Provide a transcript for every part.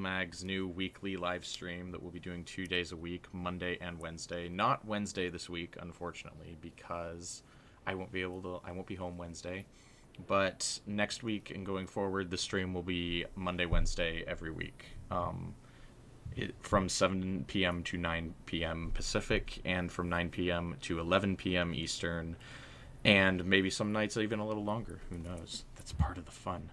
GuildMag's new weekly live stream that we'll be doing 2 days a week, Monday and Wednesday. Not Wednesday this week, unfortunately, because I won't be home Wednesday. But next week and going forward, the stream will be Monday, Wednesday every week. From 7 p.m. to 9 p.m. Pacific, and from 9 p.m. to 11 p.m. Eastern, and maybe some nights even a little longer. Who knows? That's part of the fun.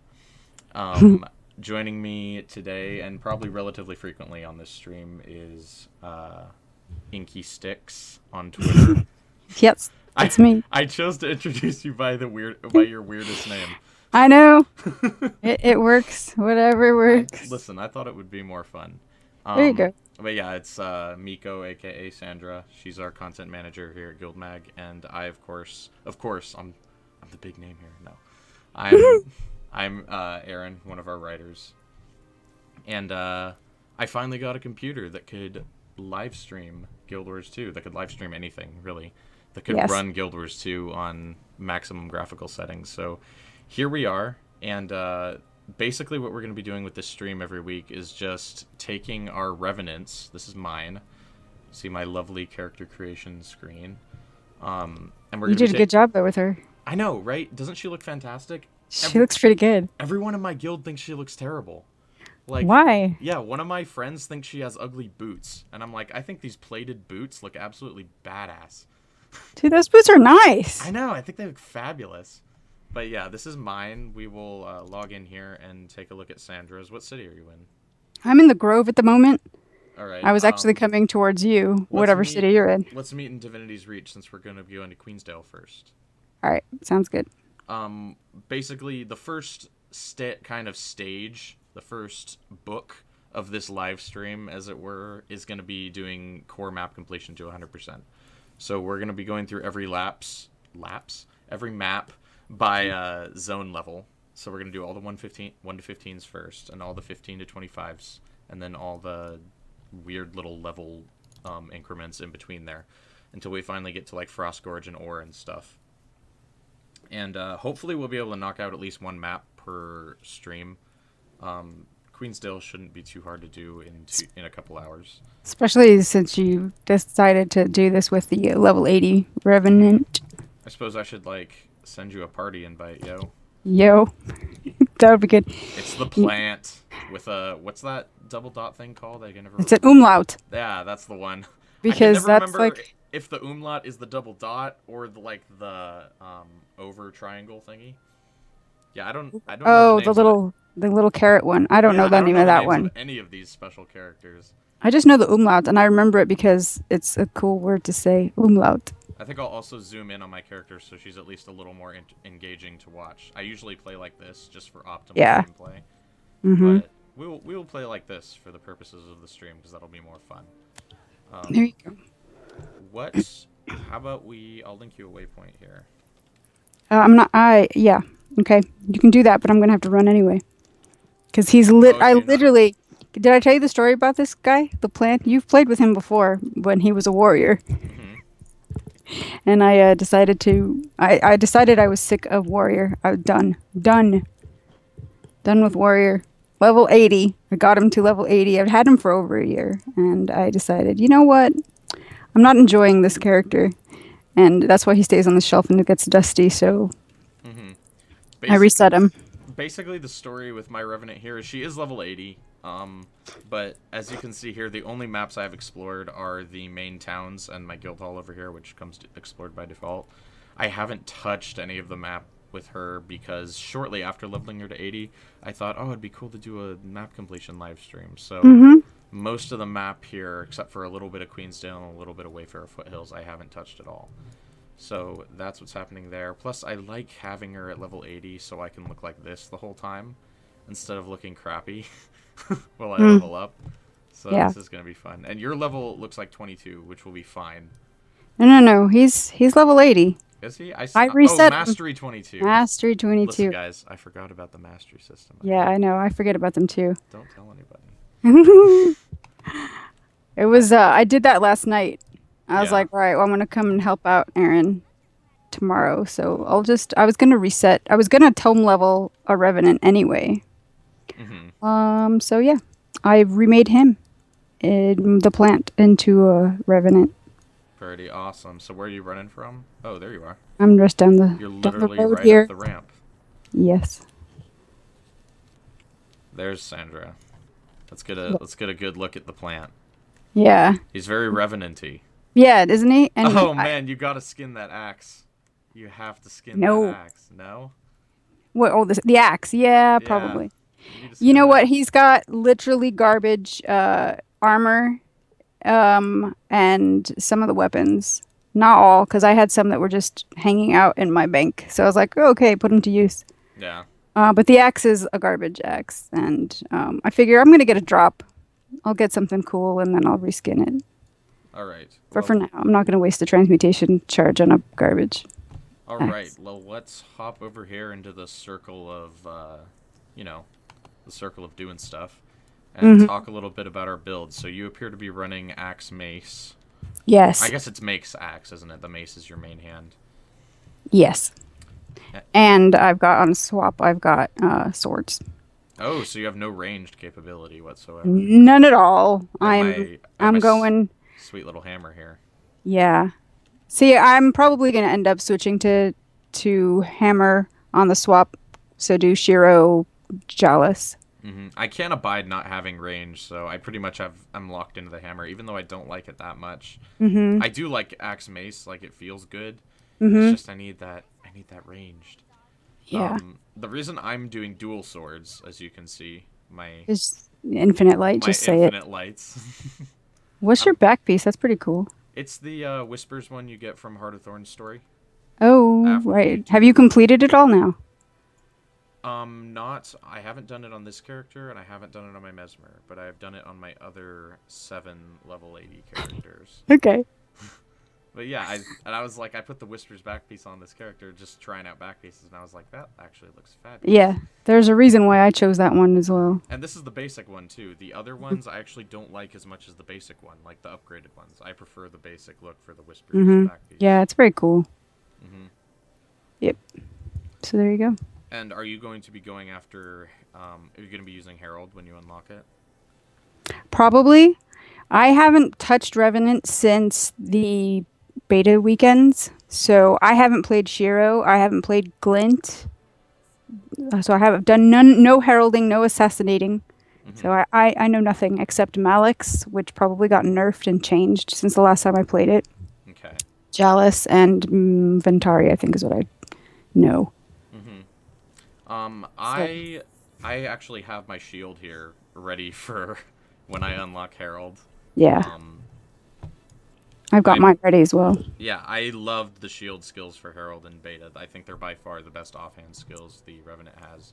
Joining me today, and probably relatively frequently on this stream, is Inky Sticks on Twitter. Yes, it's me. I chose to introduce you by your weirdest name. I know. It works. Whatever works. Listen, I thought it would be more fun. There you go. But yeah, it's Miko, aka Sandra. She's our content manager here at GuildMag, and I, of course, I'm the big name here. No, I'm Aaron, one of our writers, and I finally got a computer that could live stream Guild Wars 2. That could live stream anything really. That could run Guild Wars 2 on maximum graphical settings. So here we are, and basically what we're going to be doing with this stream every week is just taking our revenants. This is mine. See my lovely character creation screen. And you did a good job though with her. I know, right? Doesn't she look fantastic? She looks pretty good. Everyone in my guild thinks she looks terrible. Like, why? Yeah, one of my friends thinks she has ugly boots, and I'm like, I think these plated boots look absolutely badass. Dude, those boots are nice. I know. I think they look fabulous. But yeah, this is mine. We will log in here and take a look at Sandra's. What city are you in? I'm in the Grove at the moment. All right. I was actually coming towards you, whatever city you're in. Let's meet in Divinity's Reach, since we're going to be going to Queensdale first. All right. Sounds good. Basically, the first kind of stage, the first book of this live stream, as it were, is going to be doing core map completion to 100%. So we're going to be going through every every map by zone level. So we're going to do all the 1 to 15s first, and all the 15 to 25s, and then all the weird little level increments in between there, until we finally get to like Frost Gorge and Ore and stuff. And hopefully we'll be able to knock out at least one map per stream. Queensdale shouldn't be too hard to do in a couple hours. Especially since you decided to do this with the level 80 Revenant. I suppose I should send you a party invite, yo. Yo. That would be good. It's the plant with a, what's that double dot thing called? It's an umlaut. Yeah, that's the one. Because I can never remember if the umlaut is the double dot or the over triangle thingy. Yeah, I don't know the little carrot one. I don't know the name of that one. Of any of these special characters. I just know the umlaut, and I remember it because it's a cool word to say, umlaut. I think I'll also zoom in on my character so she's at least a little more engaging to watch. I usually play like this just for optimal gameplay. Mm-hmm. But we will play like this for the purposes of the stream, because that'll be more fun. There you go. How about I'll link you a waypoint here. Yeah. Okay. You can do that, but I'm going to have to run anyway. Because he's literally... Did I tell you the story about this guy, the plant? You've played with him before when he was a warrior. Mm-hmm. And I decided I was sick of warrior. I was done with warrior. Level 80. I got him to level 80. I've had him for over a year. And I decided, you know what? I'm not enjoying this character. And that's why he stays on the shelf and it gets dusty, so I reset him. Basically, the story with my Revenant here is she is level 80. But as you can see here, the only maps I've explored are the main towns and my guild hall over here, which comes explored by default. I haven't touched any of the map with her because shortly after leveling her to 80, I thought, it'd be cool to do a map completion live stream. So most of the map here, except for a little bit of Queensdale and a little bit of Wayfarer Foothills, I haven't touched at all. So that's what's happening there. Plus, I like having her at level 80 so I can look like this the whole time instead of looking crappy while I level up. So this is going to be fun. And your level looks like 22, which will be fine. No. He's level 80. Is he? I reset Mastery 22. Mastery 22. Listen, guys, I forgot about the Mastery system. Yeah, I know. I forget about them too. Don't tell anybody. It was, I did that last night. I was like, all right, well, I'm going to come and help out Aaron tomorrow. So I was going to reset. I was going to tome level a Revenant anyway. So yeah, I remade him, the plant, into a revenant. Pretty awesome. So where are you running from? Oh, there you are. I'm just down the You're down the literally road right up here. the ramp. Yes. There's Sandra. Let's get a good look at the plant. Yeah. He's very revenanty. Yeah, isn't he? And Oh man, you gotta skin that axe. You have to skin that no. axe. No? What? Oh, the axe. Yeah, Yeah. probably. You need to You skin know what? that. He's got literally garbage armor, and some of the weapons. Not all, because I had some that were just hanging out in my bank. So I was like, oh, okay, put them to use. Yeah. But the axe is a garbage axe, and I figure I'm gonna get a drop. I'll get something cool, and then I'll reskin it. Alright. But for Well, now, I'm not gonna waste the transmutation charge on a garbage alright. axe. Well, let's hop over here into the circle of, you know, the circle of doing stuff and Hmm. talk a little bit about our build. So you appear to be running axe mace. I Yes, guess it's mace axe, isn't it? The mace is your main hand. yes. Eh, And I've got on swap. I've got swords. Oh, so you have no ranged capability whatsoever. None at all. I have my I'm going. sweet little hammer here. Yeah. See, I'm probably gonna end up switching to hammer on the swap. So do Shiro Chalice. I can't abide not having range, so I pretty much I'm locked into the hammer, even though I don't like it that much. Mm-hmm. I do like axe mace, like it feels good. It's Mm-hmm. just I need that ranged. Yeah. The reason I'm doing dual swords, as you can see, Just infinite light. my Just say it. infinite lights. What's your um, back piece? That's pretty cool. it's the whispers one you get from Heart of Thorns story Oh, after you right. do Have you completed it all now? not I haven't done it on this character and I haven't done it on my mesmer, but I've done it on my other 7 level 80 characters. Okay. But yeah, I was like, I put the Whispers back piece on this character, just trying out back pieces, and I was like, that actually looks fabulous. Yeah. There's a reason why I chose that one as well. And this is the basic one too. The other ones I actually don't like as much as the basic one, like the upgraded ones. I prefer the basic look for the Whispers Mm-hmm. back piece. Yeah, it's very cool. hmm Yep. So there you go. And are you going to be going after? Are you going to be using Herald when you unlock it? Probably. I haven't touched Revenant since the beta weekends, hmm so I haven't played Shiro. I haven't played Glint. So I haven't done no heralding, no assassinating. hmm So I know nothing except Malix, which probably got nerfed and changed since the last time I played it. Okay. Jalis and Ventari, I think, is what I know. hmm So I actually have my shield here ready for when I unlock Herald. yeah, Um, I've got I mine ready as well. Yeah, I loved the shield skills for Herald and Beta. I think they're by far the best offhand skills the Revenant has.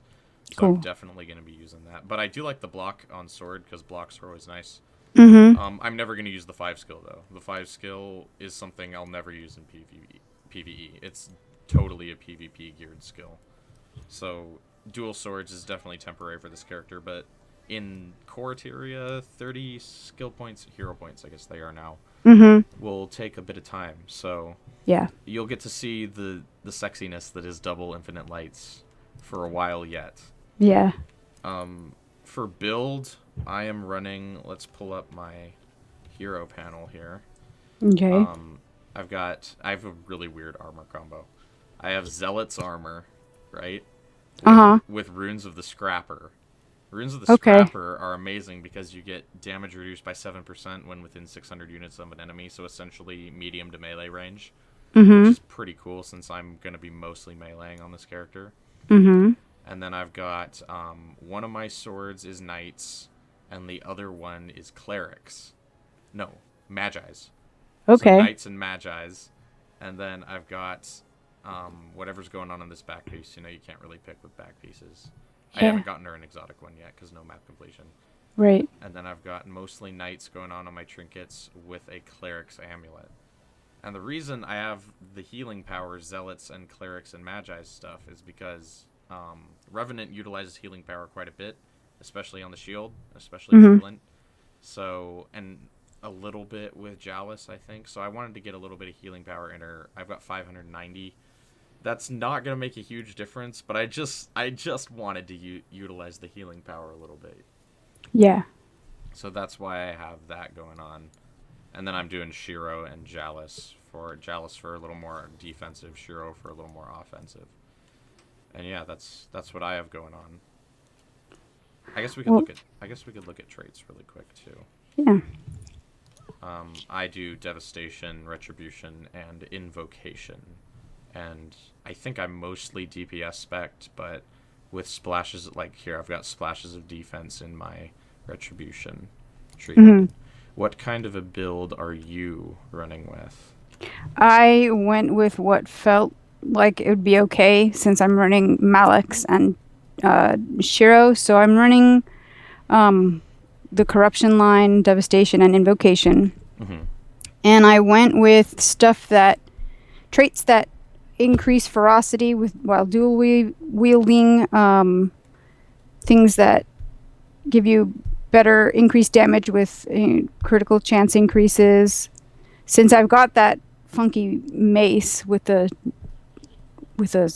So I'm Cool. definitely going to be using that. But I do like the block on sword because blocks are always nice. Mm-hmm. I'm never going to use the 5 skill though. The 5 skill is something I'll never use in PvE. It's totally a PvP geared skill. So dual swords is definitely temporary for this character, but in core Tyria, 30 skill points, hero points, I guess they are now, Mm-hmm. will take a bit of time. So Yeah. you'll get to see the sexiness that is double infinite lights for a while yet. Yeah. For build, I am running. Let's pull up my hero panel here. Okay. Um, I have a really weird armor combo. I have Zealot's armor, right? With Uh-huh. with runes of the Scrapper. Runes of the Okay. Scrapper are amazing because you get damage reduced by 7% when within 600 units of an enemy, so essentially medium to melee range, which Mm-hmm. is pretty cool since I'm going to be mostly meleeing on this character. Mm-hmm. And then I've got one of my swords is knights, and the other one is clerics. No, magi's. So Okay. knights and magi's. And then I've got whatever's going on in this back piece. You know, you can't really pick with back pieces. I Yeah. haven't gotten her an exotic one yet because no map completion. Right. And then I've got mostly knights going on my trinkets with a cleric's amulet. And the reason I have the healing powers, zealots and clerics and magi's stuff is because Revenant utilizes healing power quite a bit, especially on the shield, especially with Mm-hmm. Glint. So, and a little bit with Jalis, I think. So I wanted to get a little bit of healing power in her. I've got 590. That's not gonna make a huge difference, but I just wanted to utilize the healing power a little bit. Yeah. So that's why I have that going on. And then I'm doing Shiro and Jalis for a little more defensive, Shiro for a little more offensive. And yeah, that's what I have going on. I guess we could look at traits really quick too. Yeah. I do Devastation, Retribution, and Invocation. And I think I'm mostly DPS spec'd, but with splashes, like here, I've got splashes of defense in my Retribution treatment. What kind of a build are you running with? I went with what felt like it would be okay since I'm running Malix and Shiro. So I'm running the Corruption line, Devastation, and Invocation. And I went with traits that increase ferocity while dual wielding, things that give you better increased damage with critical chance increases. Since I've got that funky mace with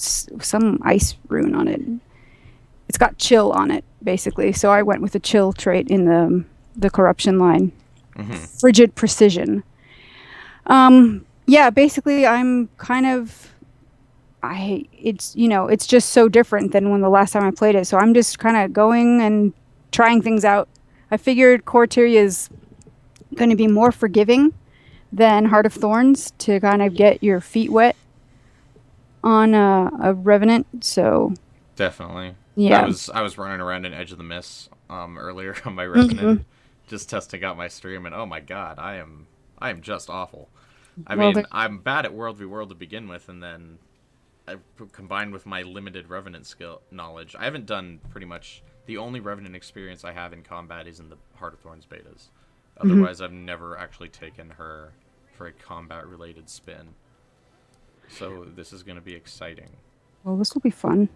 some ice rune on it, it's got chill on it basically. So I went with the chill trait in the Corruption line. Frigid precision. Yeah, basically I'm kind of it's just so different than when the last time I played it. So I'm just kind of going and trying things out. I figured core Tyria is going to be more forgiving than Heart of Thorns to kind of get your feet wet on a revenant. So definitely, yeah, I was running around in Edge of the Mist earlier on my revenant, just testing out my stream, and oh my god, I am just awful. I mean, I'm bad at World v World to begin with, and then combined with my limited Revenant skill knowledge, I haven't done pretty much the only Revenant experience I have in combat is in the Heart of Thorns betas. Otherwise, I've never actually taken her for a combat-related spin. So this is going to be exciting. Well, this will be fun.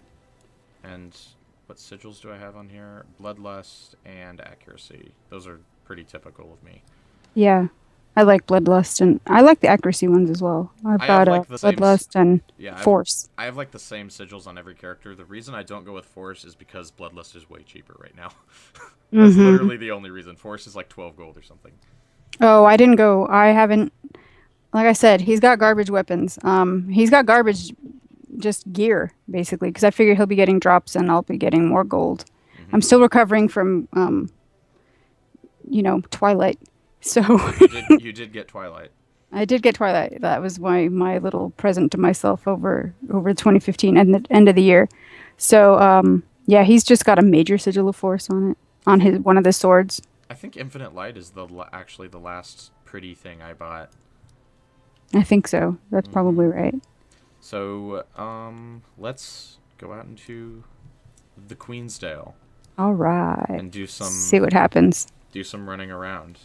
And what sigils do I have on here? Bloodlust and Accuracy. Those are pretty typical of me. Yeah. I like Bloodlust, and I like the accuracy ones as well. I've got Bloodlust and Force. I have like the same sigils on every character. The reason I don't go with Force is because Bloodlust is way cheaper right now. That's literally the only reason. Force is like 12 gold or something. Oh, I didn't go. I haven't. Like I said, he's got garbage weapons. He's got garbage just gear, basically, because I figured he'll be getting drops and I'll be getting more gold. I'm still recovering from, Twilight. So you did get Twilight. I did get Twilight. That was my little present to myself over 2015 and the end of the year. So yeah, he's just got a major sigil of Force on it on one of the swords. I think Infinite Light is actually the last pretty thing I bought. I think so. That's probably right. So let's go out into the Queensdale. All right. And see what happens. Do some running around.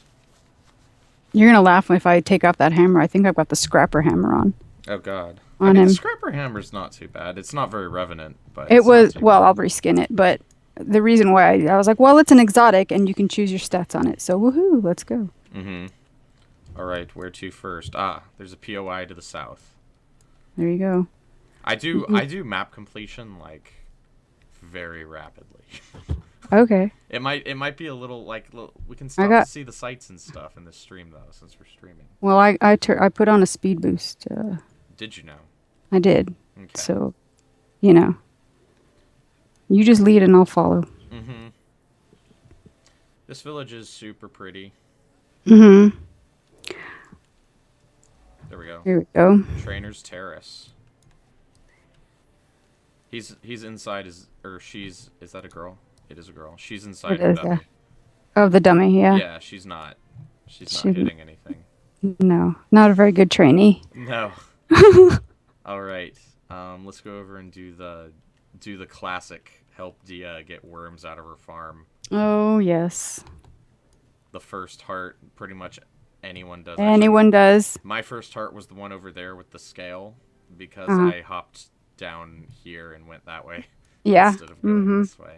You're going to laugh if I take off that hammer. I think I've got the Scrapper hammer on. Oh, God. The Scrapper hammer's not too bad. It's not very Revenant, but it was, well, I'll reskin it, but the reason why I was like, well, it's an exotic, and you can choose your stats on it. So, woohoo, let's go. All right, where to first? There's a POI to the south. There you go. I do map completion, like, very rapidly. Okay. It might be a little we can stop to see the sights and stuff in this stream though, since we're streaming. Well, I put on a speed boost. Did you know? I did. Okay. So, you just lead and I'll follow. This village is super pretty. There we go. Here we go. Trainer's Terrace. He's inside is that a girl? It is a girl. She's inside her dummy. Of the dummy, yeah. Yeah, she's not hitting anything. No, not a very good trainee. No. All right. Let's go over and do the classic help Dia get worms out of her farm. Oh, yes. The first heart, pretty much anyone does. Anyone does. My first heart was the one over there with the scale because I hopped down here and went that way. Yeah. Instead of going this way.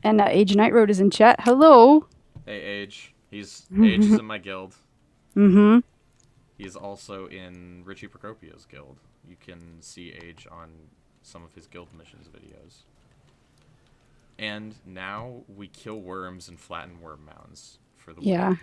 And Age Night Road is in chat. Hello. Hey, Age. Age is in my guild. He's also in Richie Procopio's guild. You can see Age on some of his guild missions videos. And now we kill worms and flatten worm mounds for the Yeah. week.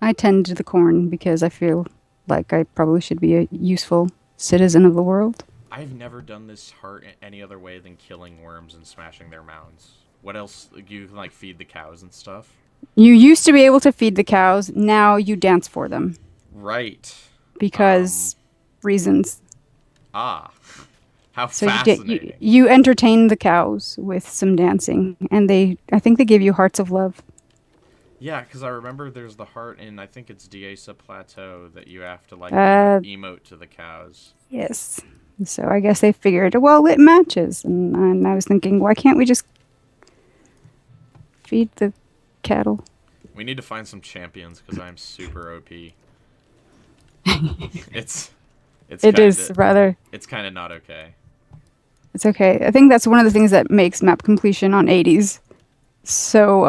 I tend to the corn because I feel like I probably should be a useful citizen of the world. I've never done this heart any other way than killing worms and smashing their mounds. What else? You can like feed the cows and stuff. You used to be able to feed the cows. Now you dance for them Right. Um. because reasons. Ah. How So you fascinating. you entertain the cows with some dancing, and I think they give you hearts of love. Yeah, because I remember there's the heart in I think it's Diesa Plateau that you have to like Uh, emote to the cows. yes. So I guess they figured, well, it matches, and I was thinking, why can't we just feed the cattle? We need to find some champions because I'm super OP. It's it's It kind is of rather. it's kind of not okay. It's okay. I think that's one of the things that makes map completion on 80s so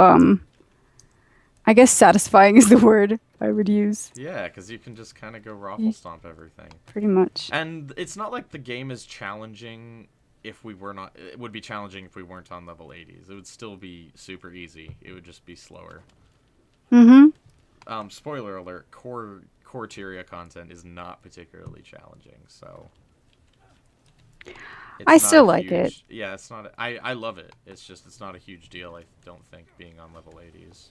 I guess satisfying is the word I would use. Yeah, because you can just kind of go raffle stomp everything. Pretty much. And it's not like the game is challenging if we were not. It would be challenging if we weren't on level 80s. It would still be super easy. It would just be slower. Mm-hmm. Spoiler alert: core Tyria content is not particularly challenging. So I it's not a still like it. huge. Yeah, it's not. I love it. It's just it's not a huge deal. I don't think being on level 80s.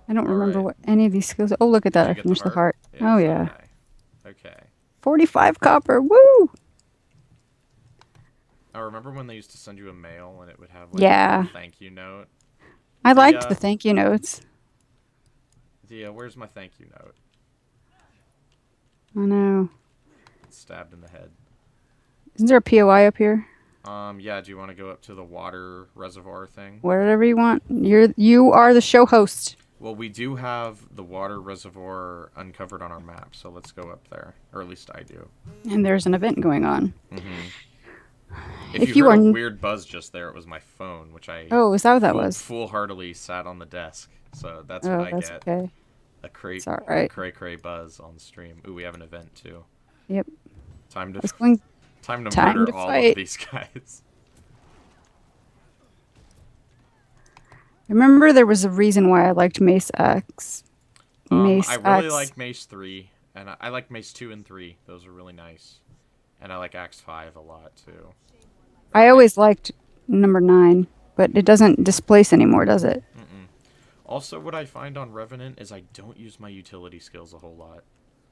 I don't All remember right. what any of these skills. Oh, look at Did that! you I get the finished the heart? heart. Yeah, Oh so did yeah, I. Okay. 45 copper. Woo! I remember when they used to send you a mail and it would have like a little Yeah, thank you note. I liked the Dia, thank you notes. Dia, where's my thank you note? I know. Stabbed in the head. Isn't there a POI up here? Yeah, do you want to go up to the water reservoir thing? Whatever you want. You are the show host. Well, we do have the water reservoir uncovered on our map, so let's go up there. Or at least I do. And there's an event going on. Mm-hmm. If you If you heard are. a weird buzz just there, it was my phone, which I Oh, is that what that was? foolhardily sat on the desk. So that's what Oh, I that's get. okay. It's all A right. cray buzz on stream. Ooh, we have an event too. Yep. Time I to was going. time to Time murder to all of fight. these guys. Remember, there was a reason why I liked Mace X. I Mace really X. like Mace 3, and I like Mace 2 and 3. Those are really nice. And I like Axe 5 a lot, too. I Or always liked number 9, but it doesn't displace anymore, does it? mm-mm. Also, what I find on Revenant is I don't use my utility skills a whole lot.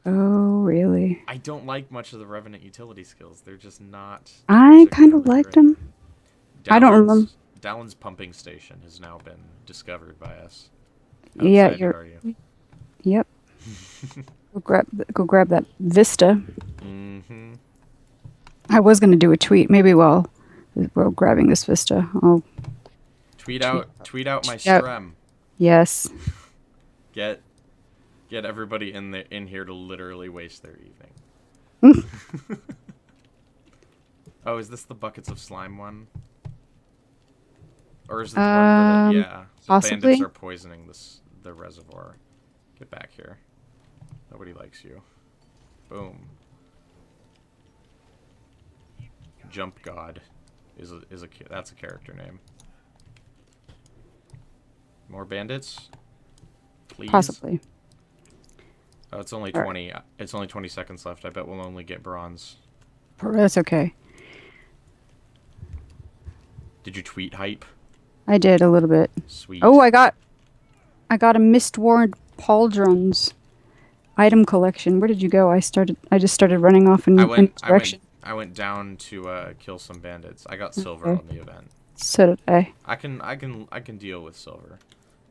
Oh, really? I don't like much of the Revenant utility skills. They're just not I kind of particularly liked great. them. I don't remember. Dallon's pumping station has now been discovered by us. How Yeah, excited are you? Yep. Go grab that Vista. Mm-hmm. I was gonna do a tweet. Maybe while we're grabbing this Vista, I'll Tweet out my tweet out. strem. Yes. Get everybody in here to literally waste their evening. Oh, is this the buckets of slime one? Or is it the one where yeah, the Possibly. bandits are poisoning the reservoir. Get back here. Nobody likes you. Boom. Jump God that's a character name. More bandits? Please. Possibly. Oh, it's only All 20. It's only 20 seconds left. I bet we'll only get bronze. That's okay. Did you tweet hype? I did a little bit. Sweet. Oh, I got a Mistward Pauldrons item collection. Where did you go? I just started running off in direction. I went down to kill some bandits. I got silver Okay. on the event. So did I. I can deal with silver.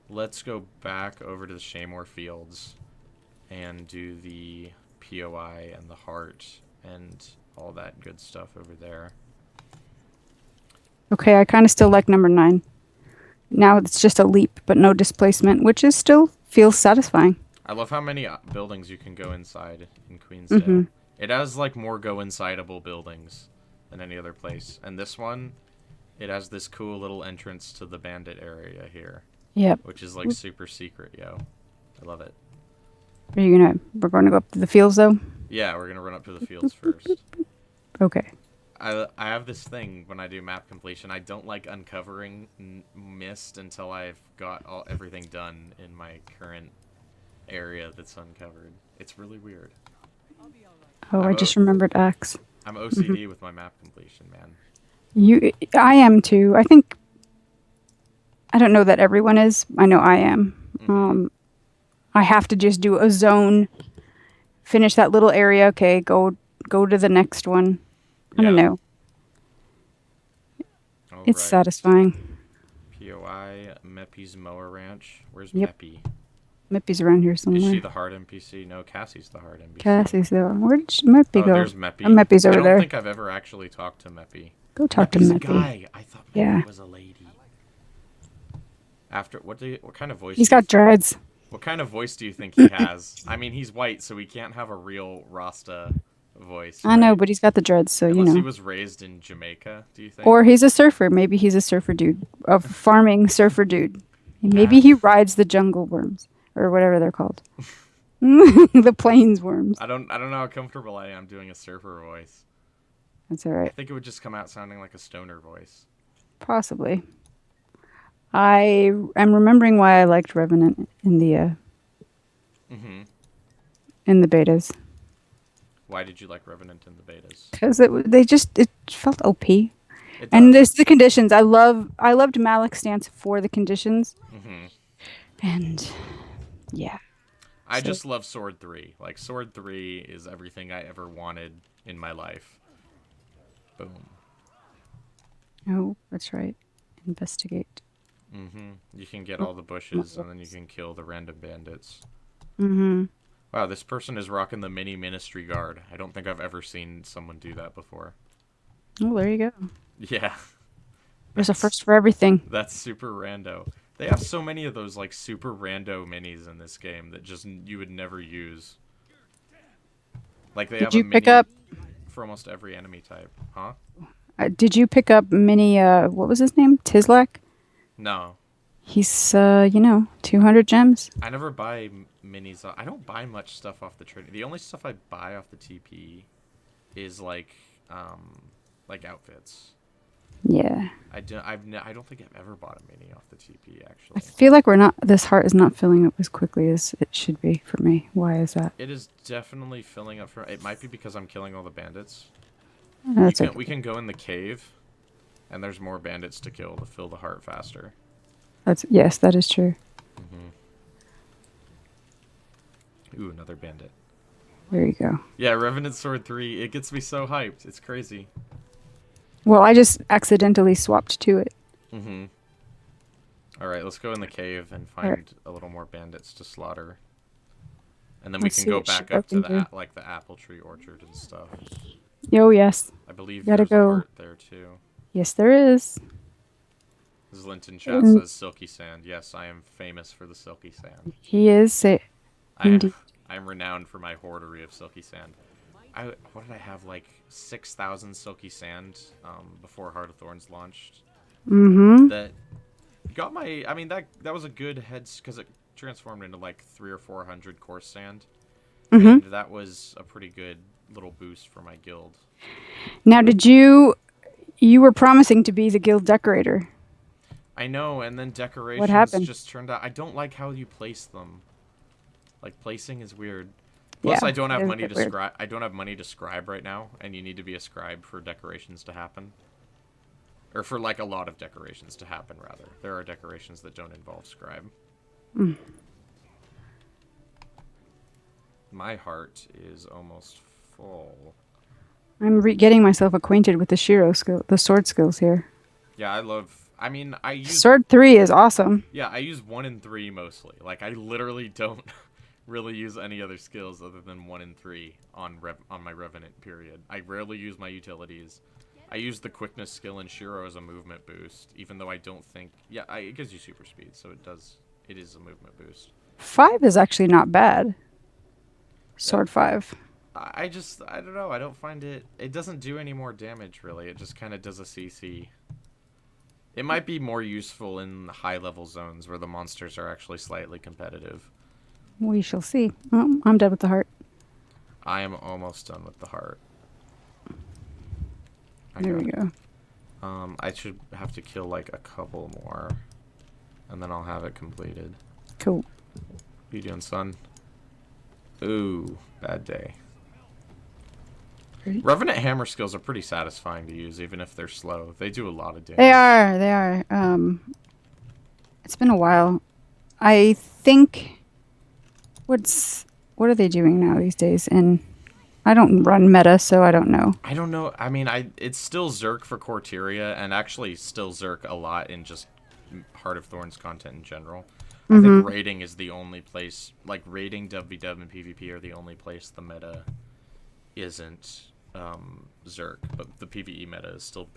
Let's go back over to the Shaymore Fields and do the POI and the heart and all that good stuff over there. Okay, I kind of still like number 9. Now it's just a leap, but no displacement, which is still feels satisfying. I love how many buildings you can go inside in Queensdale. Mm-hmm. It has like more go insideable buildings than any other place. And this one, it has this cool little entrance to the bandit area here. Yep. Which is like super secret, yo. I love it. We're going to go up to the fields though? Yeah, we're going to run up to the fields first. Okay. I have this thing when I do map completion. I don't like uncovering mist until I've got everything done in my current area that's uncovered. It's really weird. Oh, I I'm just remembered Axe. I'm Hmm. OCD with my map completion, man. I am too. I think I don't know that everyone is. I know I am. Mm-hmm. I have to just do a zone, finish that little area. Okay, go to the next one. I don't Yeah. know. All It's right. satisfying. POI Meppy's Mower Ranch. Where's Yep, Meppy? Mippy's around here Is she somewhere. the hard NPC? No, Cassie's the hard NPC. Cassie's there. Where did Mippy Oh, go? there's Oh, Meppy. Mippy's I over don't there. think I've ever actually talked to Meppy. Go talk to Meppy's a Mippy. guy. I thought Yeah, Meppy was a lady. After what kind of voice he's do you got dreads. what kind of voice do you think he has? I mean, he's white, so he can't have a real Rasta voice, I know, right? but he's got the dreads, so you Unless he know. was raised in Jamaica, do you think? Or he's a surfer. Maybe he's a surfer dude, a farming surfer dude. Maybe That he rides the jungle worms or whatever they're called, the plains worms. I don't know how comfortable I am doing a surfer voice. That's all I right. think it would just come out sounding like a stoner voice. Possibly. I am remembering why I liked Revenant Mm-hmm. in the betas Why did you like Revenant in the betas? because it felt OP. It And does. there's the conditions. I loved Malik's stance for the conditions, Mm-hmm. and yeah. I So just love Sword 3. Like, Sword 3 is everything I ever wanted in my life. Boom. oh, that's right. Investigate. Mm-hmm. You can get Oh, all the my bushes, and then you books. can kill the random bandits. Mm-hmm. Wow, this person is rocking the mini ministry guard. I don't think I've ever seen someone do that before. Oh, there you go. Yeah, There's a that's first for everything. that's super rando. They have so many of those like super rando minis in this game that just you would never use. Like they Did have a you pick mini up? for almost every enemy type, huh? Did you pick up mini? What was his name? Tislak. No, He's 200 gems. I never buy minis. I don't buy much stuff off the trade. The only stuff I buy off the TP is like outfits. Yeah. I don't think I've ever bought a mini off the TP I actually. feel like we're not. This heart is not filling up as quickly as it should be for me. Why is that? It is definitely filling up for. It might be because I'm killing all the bandits. That's We okay. can go in the cave, and there's more bandits to kill to fill the heart faster. That's yes, that is true. Hmm. Ooh, another bandit. There you go. Yeah, Revenant Sword 3. It gets me so hyped. It's crazy. Well, I just accidentally swapped to it. Hmm. All right, let's go in the cave and All right. find a little more bandits to slaughter, and then we Let's can see go what ship back I up to can do. like the apple tree orchard and stuff. Oh yes, I believe gotta there's a go. heart there too. Yes, there is. Linton chat And says silky sand. Yes, I am famous for the silky sand. he is I indeed. I'm renowned for my hoardery of silky sand. What did I have, like 6,000 silky sand before Heart of Thorns launched. Mm-hmm. That got my. I mean that was a good head because it transformed into like 300 or 400 coarse sand, Mm-hmm. and that was a pretty good little boost for my guild. Now, you were promising to be the guild decorator? I know, and then What decorations happened? just turned out. I don't like how you place them. Like placing is weird. Plus, Yeah, I don't it have is a money bit to weird. scribe. I don't have money to scribe right now, and you need to be a scribe for decorations to happen, or for like a lot of decorations to happen. Rather, there are decorations that don't involve scribe. Mm. My heart is almost full. I'm getting myself acquainted with the Shiro skill, the sword skills here. Yeah, I love. I mean, I use. Sword 3 is awesome. Yeah, I use 1 and 3 mostly. Like, I literally don't really use any other skills other than 1 and 3 on my Revenant period. I rarely use my utilities. I use the quickness skill in Shiro as a movement boost, even though I don't think. Yeah, it gives you super speed, so it does. It is a movement boost. 5 is actually not bad. Uh, Sword 5. I don't know. I don't find it. It doesn't do any more damage really. It just kind of does a CC. It might be more useful in high level zones where the monsters are actually slightly competitive. We shall see. Oh, I'm dead with the heart. I am almost done with the heart. There we go. I should have to kill like a couple more, and then I'll have it completed. Cool. What you doing, son? Ooh, bad day. Great. Revenant hammer skills are pretty satisfying to use, even if they're slow. They do a lot of damage. They are. They are. It's been a while. I think. What are they doing now these days? And I don't run meta, so I don't know. I don't know. I mean, it's still Zerk for Tyria, and actually still Zerk a lot in just Heart of Thorns content in general. I think raiding is the only place, like raiding, WW, and PvP are the only place the meta isn't Zerk, but the PvE meta is still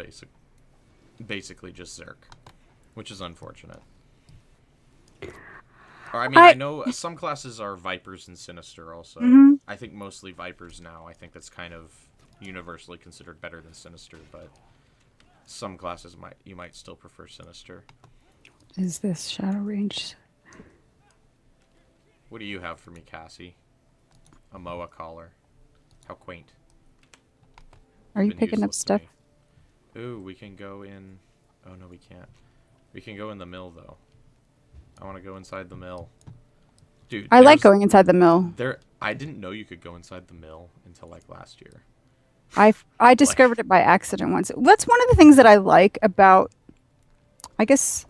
basically just Zerk, which is unfortunate. Or, I mean, I know some classes are Vipers and Sinister also. I think mostly Vipers now. I think that's kind of universally considered better than Sinister, but some classes you might still prefer Sinister. Is this shadow range? What do you have for me, Cassie? A Moa collar. How quaint. Are you picking up stuff? Ooh, we can go in... Oh, no, we can't. We can go in the mill, though. I want to go inside the mill. Dude, I like going inside the mill. I didn't know you could go inside the mill until, like, last year. I discovered it by accident once. That's one of the things that I like about... I guess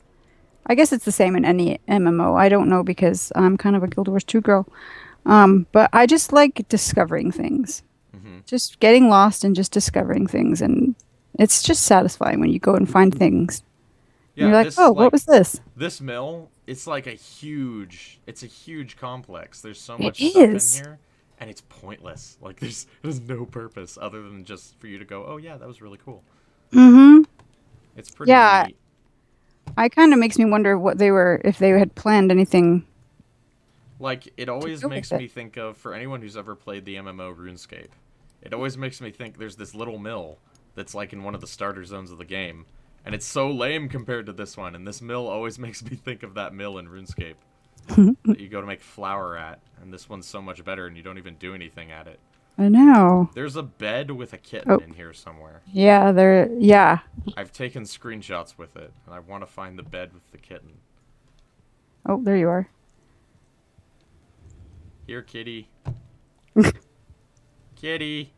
it's the same in any MMO. I don't know because I'm kind of a Guild Wars 2 girl. But I just like discovering things. Just getting lost and just discovering things. And it's just satisfying when you go and find things. Yeah, you're like, oh, what was this? This mill, it's like a huge complex. There's so much stuff in here, and it's pointless. Like, there's no purpose other than just for you to go, oh, yeah, that was really cool. It's pretty neat. I kind of makes me wonder if they had planned anything. Like, it always makes me think of, for anyone who's ever played the MMO RuneScape, it always makes me think there's this little mill that's like in one of the starter zones of the game. And it's so lame compared to this one. And this mill always makes me think of that mill in RuneScape that you go to make flour at. And this one's so much better and you don't even do anything at it. I know. There's a bed with a kitten in here somewhere. Yeah, yeah. I've taken screenshots with it. And I want to find the bed with the kitten. Oh, there you are. Here, kitty. Kitty.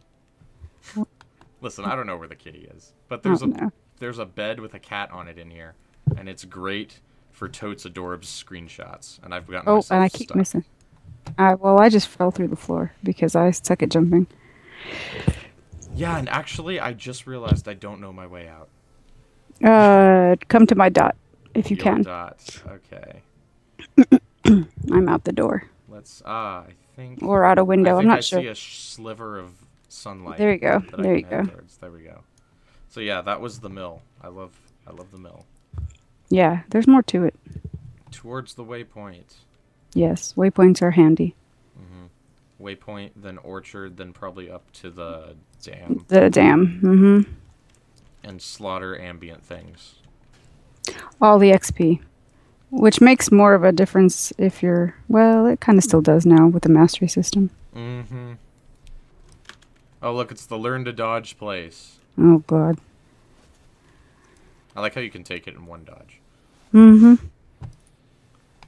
Listen, I don't know where the kitty is. But there's a bed with a cat on it in here, and it's great for Totes Adorbs screenshots. And I've gotten myself and I keep missing. Well, I just fell through the floor because I suck at jumping. Yeah, and actually, I just realized I don't know my way out. Come to my dot if you can. Dot. Okay. I'm out the door. I think. Or out a window. I'm not sure. I see a sliver of sunlight. There you go. There you go. There we go. So yeah, that was the mill. I love the mill. Yeah, there's more to it. Towards the waypoint. Yes, waypoints are handy. Waypoint, then orchard, then probably up to the dam. The dam. And slaughter ambient things. All the XP. Which makes more of a difference if you're... Well, it kind of still does now with the mastery system. Oh, look, it's the learn to dodge place. Oh, God. I like how you can take it in one dodge.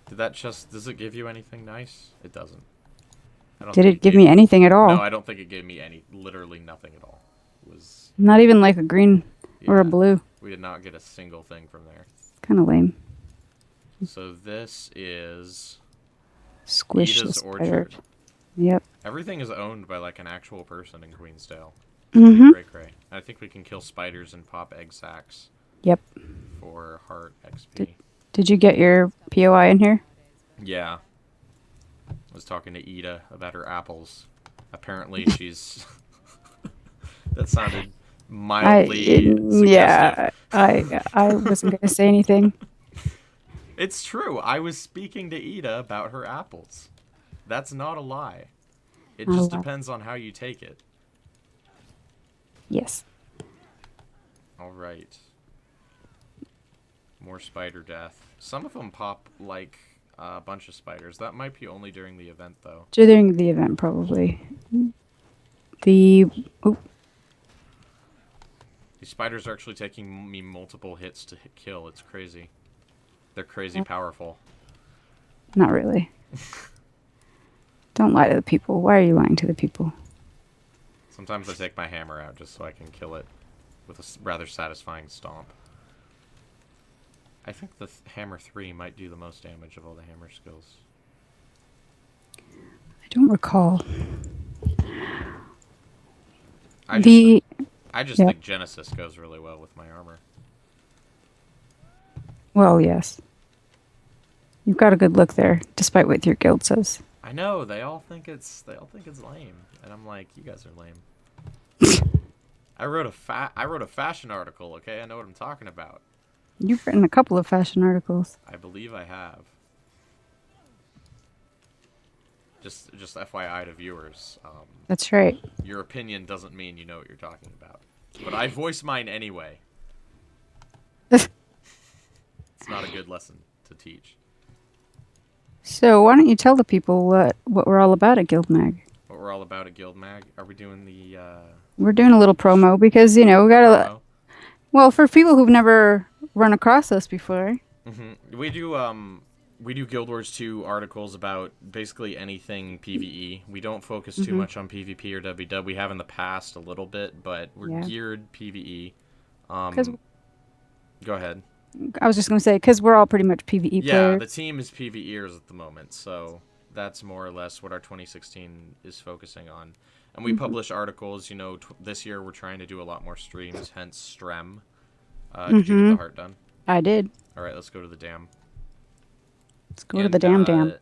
Does it give you anything nice? It doesn't. Did it give me anything at all? No, I don't think it gave me literally nothing at all. It was... Not even like a green or a blue. We did not get a single thing from there. Kind of lame. So this is... Squish Ida's Orchard. Yep. Everything is owned by like an actual person in Queensdale. Great. I think we can kill spiders and pop egg sacs. Yep. For heart XP. Did you get your POI in here? Yeah. I was talking to Ida about her apples. Apparently she's... That sounded mildly suggestive. Yeah, I wasn't going to say anything. It's true. I was speaking to Ida about her apples. That's not a lie. It just depends on how you take it. Yes. All right. More spider death. Some of them pop like a bunch of spiders. That might be only during the event, though. During the event, probably. These spiders are actually taking me multiple hits to kill. It's crazy. They're crazy powerful. Not really. Don't lie to the people. Why are you lying to the people? Sometimes I take my hammer out just so I can kill it with a rather satisfying stomp. I think the hammer 3 might do the most damage of all the hammer skills. I don't recall. I just think Genesis goes really well with my armor. Well, yes. You've got a good look there, despite what your guild says. I know, they all think it's lame. And I'm like, you guys are lame. I wrote a fashion article, okay? I know what I'm talking about. You've written a couple of fashion articles. I believe I have. Just FYI to viewers. That's right. Your opinion doesn't mean you know what you're talking about. But I voice mine anyway. It's not a good lesson to teach. So why don't you tell the people what we're all about at GuildMag? What we're all about at GuildMag? Are we doing the... We're doing a little promo because, we got to... Well, for people who've never run across us before. Mm-hmm. We do Guild Wars 2 articles about basically anything PvE. We don't focus too much on PvP or WW. We have in the past a little bit, but we're geared PvE. Go ahead. I was just going to say, because we're all pretty much PvE players. Yeah, the team is PvEers at the moment, so that's more or less what our 2016 is focusing on. And we publish articles, this year we're trying to do a lot more streams, hence Strem. Did you get the heart done? I did. All right, let's go to the dam. Let's go to the dam.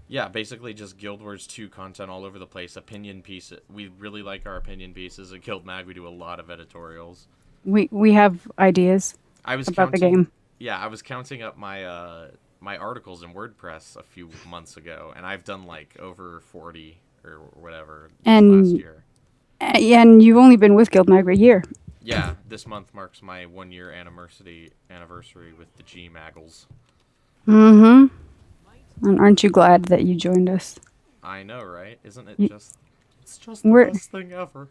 Yeah, basically just Guild Wars 2 content all over the place. Opinion pieces. We really like our opinion pieces. At GuildMag, we do a lot of editorials. We have ideas about the game. Yeah, I was counting up my my articles in WordPress a few months ago, and I've done like over 40 or whatever last year. And you've only been with GuildMag a year. Yeah, this month marks my 1-year anniversary with the G-Maggles. Mm-hmm. And aren't you glad that you joined us? I know, right? Isn't it just... It's just the best thing ever.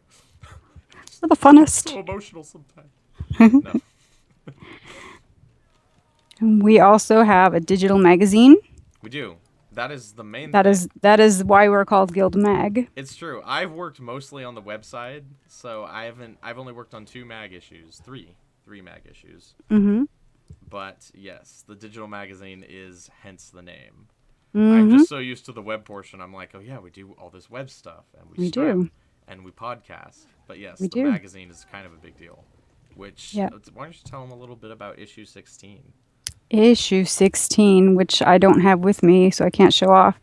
We're the funnest. So emotional sometimes. No. We also have a digital magazine. We do. That is the main thing. That is why we're called GuildMag. It's true. I've worked mostly on the website, so I've only worked on 2 mag issues, 3 mag issues. Mm-hmm. But yes, the digital magazine is hence the name. Mm-hmm. I'm just so used to the web portion. I'm like, oh yeah, we do all this web stuff, and we do, and we podcast. But yes, the magazine is kind of a big deal. Which why don't you tell them a little bit about issue 16? Issue 16, which I don't have with me, so I can't show off.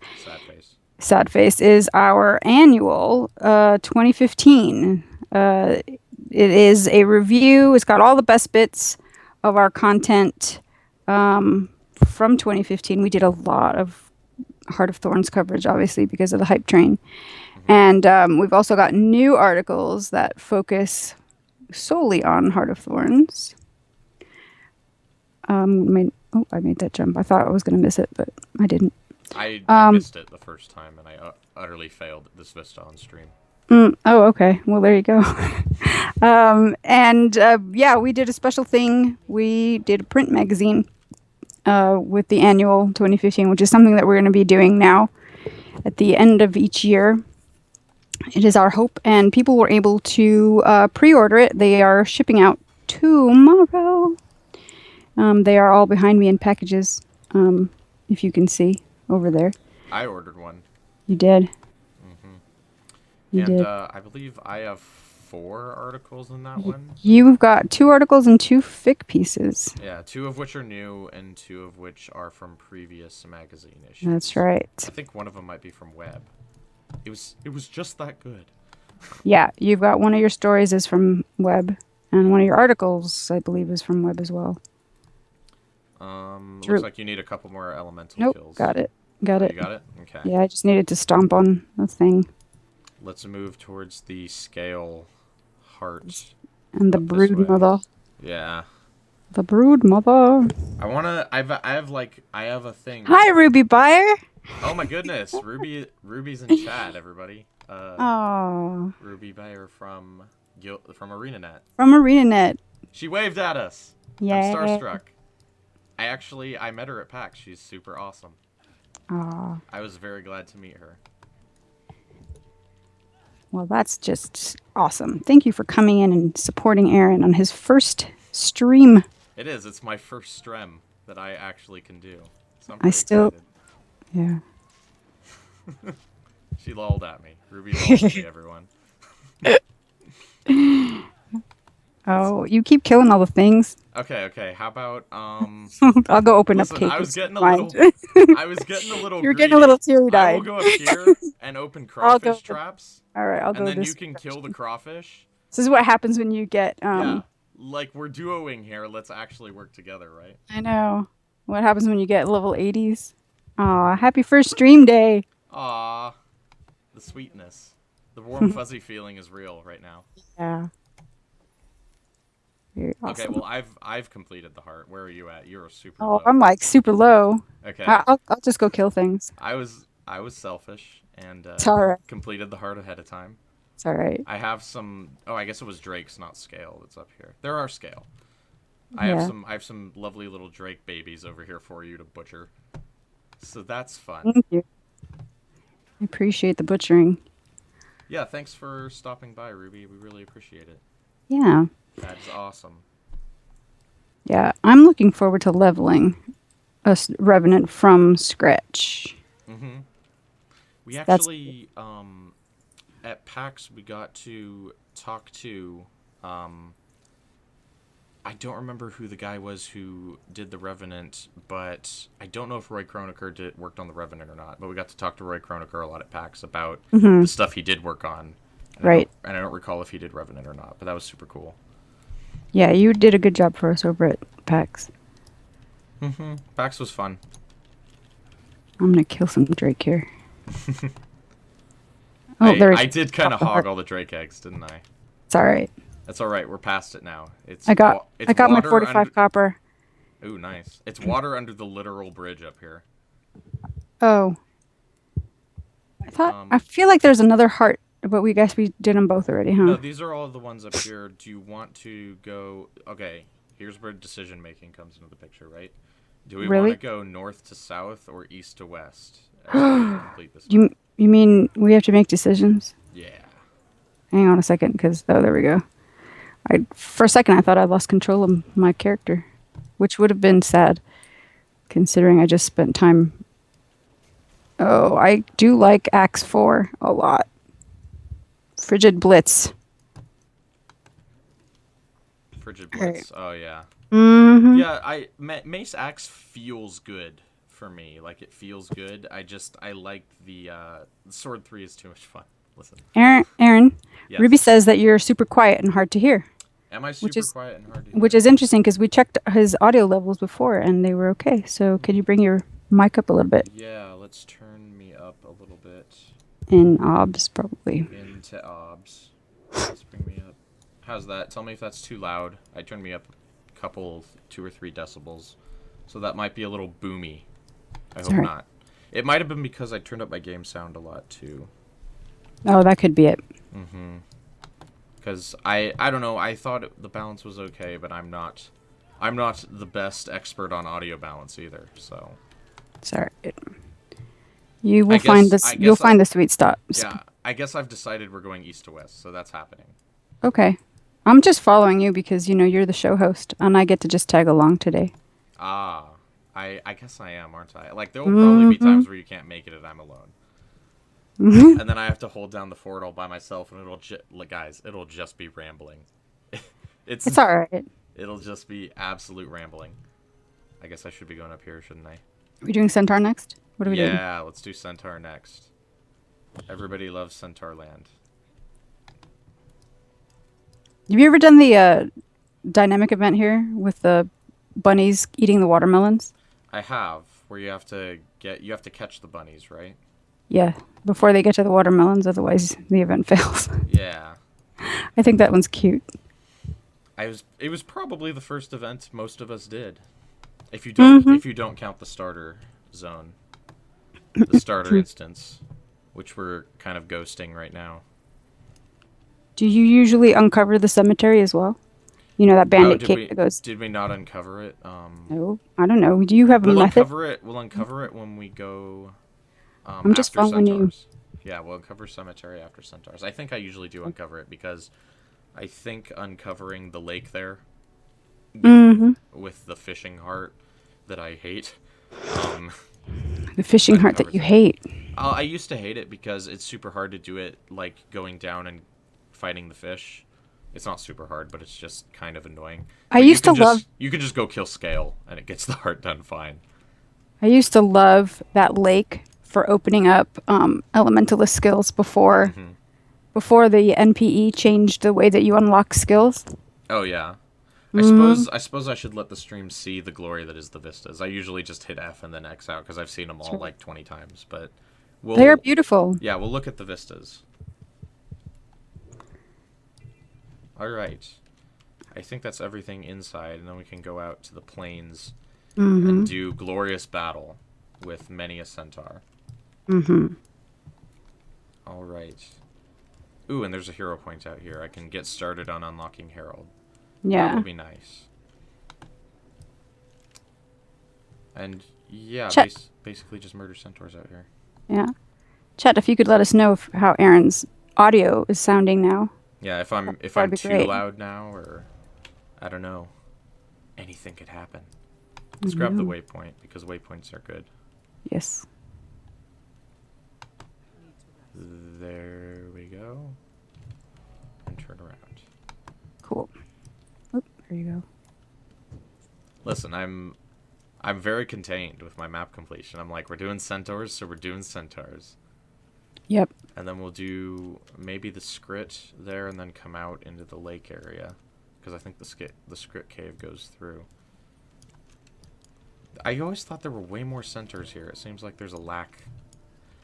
Sad face is our annual 2015. It is a review. It's got all the best bits of our content from 2015. We did a lot of Heart of Thorns coverage, obviously, because of the hype train. Mm-hmm. And we've also got new articles that focus solely on Heart of Thorns. I made that jump. I thought I was going to miss it, but I didn't. I missed it the first time, and I utterly failed this Vista on stream. Oh, okay. Well, there you go. We did a special thing. We did a print magazine with the annual 2015, which is something that we're going to be doing now at the end of each year. It is our hope, and people were able to pre-order it. They are shipping out tomorrow. They are all behind me in packages, if you can see over there. I ordered one. You did? Mm-hmm. You did. I believe I have 4 articles in that one. You've got 2 articles and 2 fic pieces. Yeah, 2 of which are new and 2 of which are from previous magazine issues. That's right. I think one of them might be from Web. It was just that good. Yeah, you've got one of your stories is from Web, and one of your articles, I believe, is from Web as well. Looks like you need a couple more elemental kills. Got it. You got it? Okay. Yeah, I just needed to stomp on the thing. Let's move towards the scale heart. And the brood mother. Yeah. The brood mother. I have a thing. Hi, Ruby Buyer. Oh my goodness, Ruby's in chat, everybody. Oh. Ruby Buyer from from ArenaNet. From ArenaNet. She waved at us. Yay. I'm starstruck. I met her at PAX. She's super awesome. Aw. I was very glad to meet her. Well, that's just awesome. Thank you for coming in and supporting Aaron on his first stream. It is. It's my first stream that I actually can do. So I'm I pretty excited. Yeah. She lolled at me. Ruby lolled at me, everyone. Oh, you keep killing all the things. Okay. How about I'll go open listen, up cake. I was getting a little You were greedy. getting a little teary-eyed. I will go up here and open crawfish traps. All right, I'll go. And then this you can kill the crawfish. This is what happens when you get Yeah. Like we're duoing here. Let's actually work together, right? I know. What happens when you get level 80s? Aw, happy first stream day. Aw. The sweetness. The warm fuzzy feeling is real right now. Yeah. Very awesome. Okay, well I've completed the heart. Where are you at? You're super Oh, low. I'm like super low. Okay. I'll just go kill things. I was selfish and It's all right. completed the heart ahead of time. It's all right. I have some. Oh, I guess it was Drake's, not Scale. That's up here. There are Scale. Yeah. I have some lovely little Drake babies over here for you to butcher. So that's fun. Thank you. I appreciate the butchering. Yeah, thanks for stopping by, Ruby. We really appreciate it. Yeah. That's awesome. Yeah, I'm looking forward to leveling a revenant from scratch. Mm-hmm. We actually at PAX we got to talk to I don't remember who the guy was who did the Revenant, but I don't know if Roy Kronecker worked on the Revenant or not. But we got to talk to Roy Kronecker a lot at PAX about the stuff he did work on. And Right. I don't recall if he did Revenant or not, but that was super cool. Yeah, you did a good job for us over at PAX. Mm-hmm. PAX was fun. I'm gonna kill some Drake here. Oh, I did kind of hog all the Drake eggs, didn't I? It's all right. That's all right. We're past it now. I got my 45 copper. Ooh, nice. It's water under the literal bridge up here. Oh. I feel like there's another heart, but we did them both already, huh? No, these are all the ones up here. Do you want to go... Okay, here's where decision making comes into the picture, right? Do we want to go north to south or east to west as we complete this? You mean we have to make decisions? Yeah. Hang on a second, because there we go. For a second, I thought I lost control of my character, which would have been sad, considering I just spent time. Oh, I do like Axe 4 a lot. Frigid Blitz. Frigid Blitz. Oh yeah. Mm-hmm. Yeah, Mace Axe feels good for me. Like it feels good. I like the Sword 3 is too much fun. Listen. Aaron, yes. Ruby says that you're super quiet and hard to hear. Am I super quiet and hard to hear? Which is interesting because we checked his audio levels before and they were okay. So can you bring your mic up a little bit? Yeah, let's turn me up a little bit. In OBS, probably. Into OBS. Let's bring me up. How's that? Tell me if that's too loud. I turned me up a couple, 2 or 3 decibels. So that might be a little boomy. I hope not. It might have been because I turned up my game sound a lot too. Oh, that could be it. Mm-hmm. Because I don't know. I thought the balance was okay, but I'm not the best expert on audio balance either. So. Sorry. You will find this. You'll find the sweet spot. Yeah, I guess I've decided we're going east to west, so that's happening. Okay, I'm just following you because you're the show host, and I get to just tag along today. Ah, I guess I am, aren't I? Like there will probably be times where you can't make it and I'm alone. And then I have to hold down the fort all by myself, and it'll just be rambling. It's all right. It'll just be absolute rambling. I guess I should be going up here, shouldn't I? Are we doing Centaur next? What are we doing? Yeah, let's do Centaur next. Everybody loves Centaur Land. Have you ever done the dynamic event here with the bunnies eating the watermelons? I have, where you have to catch the bunnies, right? Yeah, before they get to the watermelons, otherwise the event fails. Yeah. I think that one's cute. It was probably the first event most of us did. If you don't count the starter zone. The starter instance, which we're kind of ghosting right now. Do you usually uncover the cemetery as well? You know that Oh, bandit cave that goes. did we not uncover it? No, I don't know. Do you have a method? We'll uncover it when we go I'm just after following you. centaurs. Yeah, we'll uncover cemetery after centaurs. I think I usually do uncover it because I think uncovering the lake there with Mm-hmm. with the fishing heart that I hate The fishing heart that uncovers you it. hate. I used to hate it because it's super hard to do it, like going down and fighting the fish. It's not super hard, but it's just kind of annoying. I But used to love. you can just go kill scale and it gets the heart done fine. I used to love that lake for opening up elementalist skills Hmm. before the NPE changed the way that you unlock skills. Oh yeah. Mm, I suppose I should let the stream see the glory that is the vistas. I usually just hit F and then X out because I've seen them all sure. like 20 times. But They are we'll beautiful. yeah, we'll look at the vistas. All right. I think that's everything inside, and then we can go out to the plains and Mm-hmm. do glorious battle with many a centaur. Mm-hmm. All right. Ooh, and there's a hero point out here. I can get started on unlocking Herald. That will Yeah. be nice. And yeah, Chet. basically just murder centaurs out here. Yeah. Chet, if you could let us know how Aaron's audio is sounding now, Yeah, if that'd I'm be too great. loud now, or I don't know, anything could happen. I Let's grab the know. waypoint because waypoints are good. Yes. There we go. And turn around. Cool. Oop, there you go. Listen, I'm very contained with my map completion. I'm like, we're doing centaurs, so we're doing centaurs. Yep. And then we'll do maybe the scrit there and then come out into the lake area. Because I think the scrit cave goes through. I always thought there were way more centaurs here. It seems like there's a lack.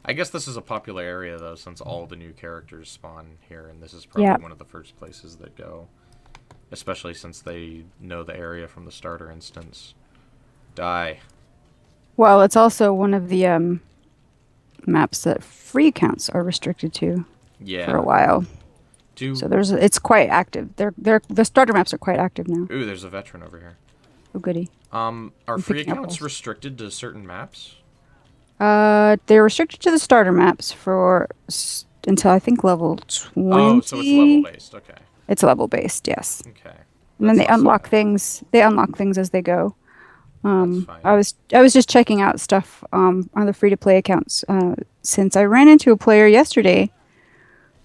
I guess this is a popular area, though, since all the new characters spawn here. And this is Yeah. probably one of the first places that go. Especially since they know the area from the starter instance. Die. Well, it's also one of the maps that free accounts are restricted to for a Yeah. while. So Do it's quite active. The starter maps are quite active now. Ooh, there's a veteran over here. Oh goody. Are I'm free picking up accounts rolls. restricted to certain maps? They're restricted to the starter maps until I think level Oh, so it's level 20. based. Okay. It's level based, yes. Okay. And then That's they not so unlock bad. things. They unlock things as they go. That's I fine. was just checking out stuff on the free to play accounts since I ran into a player yesterday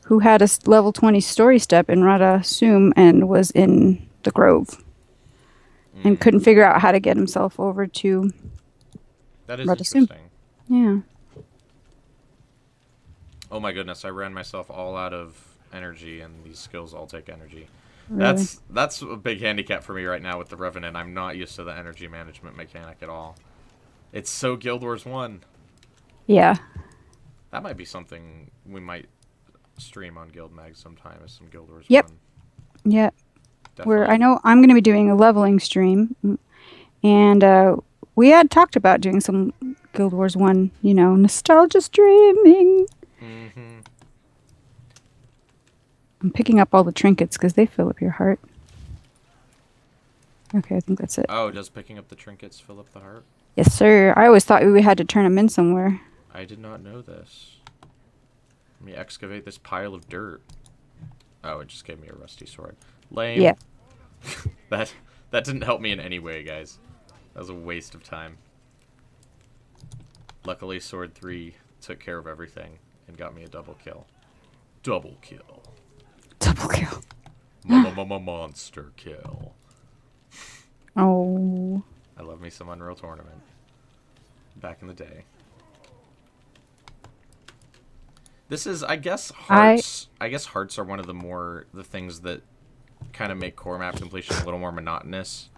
who had a level 20 story step in Rada Sum and was in the Grove and Mm, couldn't figure out how to get himself over to that is Rada Sum. interesting. Yeah. Oh my goodness, I ran myself all out of energy, and these skills all take energy. Really? That's a big handicap for me right now with the Revenant. I'm not used to the energy management mechanic at all. It's so Guild Wars 1. Yeah. That might be something we might stream on GuildMag sometime as some Guild Wars Yep. 1. Yeah. Where I Definitely. know I'm going to be doing a leveling stream, and we had talked about doing some Guild Wars 1, nostalgia streaming. Mm-hmm. I'm picking up all the trinkets because they fill up your heart. Okay, I think that's it. Oh, does picking up the trinkets fill up the heart? Yes, sir. I always thought we had to turn them in somewhere. I did not know this. Let me excavate this pile of dirt. Oh, it just gave me a rusty sword. Yeah. Lame. that that didn't help me in any way, guys. That was a waste of time. Luckily, Sword 3 took care of everything and got me a double kill. Double kill. Double kill. Monster kill. Oh. I love me some Unreal Tournament. Back in the day. This is, I guess, I hearts. I guess hearts are one of the things that kind of make core map completion a little more monotonous.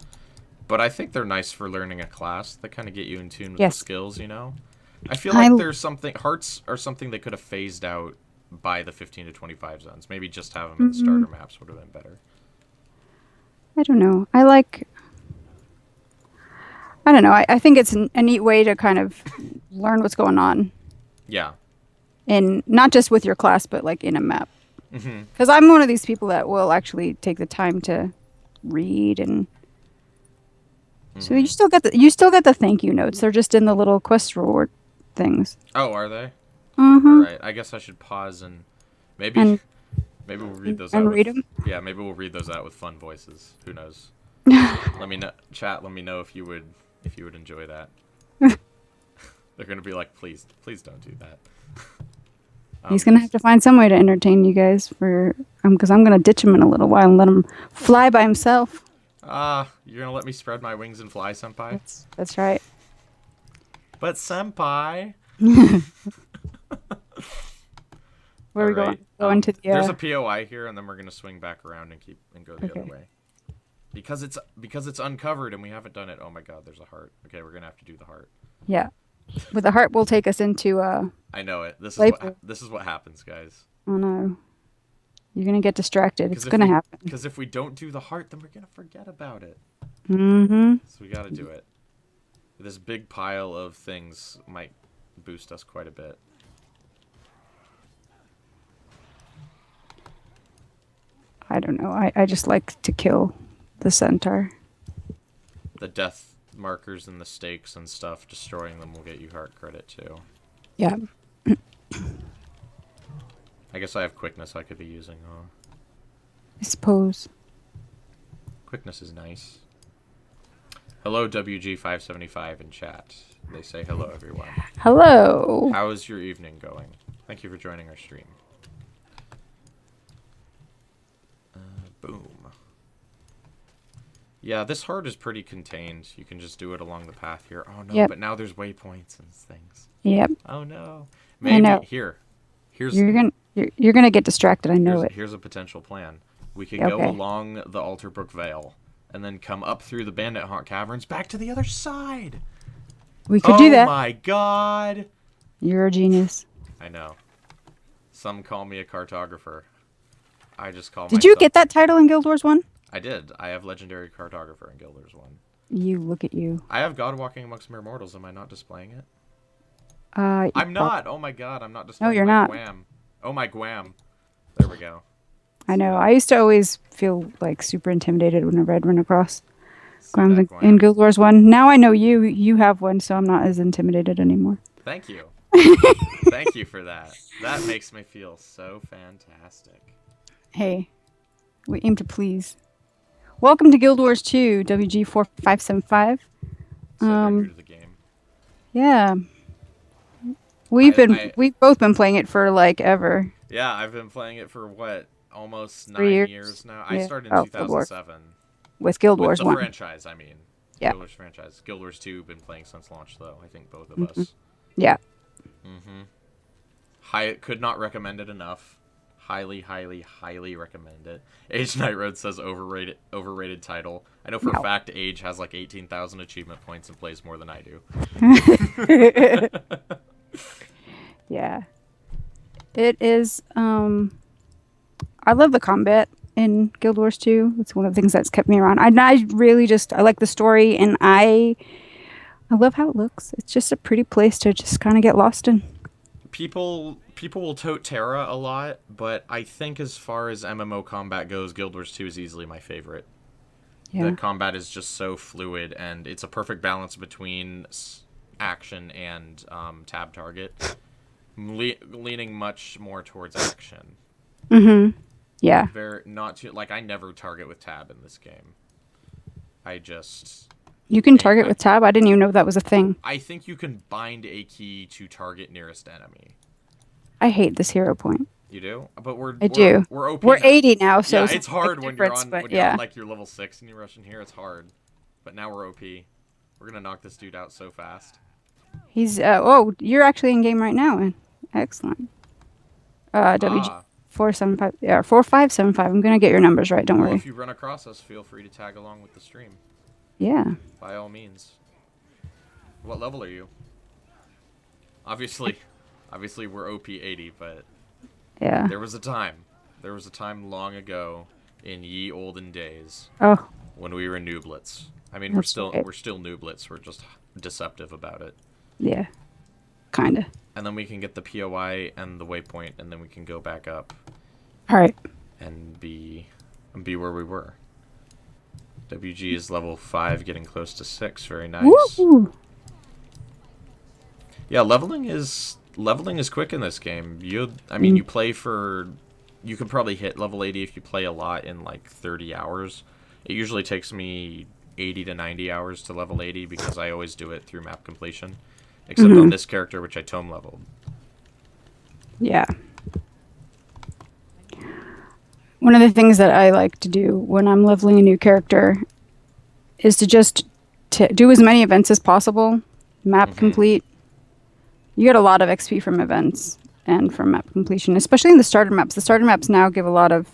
But I think they're nice for learning a class that kind of get you in tune with the yes. skills, you know? I feel I like there's something, hearts are something they could have phased out by the 15 to 25 zones. Maybe just have them in the mm, starter maps would have been better. I don't know. I don't know. I think it's a neat way to kind of learn what's going on Yeah. in not just with your class, but like in a map. Because I'm one of these people that will actually take the time to read, and so you still get the thank you notes. They're just in the little quest reward things. Oh, are they? All Mm-hmm. right. I guess I should pause and maybe And maybe we'll read those out and with read them. yeah. Maybe we'll read those out with fun voices. Who knows? Let me know, chat. Let me know if you would enjoy that. They're gonna be like, please don't do that. He's gonna have to find some way to entertain you guys for because I'm gonna ditch him in a little while and let him fly by himself. You're gonna let me spread my wings and fly, senpai? That's right. But senpai. Where are we going? Going to the. There's a POI here, and then we're gonna swing back around and go the other way. Because it's uncovered and we haven't done it. Oh my god, there's a heart. Okay, we're gonna have to do the heart. Yeah, but the heart will take us into. I know it. This is what happens, guys. Oh no, you're gonna get distracted. It's gonna happen. Because if we don't do the heart, then we're gonna forget about it. Mm-hmm. So we gotta do it. This big pile of things might boost us quite a bit. I don't know. I just like to kill the centaur. The death markers and the stakes and stuff, destroying them will get you heart credit too. Yeah. I guess I have quickness I could be using, huh? I suppose. Quickness is nice. Hello, WG575 in chat. They say hello, everyone. Hello. How is your evening going? Thank you for joining our stream. Boom. Yeah, this heart is pretty contained. You can just do it along the path here. Oh no, but now there's waypoints and things. Yep. Oh no. Maybe I know. Here's you're gonna get distracted. I know it. Here's a potential plan. We could go along the Alterbrook Vale and then come up through the Bandit Haunt Caverns back to the other side. We could do that. Oh my god. You're a genius. I know. Some call me a cartographer. I just call Did you get that title in Guild Wars 1? I did. I have Legendary Cartographer in Guild Wars 1. You look at you. I have God Walking Amongst Mere Mortals. Am I not displaying it? I'm not. Oh my god, I'm not displaying No, you're my not. Guam. Oh my Guam. There we go. I know. I used to always feel like super intimidated whenever I'd run across Guams in Guild Wars 1. Now I know you have one, so I'm not as intimidated anymore. Thank you. Thank you for that. That makes me feel so fantastic. Hey, we aim to please. Welcome to Guild Wars 2, WG4575. New to the game. Yeah. We've both been playing it for like ever. Yeah, I've been playing it for what, almost 9 years now. Yeah. I started in 2007. With Guild Wars the 1. Franchise, I mean. Yeah. Guild Wars franchise. Guild Wars 2 been playing since launch though. I think both of us. Yeah. Could not recommend it enough. Highly, highly, highly recommend it. Age Night Road says overrated title. I know for a fact Age has like 18,000 achievement points and plays more than I do. Yeah. It is I love the combat in Guild Wars 2. It's one of the things that's kept me around. I really I like the story, and I love how it looks. It's just a pretty place to just kind of get lost in. People will tote Terra a lot, but I think as far as MMO combat goes, Guild Wars 2 is easily my favorite. Yeah. The combat is just so fluid, and it's a perfect balance between action and tab target. Leaning much more towards action. Mm-hmm. Yeah. Not too, like, I never target with tab in this game. I just... You can target with tab? I didn't even know that was a thing. I think you can bind a key to target nearest enemy. I hate this hero point. You do? But we're OP. We're 80 now, so yeah, it's hard when you're on like you're level 6 and you rush in here. It's hard. But now we're OP. We're gonna knock this dude out so fast. He's you're actually in game right now. Excellent. WG 475 4575. I'm gonna get your numbers right. Don't worry. If you run across us, feel free to tag along with the stream. Yeah. By all means. What level are you? Obviously we're OP 80, but yeah. There was a time long ago in ye olden days. Oh. When we were nooblets. I mean, we're still nooblets. We're just deceptive about it. Yeah. Kinda. And then we can get the POI and the waypoint, and then we can go back up. All right. and be where we were. WG is level 5, getting close to 6. Very nice. Woo! Yeah, leveling is quick in this game. You play for, you could probably hit level 80 if you play a lot in like 30 hours. It usually takes me 80 to 90 hours to level 80 because I always do it through map completion. Except on this character, which I tome leveled. Yeah. One of the things that I like to do when I'm leveling a new character is to just do as many events as possible. Map complete. You get a lot of XP from events and from map completion, especially in the starter maps. The starter maps now give a lot of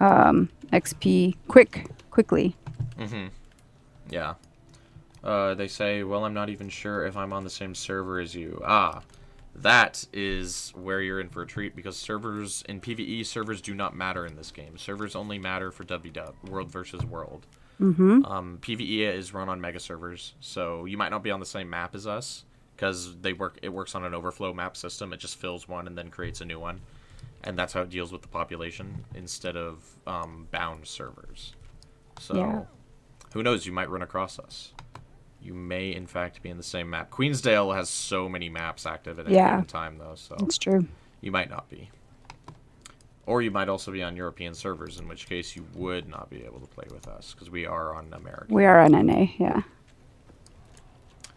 XP quickly. Yeah. They say, well, I'm not even sure if I'm on the same server as you. That is where you're in for a treat, because servers in PvE, servers do not matter in this game. Servers only matter for WW, World versus World. PvE is run on mega servers, so you might not be on the same map as us, because it works on an overflow map system. It just fills one and then creates a new one, and that's how it deals with the population instead of bound servers. So, who knows? You might run across us. You may, in fact, be in the same map. Queensdale has so many maps active at any given time, though, so it's true. You might not be. Or you might also be on European servers, in which case you would not be able to play with us, because we are on American. We are on NA, yeah.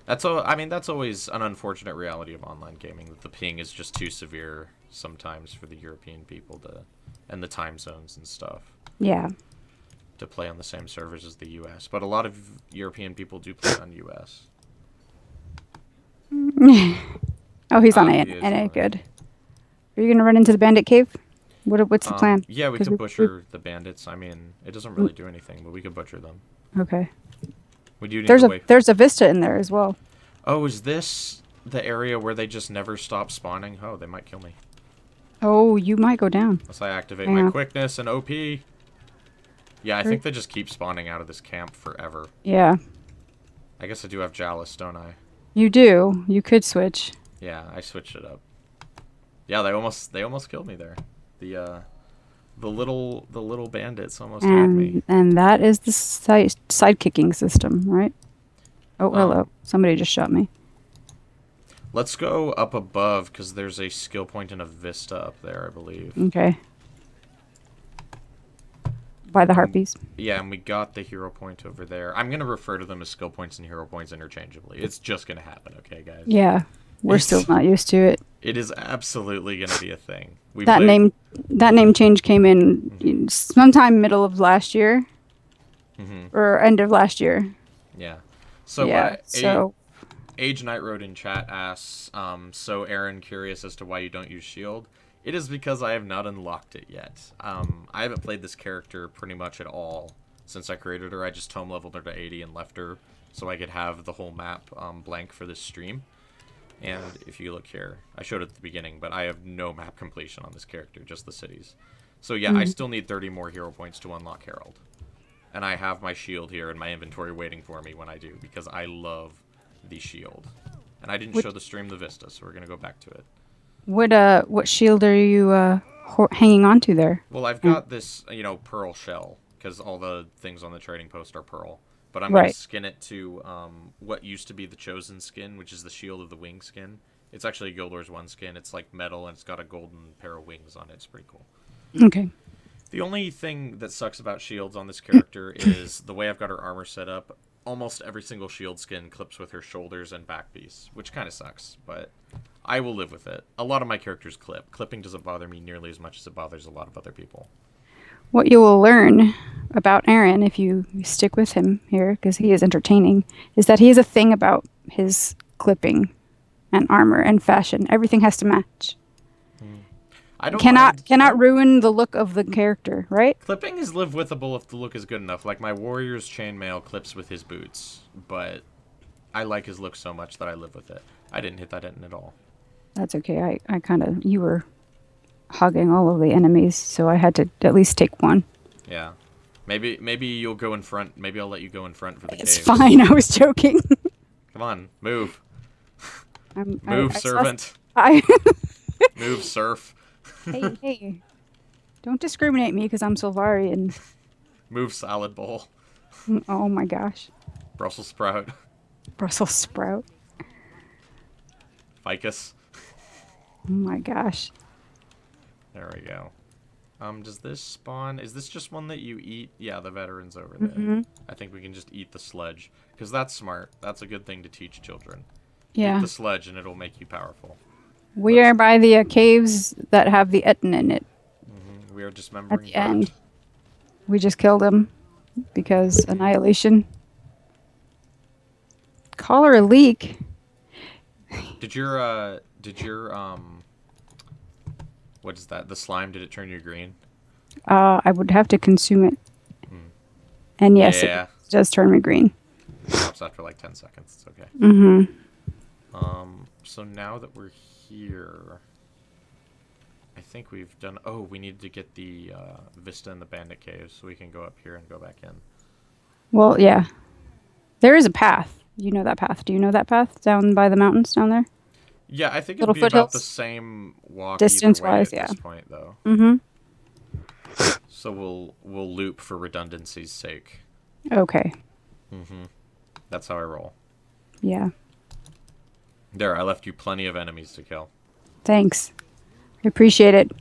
That's always an unfortunate reality of online gaming, that the ping is just too severe sometimes for the European people and the time zones and stuff. Yeah. To play on the same servers as the U.S., but a lot of European people do play on U.S. Oh, he's on NA. Good. Are you gonna run into the bandit cave? What's the plan? Yeah, we could butcher the bandits. I mean, it doesn't really do anything, but we could butcher them. Okay. We do need there's a vista in there as well. Oh, is this the area where they just never stop spawning? Oh, they might kill me. Oh, you might go down. Unless I activate my quickness and OP. Yeah, I think they just keep spawning out of this camp forever. Yeah. I guess I do have Chalice, don't I? You do. You could switch. Yeah, I switched it up. Yeah, they almost killed me there. The little bandits almost had me. And that is the side-kicking system, right? Oh, hello. Somebody just shot me. Let's go up above, because there's a skill point and a vista up there, I believe. Okay. By the harpies. Yeah, and we got the hero point over there. I'm going to refer to them as skill points and hero points interchangeably. It's just going to happen, okay, guys? Yeah. We're still not used to it. It is absolutely going to be a thing. That name change came in sometime middle of last year. Or end of last year. Yeah. So, Age Night Road in chat asks, so Aaron, curious as to why you don't use shield. It is because I have not unlocked it yet. I haven't played this character pretty much at all since I created her. I just tome leveled her to 80 and left her so I could have the whole map blank for this stream. And if you look here, I showed it at the beginning, but I have no map completion on this character, just the cities. So yeah, I still need 30 more hero points to unlock Herald. And I have my shield here in my inventory waiting for me when I do, because I love the shield. And I didn't show the stream the Vista, so we're going to go back to it. What shield are you hanging on to there? Well, I've got this, pearl shell, because all the things on the trading post are pearl. But I'm going to skin it to what used to be the Chosen skin, which is the Shield of the Wing skin. It's actually a Guild Wars 1 skin. It's like metal, and it's got a golden pair of wings on it. It's pretty cool. Okay. The only thing that sucks about shields on this character is the way I've got her armor set up. Almost every single shield skin clips with her shoulders and back piece, which kind of sucks, but I will live with it. A lot of my characters clip. Clipping doesn't bother me nearly as much as it bothers a lot of other people. What you will learn about Aaron, if you stick with him here, because he is entertaining, is that he has a thing about his clipping and armor and fashion. Everything has to match. I don't cannot ruin the look of the character, right? Clipping is live withable if the look is good enough. Like my warrior's chainmail clips with his boots, but I like his look so much that I live with it. I didn't hit that in at all. That's okay. You were hugging all of the enemies, so I had to at least take one. Yeah. Maybe you'll go in front. Maybe I'll let you go in front for the It's caves. fine. I was joking. Come on, move. Move, servant. I Move, serf. Hey. Don't discriminate me because I'm Solvarian. Move salad bowl. Oh my gosh. Brussels sprout. Brussels sprout. Ficus. Oh my gosh. There we go. Does this spawn? Is this just one that you eat? Yeah, the veteran's over there. Mm-hmm. I think we can just eat the sludge. Because that's smart. That's a good thing to teach children. Yeah. Eat the sludge and it'll make you powerful. We are by the caves that have the Etten in it. We are At dismembering the dirt. end. We just killed him because annihilation. Cholera leak. Did your what is that? The slime, did it turn you green? I would have to consume it. And yes, Yeah. it does turn me green. Stops after like 10 seconds. It's okay. Mm-hmm. So now that we're here, I think we've done... Oh, we need to get the Vista and the Bandit Caves so we can go up here and go back in. Well, yeah. There is a path. You know that path. Do you know that path down by the mountains down there? Yeah, I think Little it'd be about foothills? the same walk Distance-wise, either way at yeah. this point, though. Mm-hmm. So we'll loop for redundancy's sake. Okay. That's how I roll. Yeah. There, I left you plenty of enemies to kill. Thanks. I appreciate it.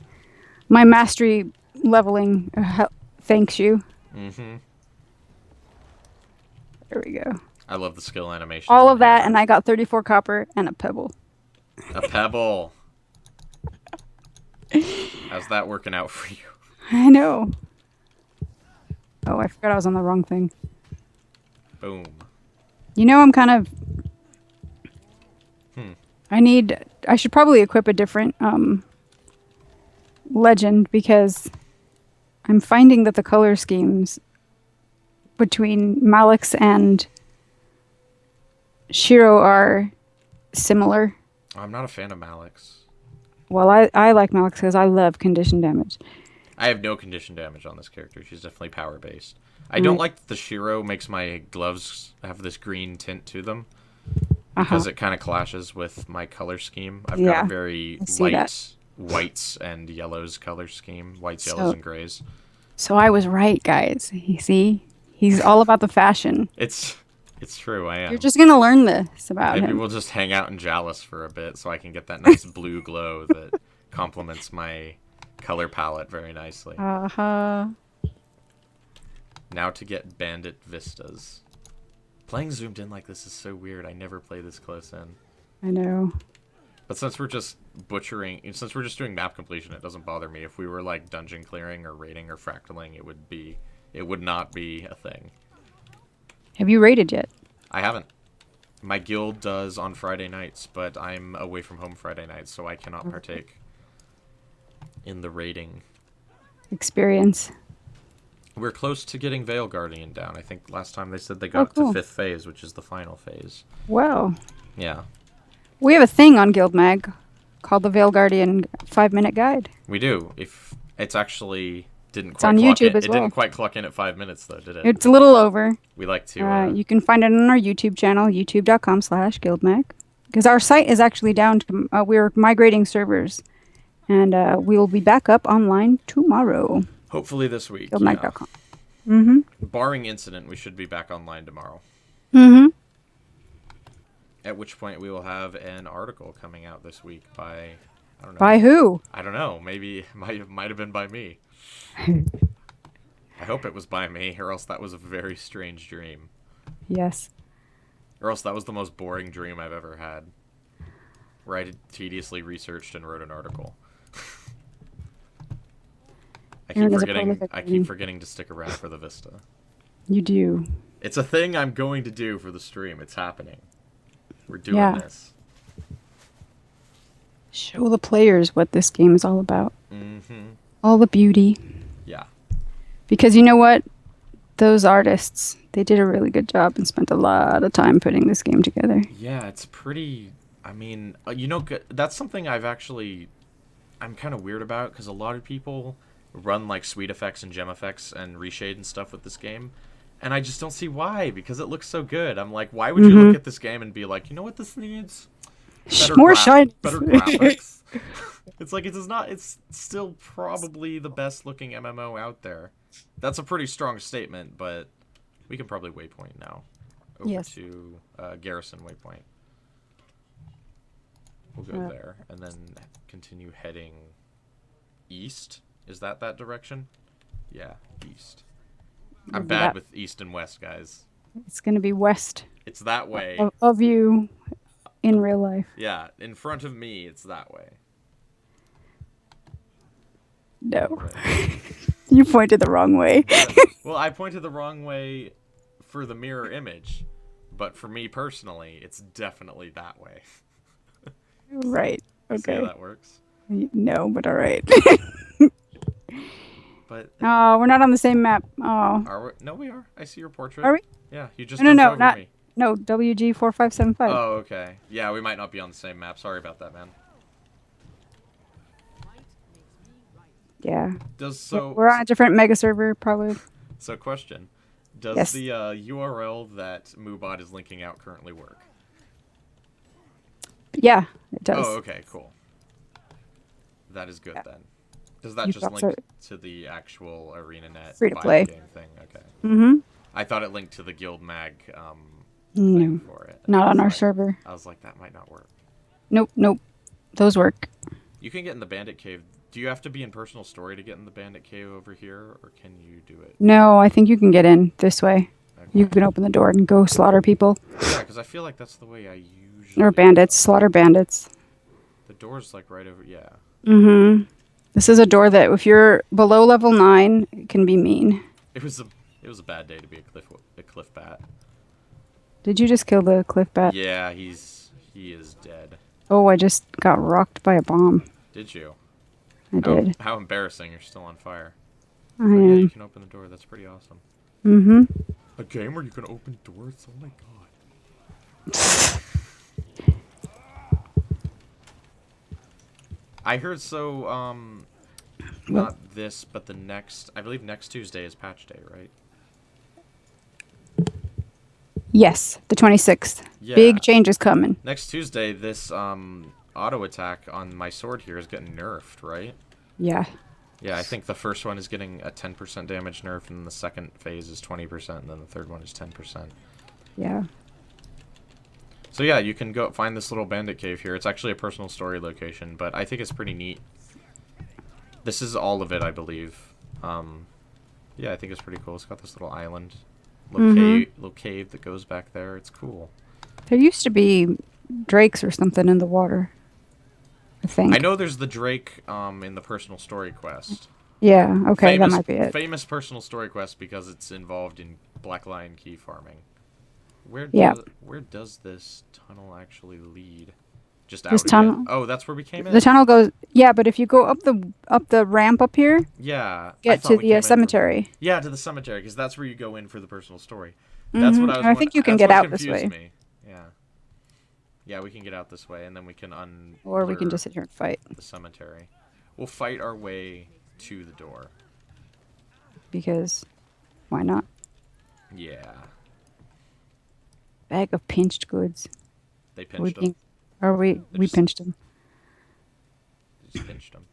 My mastery leveling thanks you. There we go. I love the skill animation. All of that, and I got 34 copper and a pebble. A pebble. How's that working out for you? I know. Oh, I forgot I was on the wrong thing. Boom. You know, I'm kind of... I should probably equip a different legend because I'm finding that the color schemes between Malix and Shiro are similar. I'm not a fan of Malix. Well, I like Malix because I love condition damage. I have no condition damage on this character. She's definitely power based. I don't like that the Shiro makes my gloves have this green tint to them because it kind of clashes with my color scheme. I've got a very light whites and yellows color scheme. Whites, yellows, and grays. So I was right, guys. You see? He's all about the fashion. It's true, I am. You're just going to learn this about Maybe him. we'll just hang out in Jalis for a bit so I can get that nice blue glow that complements my color palette very nicely. Uh-huh. Now to get Bandit Vistas. Playing zoomed in like this is so weird. I never play this close in. I know. But since we're just since we're just doing map completion, it doesn't bother me. If we were like dungeon clearing or raiding or fractaling, it would not be a thing. Have you raided yet? I haven't. My guild does on Friday nights, but I'm away from home Friday nights, so I cannot partake in the raiding Experience. We're close to getting Veil Guardian down. I think last time they said they got to 5th phase, which is the final phase. Wow. Yeah. We have a thing on GuildMag called the Veil Guardian 5-minute guide. We do. If it's actually it's on YouTube as well. It didn't quite clock in at 5 minutes though, did it? It's a little over. We like to. You can find it on our YouTube channel, youtube.com/GuildMag. Because our site is actually down to. We're migrating servers, and we will be back up online tomorrow. Hopefully this week. GuildMag.com. Yeah. Barring incident, we should be back online tomorrow. At which point we will have an article coming out this week by, I don't know. By who? I don't know. Maybe might have been by me. I hope it was by me, or else that was a very strange dream. Yes. Or else that was the most boring dream I've ever had. Where I tediously researched and wrote an article. I keep forgetting to stick around for the Vista. You do. It's a thing I'm going to do for the stream. It's happening. We're doing this. Show the players what this game is all about. All the beauty. Yeah. Because you know what? Those artists, they did a really good job and spent a lot of time putting this game together. Yeah, it's pretty... I mean, that's something I'm kind of weird about, because a lot of people run like sweet effects and gem effects and reshade and stuff with this game. And I just don't see why, because it looks so good. I'm like, why would you look at this game and be like, you know what this needs? More shine. Better graphics. It's like it does not. It's still probably the best looking MMO out there. That's a pretty strong statement, but we can probably waypoint now. Over to Garrison waypoint. We'll go there and then continue heading east. Is that direction? Yeah, east. I'm bad with east and west, guys. It's going to be west. It's that way. Of you in real life. Yeah, in front of me, it's that way. No. Right. You pointed the wrong way. Well, I pointed the wrong way for the mirror image, but for me personally, it's definitely that way. Right. Okay. See how that works? No, but all right. But oh, we're not on the same map. Oh. Are we? No, we are. I see your portrait. Are we? Yeah, you just no, over not me. No, WG4575. Oh, okay. Yeah, we might not be on the same map. Sorry about that, man. Yeah. So we're on a different mega server, probably. So, question: does the URL that Moobot is linking out currently work? Yeah, it does. Oh, okay, cool. That is good then. Does that just link to the actual ArenaNet free-to-play game thing? Okay. Mm-hmm. I thought it linked to the GuildMag thing for it. Not on our server. I was like, that might not work. Nope. Those work. You can get in the Bandit Cave. Do you have to be in personal story to get in the Bandit Cave over here, or can you do it? No, I think you can get in this way. Okay. You can open the door and go slaughter people. Yeah, because I feel like that's the way I usually... Or bandits. Slaughter bandits. The door's like right over... Yeah. Mm-hmm. This is a door that, if you're below level 9, it can be mean. It was a bad day to be a cliff bat. Did you just kill the cliff bat? Yeah, he is dead. Oh, I just got rocked by a bomb. Did you? I did. How embarrassing! You're still on fire. I am. Yeah, you can open the door. That's pretty awesome. Mm-hmm. A game where you can open doors? Oh my god. I heard so, not this, but the next, I believe next Tuesday is patch day, right? Yes, the 26th. Yeah. Big changes coming. Next Tuesday, this, auto attack on my sword here is getting nerfed, right? Yeah. Yeah, I think the first one is getting a 10% damage nerf, and the second phase is 20%, and then the third one is 10%. Yeah. So yeah, you can go find this little bandit cave here. It's actually a personal story location, but I think it's pretty neat. This is all of it, I believe. Yeah, I think it's pretty cool. It's got this little island, little cave that goes back there. It's cool. There used to be drakes or something in the water, I think. I know there's the drake in the personal story quest. Yeah, okay, that might be it. Famous personal story quest because it's involved in Black Lion key farming. Where does this tunnel actually lead? Just out again? Oh, that's where we came in? The tunnel goes... Yeah, but if you go up the ramp up here... Yeah. Get to the cemetery. Yeah, to the cemetery, because that's where you go in for the personal story. That's what I was... I think you can get out this way. Me. Yeah. Yeah, we can get out this way, and then we can Or we can just sit here and fight. The cemetery. We'll fight our way to the door. Because why not? Yeah. Bag of pinched goods. They pinched them. Or we pinched them. Just pinched them.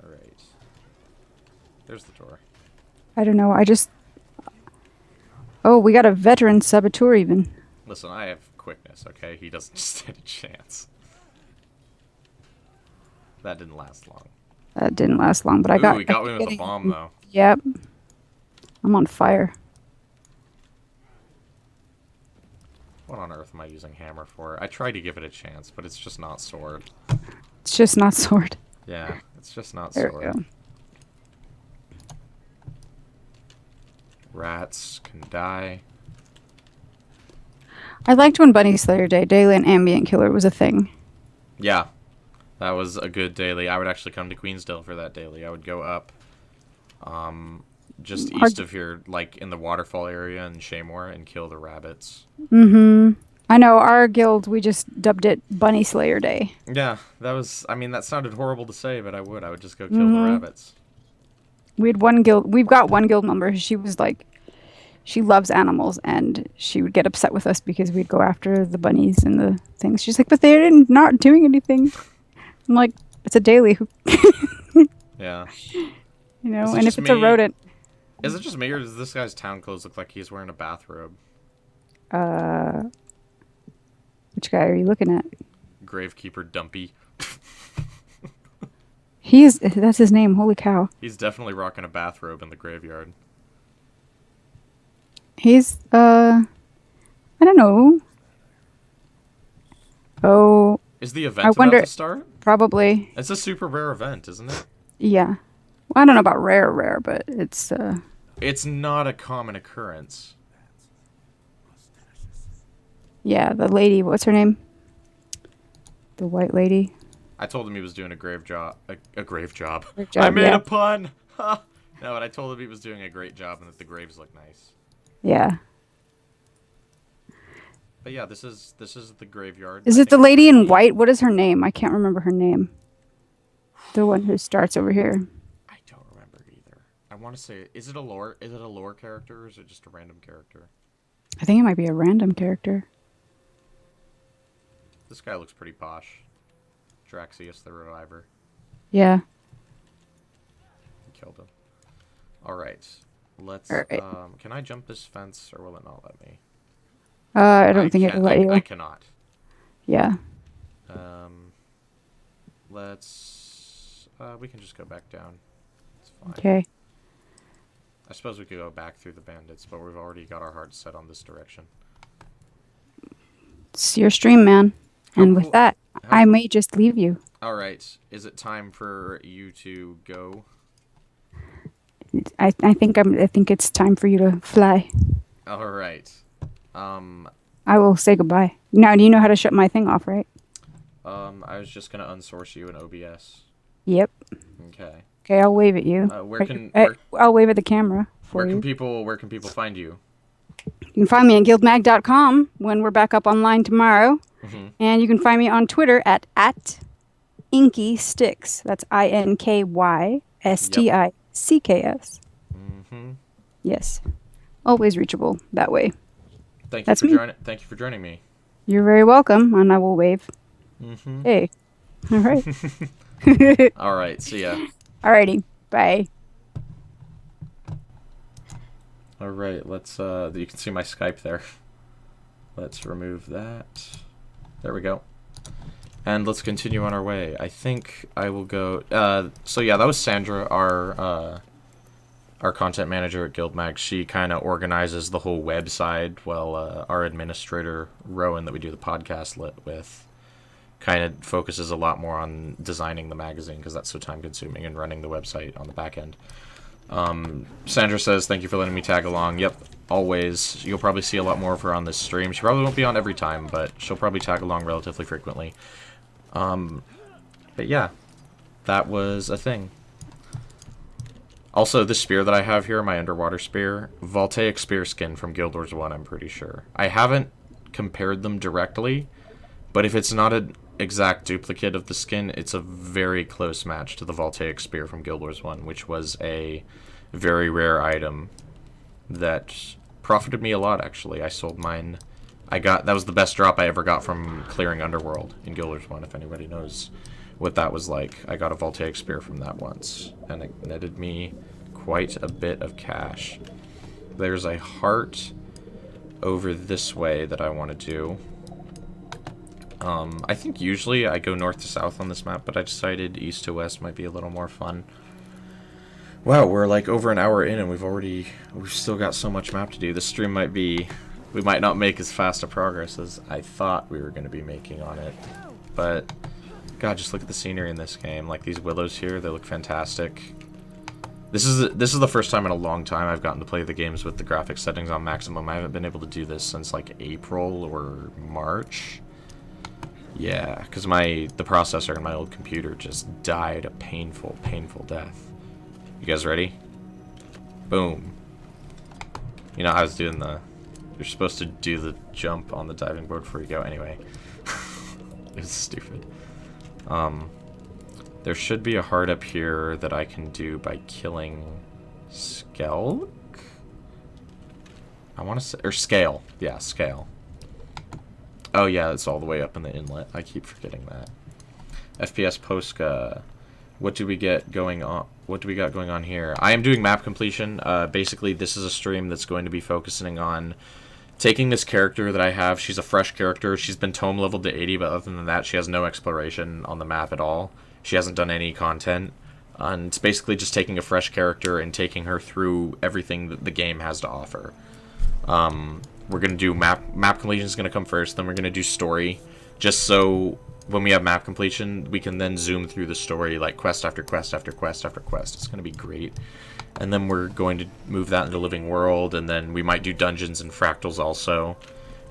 Alright. There's the door. I don't know. Oh, we got a veteran saboteur even. Listen, I have quickness, okay? He doesn't stand a chance. That didn't last long. That didn't last long, but I got... We got me with a bomb, though. Yep. I'm on fire. What on earth am I using hammer for? I tried to give it a chance, but it's just not sword. It's just not sword. Yeah, it's just not there sword. We go. Rats can die. I liked when Bunny Slayer Day, daily and ambient killer was a thing. Yeah, that was a good daily. I would actually come to Queensdale for that daily. I would go up, just east of here, like in the waterfall area in Shaymore, and kill the rabbits. I know, our guild, we just dubbed it Bunny Slayer Day. Yeah, that was, I mean, that sounded horrible to say, but I would just go kill the rabbits. We had one guild, we've got one guild member, she was like, she loves animals, and she would get upset with us because we'd go after the bunnies and the things. She's like, but they're not doing anything. I'm like, it's a daily. Yeah. You Is know, it and just if it's a me? rodent, Is it just me, or does this guy's town clothes look like he's wearing a bathrobe? uh, which guy are you looking at? Gravekeeper Dumpy. That's his name. Holy cow. He's definitely rocking a bathrobe in the graveyard. He's, I don't know. Oh, Is the I event about wonder, to start? probably, It's a super rare event, isn't it? yeah. Well, I don't know about rare, but it's, It's not a common occurrence. yeah, the lady, what's her name? The white lady. I told him he was doing a grave job. A grave job. Great I job, made yeah. a pun! Ha! No, but I told him he was doing a great job and that the graves look nice. Yeah. But yeah, this is the graveyard. Is I it think the it's lady gonna in be. white? What is her name? I can't remember her name. The one who starts over here. I don't remember either. I want to say, is it a lore? Is it a lore character or is it just a random character? I think it might be a random character. This guy looks pretty posh. Draxius the Reviver. Yeah. He killed him. All right. Let's. All right. Can I jump this fence or will it not let me? I don't I think it can't. will let I you. cannot. Yeah. Let's. We can just go back down. It's fine. Okay. I suppose we could go back through the bandits, but we've already got our hearts set on this direction. It's your stream, man. How And with cool- that, How, I may just leave you. all right. Is it time for you to go? I think it's time for you to fly. All right. Um. I will say goodbye. Now, do you know how to shut my thing off, right? I was just gonna unsource you in OBS. Yep. Okay. Okay, I'll wave at you. I'll wave at the camera for you. Where can people find you? You can find me at guildmag.com when we're back up online tomorrow. Mm-hmm. And you can find me on Twitter at InkySticks. That's INKYSTICKS. Mm-hmm. Yes. Always reachable that way. Thank That's me. Thank you for joining me. You're very welcome, and I will wave. Mm-hmm. Hey. All right. All right. See ya. Alrighty. Bye. All right. Let's. You can see my Skype there. Let's remove that. There we go. And let's continue on our way. I think I will go. So yeah, that was Sandra, our content manager at GuildMag. She kind of organizes the whole website, while our administrator Rowan, that we do the podcast with, kind of focuses a lot more on designing the magazine because that's so time consuming, and running the website on the back end. Sandra says, thank you for letting me tag along. Yep, always. You'll probably see a lot more of her on this stream. She probably won't be on every time, but she'll probably tag along relatively frequently. But yeah, that was a thing. Also, the spear that I have here, my underwater spear, Voltaic spear skin from Guild Wars 1, I'm pretty sure. I haven't compared them directly, but if it's not an exact duplicate of the skin, it's a very close match to the Voltaic spear from Guild Wars 1, which was a very rare item that profited me a lot, actually. I sold mine. That was the best drop I ever got from clearing Underworld in Guild Wars 1, if anybody knows what that was like. I got a Voltaic spear from that once, and it netted me quite a bit of cash. There's a heart over this way that I want to do. I think usually I go north to south on this map, but I decided east to west might be a little more fun. Wow, we're like over an hour in and we've still got so much map to do. This stream we might not make as fast a progress as I thought we were going to be making on it. But, God, just look at the scenery in this game. Like, these willows here, they look fantastic. This is the first time in a long time I've gotten to play the games with the graphics settings on maximum. I haven't been able to do this since, like, April or March. Yeah, because the processor in my old computer just died a painful, painful death. You guys ready? Boom. You know how I was doing you're supposed to do the jump on the diving board before you go anyway. It was stupid. There should be a heart up here that I can do by killing Skelk? I want to say, or Scale. Yeah, Scale. Oh yeah, it's all the way up in the inlet. I keep forgetting that. FPS Postka. What do we get going on? What do we got going on here? I am doing map completion. Basically, this is a stream that's going to be focusing on taking this character that I have. She's a fresh character. She's been tome leveled to 80, but other than that, she has no exploration on the map at all. She hasn't done any content. And it's basically just taking a fresh character and taking her through everything that the game has to offer. We're going to do map completion is going to come first. Then we're going to do story. Just so when we have map completion, we can then zoom through the story like quest after quest after quest after quest. It's going to be great. And then we're going to move that into Living World, and then we might do dungeons and fractals also.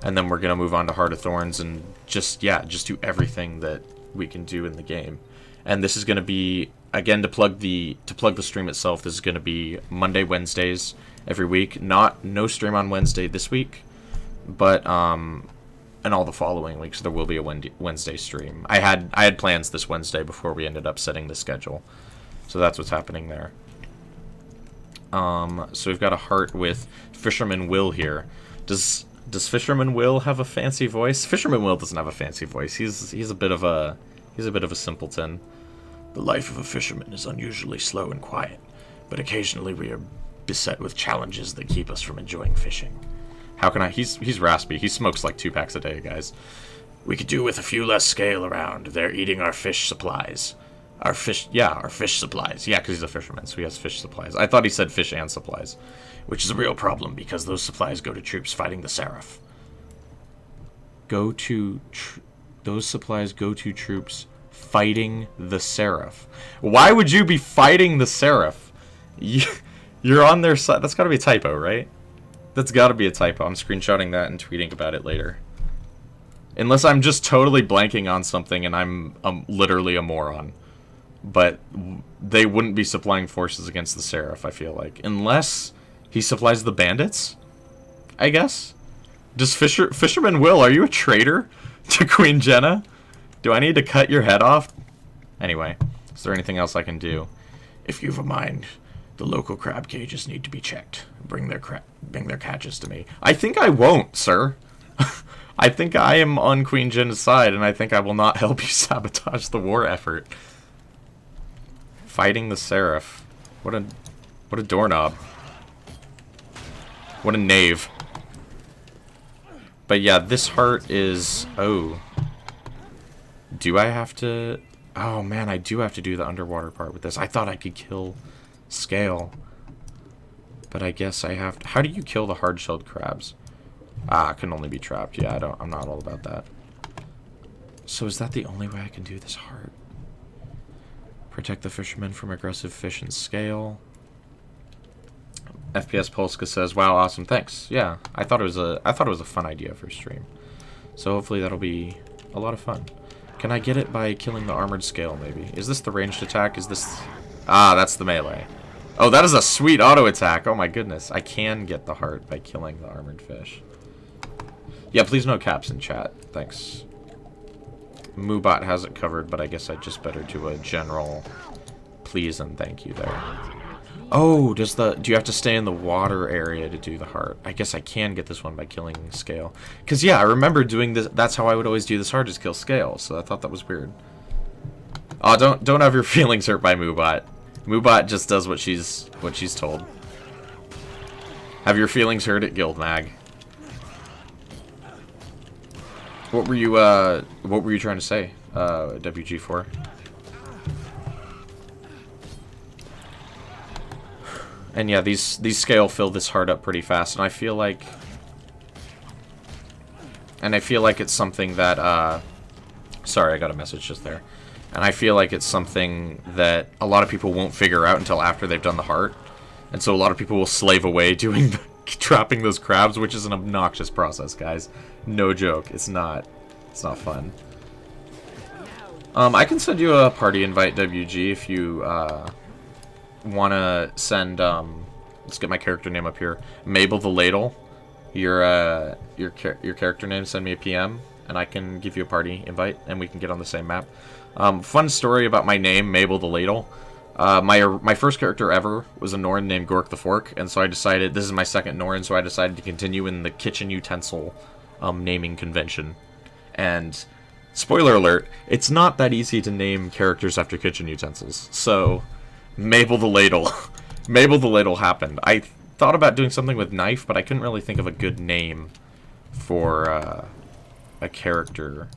And then we're going to move on to Heart of Thorns and just do everything that we can do in the game. And this is going to be, again, to plug the stream itself, this is going to be Monday, Wednesdays every week. No stream on Wednesday this week, but and all the following weeks there will be a Wednesday stream. I had plans this Wednesday before we ended up setting the schedule. So that's what's happening there. So we've got a heart with Fisherman Will here. Does Fisherman Will have a fancy voice? Fisherman Will doesn't have a fancy voice. He's a bit of a simpleton. The life of a fisherman is unusually slow and quiet, but occasionally we are beset with challenges that keep us from enjoying fishing. How can I? He's raspy. He smokes like 2 packs a day, guys. We could do with a few less scale around. They're eating our fish supplies. Our fish supplies. Yeah, because he's a fisherman, so he has fish supplies. I thought he said fish and supplies, which is a real problem because those supplies go to troops fighting the Seraph. Those supplies go to troops fighting the Seraph. Why would you be fighting the Seraph? You're on their side. That's got to be a typo, right? That's got to be a typo. I'm screenshotting that and tweeting about it later. Unless I'm just totally blanking on something and I'm literally a moron. But they wouldn't be supplying forces against the Seraph, I feel like. Unless he supplies the bandits, I guess. Does Fisherman Will, are you a traitor to Queen Jenna? Do I need to cut your head off? Anyway, is there anything else I can do? If you've a mind, the local crab cages need to be checked. Bring their catches to me. I think I won't, sir. I think I am on Queen Jenna's side, and I think I will not help you sabotage the war effort. Fighting the Seraph. What a doorknob. What a knave. But yeah, this heart is... Oh. Do I have to... Oh man, I do have to do the underwater part with this. I thought I could kill Scale. But I guess I have to... How do you kill the hard-shelled crabs? Ah, it can only be trapped. Yeah, I'm not all about that. So is that the only way I can do this heart? Protect the fishermen from aggressive fish and Scale. FPS Polska says, "Wow, awesome, thanks." Yeah, I thought it was a fun idea for a stream. So hopefully that'll be a lot of fun. Can I get it by killing the armored Scale, maybe? Is this the ranged attack? Is this... Ah, that's the melee. Oh, that is a sweet auto attack. Oh my goodness. I can get the heart by killing the armored fish. Yeah, please no caps in chat. Thanks. Moobot has it covered, but I guess I just better do a general please and thank you there. Oh, do you have to stay in the water area to do the heart? I guess I can get this one by killing Scale. Because, yeah, I remember doing this. That's how I would always do this heart, is kill Scale. So I thought that was weird. Oh, don't have your feelings hurt by Moobot. Moobot just does what she's told. Have your feelings hurt at GuildMag. What were you trying to say, WG4? And yeah, these Scale fill this heart up pretty fast, and I feel like it's something that sorry, I got a message just there. And I feel like it's something that a lot of people won't figure out until after they've done the heart. And so a lot of people will slave away doing trapping those crabs, which is an obnoxious process, guys. No joke. It's not fun. I can send you a party invite, WG, if you want to send, let's get my character name up here. Mabel the Ladle. Your character name, send me a PM, and I can give you a party invite, and we can get on the same map. Fun story about my name, Mabel the Ladle. My first character ever was a Norn named Gork the Fork, and so I decided, this is my second Norn, so I decided to continue in the kitchen utensil naming convention. And Spoiler alert, it's not that easy to name characters after kitchen utensils. So, Mabel the Ladle. Mabel the Ladle happened. I thought about doing something with knife, but I couldn't really think of a good name for a character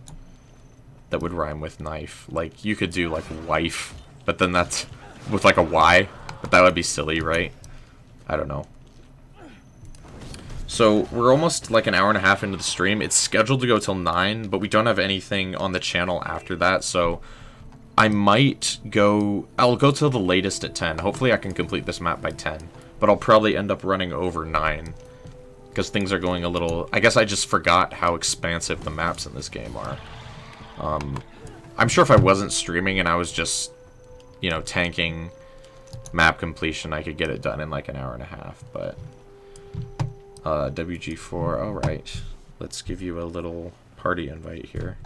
that would rhyme with knife. Like, you could do, like, wife, but then that's with, like, a Y. But that would be silly, right? I don't know. So, we're almost like an hour and a half into the stream. It's scheduled to go till 9, but we don't have anything on the channel after that, so I might go... I'll go till the latest at 10. Hopefully I can complete this map by 10, but I'll probably end up running over 9, because things are going a little... I guess I just forgot how expansive the maps in this game are. I'm sure if I wasn't streaming and I was just, you know, tanking map completion, I could get it done in like an hour and a half, but... WG4, alright. Let's give you a little party invite here.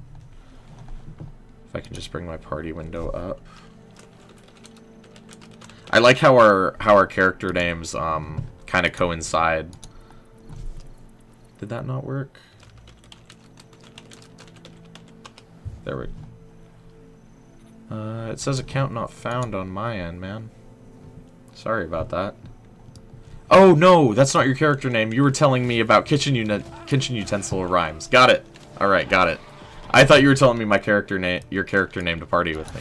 If I can just bring my party window up. I like how our character names kind of coincide. Did that not work? There we go. It says account not found on my end, man. Sorry about that. Oh, no, that's not your character name. You were telling me about kitchen utensil rhymes. Got it. Alright, got it. I thought you were telling me my character name, your character name to party with me.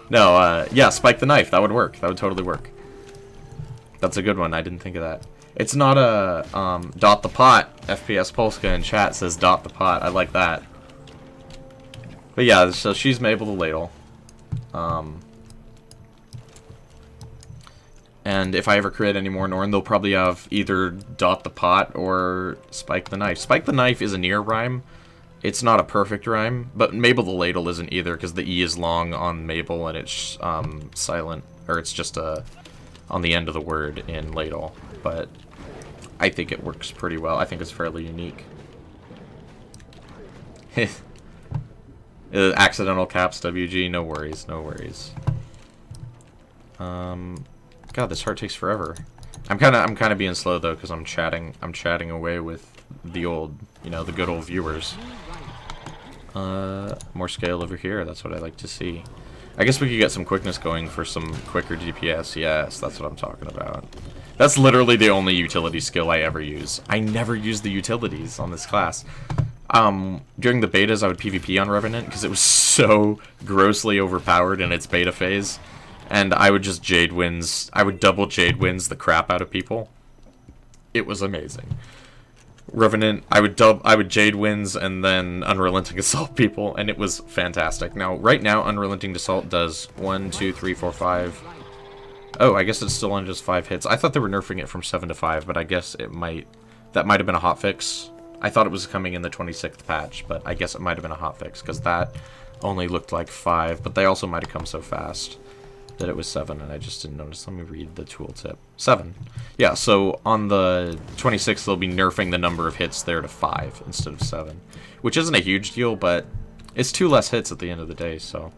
No, yeah, Spike the Knife. That would work. That would totally work. That's a good one. I didn't think of that. It's not a, Dot the Pot. FPS Polska in chat says Dot the Pot. I like that. But yeah, so she's Mabel the Ladle. And if I ever create any more Norn, they'll probably have either Dot the Pot or Spike the Knife. Spike the Knife is a near rhyme. It's not a perfect rhyme, but Mabel the Ladle isn't either, because the E is long on Mabel and it's silent, or it's just on the end of the word in Ladle. But I think it works pretty well. I think it's fairly unique. Accidental caps, WG, no worries, no worries. God, this heart takes forever. I'm kind of being slow though, because I'm chatting away with the old, you know, the good old viewers. More scale over here. That's what I like to see. I guess we could get some quickness going for some quicker DPS. Yes, that's what I'm talking about. That's literally the only utility skill I ever use. I never use the utilities on this class. During the betas, I would PvP on Revenant because it was so grossly overpowered in its beta phase. And I would just Jade Winds. I would double Jade Winds the crap out of people. It was amazing. Revenant, I would Jade Winds and then Unrelenting Assault people, and it was fantastic. Now, right now, Unrelenting Assault does 1, 2, 3, 4, 5. Oh, I guess it's still on just 5 hits. I thought they were nerfing it from 7 to 5, but I guess that might have been a hotfix. I thought it was coming in the 26th patch, but I guess it might have been a hotfix, because that only looked like 5, but they also might have come so fast that it was 7, and I just didn't notice. Let me read the tooltip. 7. Yeah, so on the 26th, they'll be nerfing the number of hits there to 5 instead of 7, which isn't a huge deal, but it's 2 less hits at the end of the day, so.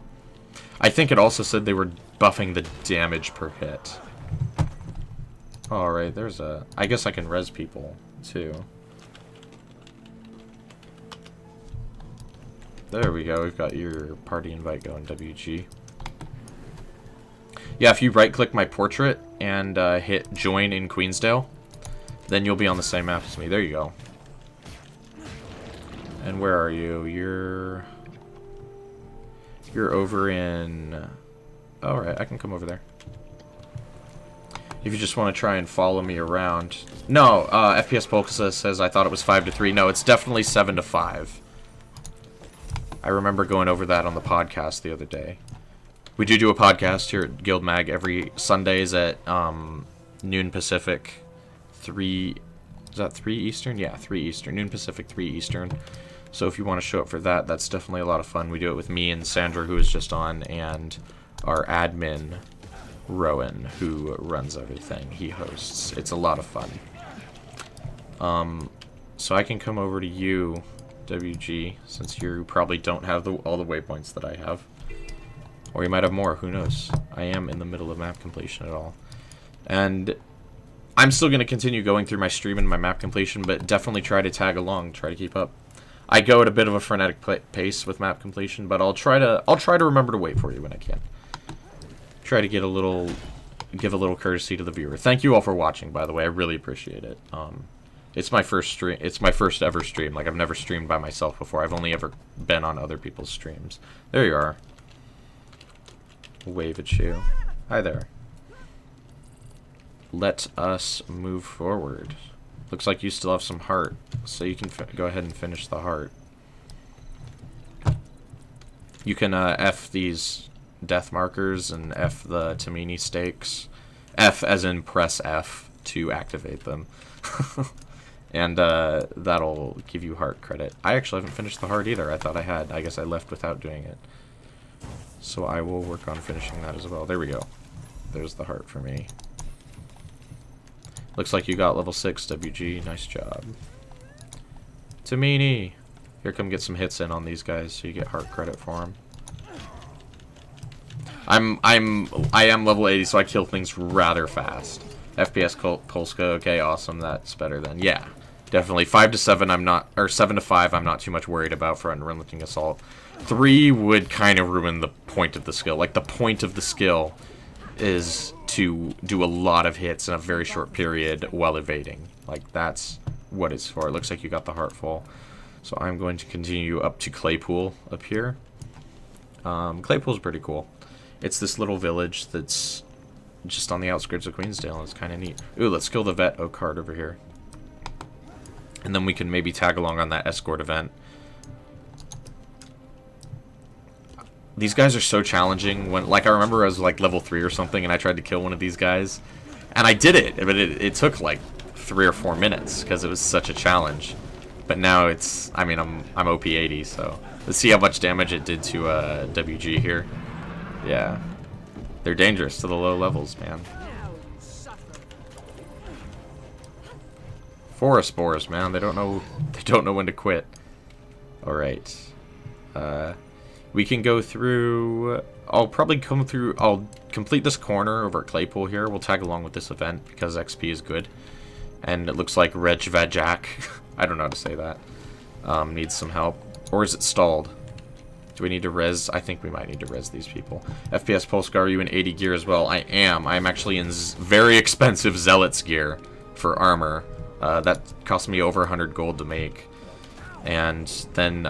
I think it also said they were buffing the damage per hit. Alright, there's a... I guess I can res people, too. There we go, we've got your party invite going, WG. Yeah, if you right-click my portrait and hit join in Queensdale, then you'll be on the same map as me. There you go. And where are you? You're over in... Alright, I can come over there. If you just want to try and follow me around. No, FPS Polka says I thought it was 5 to 3. No, it's definitely 7 to 5. I remember going over that on the podcast the other day. We do a podcast here at GuildMag every Sundays at noon Pacific, 3... Is that 3 Eastern? Yeah, 3 Eastern. Noon Pacific, 3 Eastern. So if you want to show up for that, that's definitely a lot of fun. We do it with me and Sandra, who is just on, and our admin, Rowan, who runs everything. He hosts. It's a lot of fun. So I can come over to you, WG, since you probably don't have all the waypoints that I have. Or you might have more, who knows. I am in the middle of map completion at all. And I'm still going to continue going through my stream and my map completion, but definitely try to tag along, try to keep up. I go at a bit of a frenetic pace with map completion, but I'll try to remember to wait for you when I can. Try to give a little courtesy to the viewer. Thank you all for watching, by the way. I really appreciate it. It's my first stream. It's my first ever stream. Like, I've never streamed by myself before. I've only ever been on other people's streams. There you are. Wave at you. Hi there. Let us move forward. Looks like you still have some heart, so you can go ahead and finish the heart. You can F these death markers and F the Tamini stakes. F as in press F to activate them. And that'll give you heart credit. I actually haven't finished the heart either. I thought I had. I guess I left without doing it. So I will work on finishing that as well. There we go. There's the heart for me. Looks like you got level 6, WG. Nice job. Tamini! Here, come get some hits in on these guys so you get heart credit for them. I am level 80, so I kill things rather fast. FPS Polska, okay, awesome. That's better than, yeah, definitely. 5 to 7, I'm not, or 7 to 5, I'm not too much worried about for unrelenting assault. 3 would kind of ruin the point of the skill. Like, the point of the skill is to do a lot of hits in a very short period while evading. Like, that's what it's for. It looks like you got the heart full. So I'm going to continue up to Claypool up here. Claypool's pretty cool. It's this little village that's just on the outskirts of Queensdale. It's kind of neat. Ooh, let's kill the vet oak card over here. And then we can maybe tag along on that escort event. These guys are so challenging. When, like, I remember I was like level 3 or something and I tried to kill one of these guys. And I did it, but it took like 3 or 4 minutes because it was such a challenge. But now it's, I mean, I'm OP 80, so let's see how much damage it did to WG here. Yeah. They're dangerous to the low levels, man. Forest spores, man. They don't know when to quit. All right. We can go through. I'll probably come through. I'll complete this corner over at Claypool here. We'll tag along with this event because XP is good. And it looks like Reg Vajak. I don't know how to say that. Needs some help. Or is it stalled? Do we need to res? I think we might need to res these people. FPS Polska, are you in 80 gear as well? I am. I'm actually in very expensive Zealots gear for armor. That cost me over 100 gold to make. And then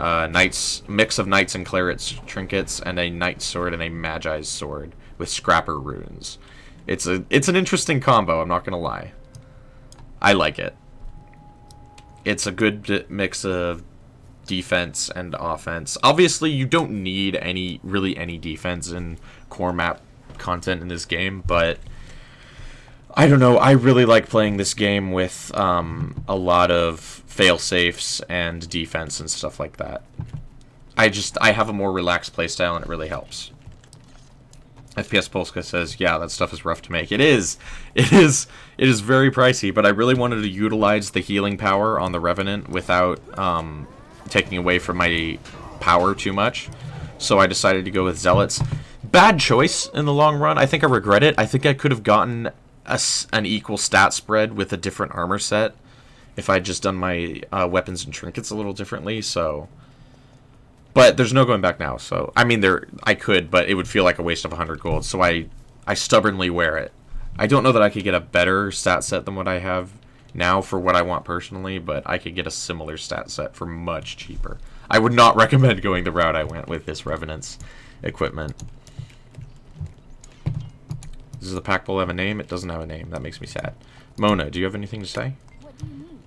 mix of knights and clerics trinkets, and a knight sword and a magi's sword with scrapper runes. It's an interesting combo, I'm not gonna lie. I like it. It's a good mix of defense and offense. Obviously, you don't need really any defense in core map content in this game, but I don't know. I really like playing this game with a lot of fail-safes and defense and stuff like that. I have a more relaxed playstyle, and it really helps. FPS Polska says, yeah, that stuff is rough to make. It is very pricey, but I really wanted to utilize the healing power on the Revenant without taking away from my power too much. So I decided to go with Zealots. Bad choice in the long run. I think I regret it. I think I could have gotten an equal stat spread with a different armor set if I'd just done my weapons and trinkets a little differently. So, but there's no going back now. So I mean, I could, but it would feel like a waste of 100 gold. So I stubbornly wear it. I don't know that I could get a better stat set than what I have now for what I want personally, but I could get a similar stat set for much cheaper. I would not recommend going the route I went with this Revenant's equipment. Does the pack bowl have a name? It doesn't have a name. That makes me sad. Mona, do you have anything to say? What do you mean?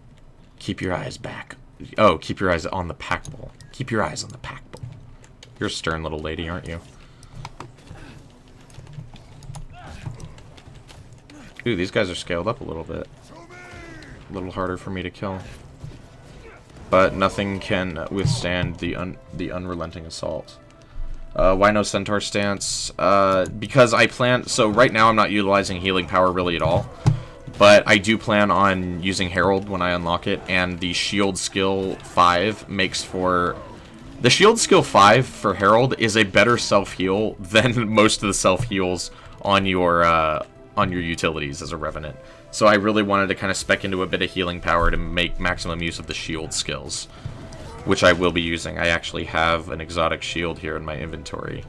Keep your eyes back. Oh, keep your eyes on the pack bowl. Keep your eyes on the pack bowl. You're a stern little lady, aren't you? Ooh, these guys are scaled up a little bit. A little harder for me to kill. But nothing can withstand the unrelenting assault. Why no Centaur stance? Because I plan... So right now I'm not utilizing healing power really at all. But I do plan on using Herald when I unlock it. And the shield skill 5 makes for... The shield skill 5 for Herald is a better self-heal than most of the self-heals on your utilities as a Revenant. So I really wanted to kind of spec into a bit of healing power to make maximum use of the shield skills. which I will be using. I actually have an exotic shield here in my inventory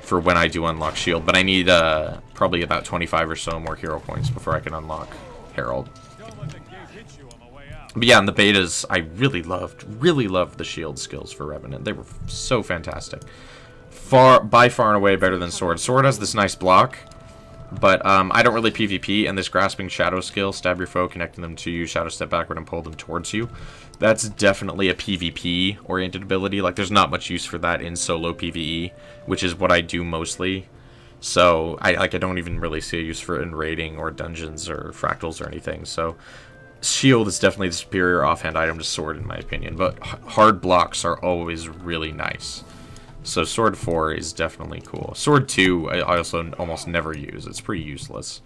for when I do unlock shield, but I need probably about 25 or so more hero points before I can unlock Herald. But yeah, in the betas, I really loved the shield skills for Revenant. They were so fantastic. By far and away better than Sword. Sword has this nice block, but I don't really PvP, and this Grasping Shadow skill, stab your foe, connecting them to you, shadow step backward, and pull them towards you. That's definitely a PvP-oriented ability. Like, there's not much use for that in solo PvE, which is what I do mostly. So, I don't even really see a use for it in raiding or dungeons or fractals or anything, so... Shield is definitely the superior offhand item to Sword, in my opinion, but hard blocks are always really nice. So Sword 4 is definitely cool. Sword 2, I also almost never use. It's pretty useless.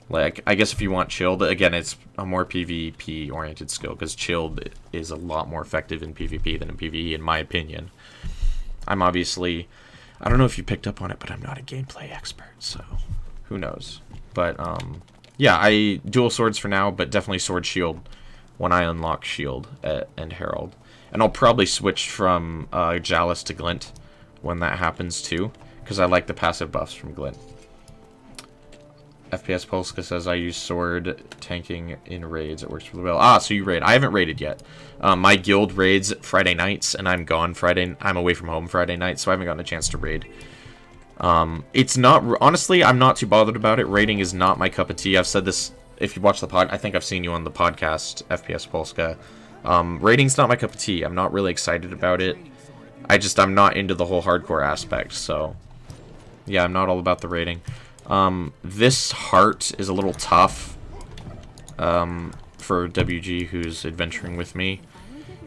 Like, I guess if you want Chilled, again, it's a more PvP-oriented skill, because Chilled is a lot more effective in PvP than in PvE, in my opinion. I'm obviously... I don't know if you picked up on it, but I'm not a gameplay expert, so who knows. But, yeah, I dual swords for now, but definitely sword shield when I unlock shield and herald. And I'll probably switch from Jalis to Glint when that happens too, because I like the passive buffs from Glint. FPS Polska says I use sword tanking in raids. It works really well. Ah, so you raid. I haven't raided yet. My guild raids Friday nights, and I'm gone Friday. I'm away from home Friday night, so I haven't gotten a chance to raid. It's not, honestly, I'm not too bothered about it. Raiding is not my cup of tea. I've said this, if you watch the pod, I think I've seen you on the podcast, FPS Polska. Raiding's not my cup of tea. I'm not really excited about it. I'm not into the whole hardcore aspect, so, yeah, I'm not all about the raiding. This heart is a little tough, for WG who's adventuring with me.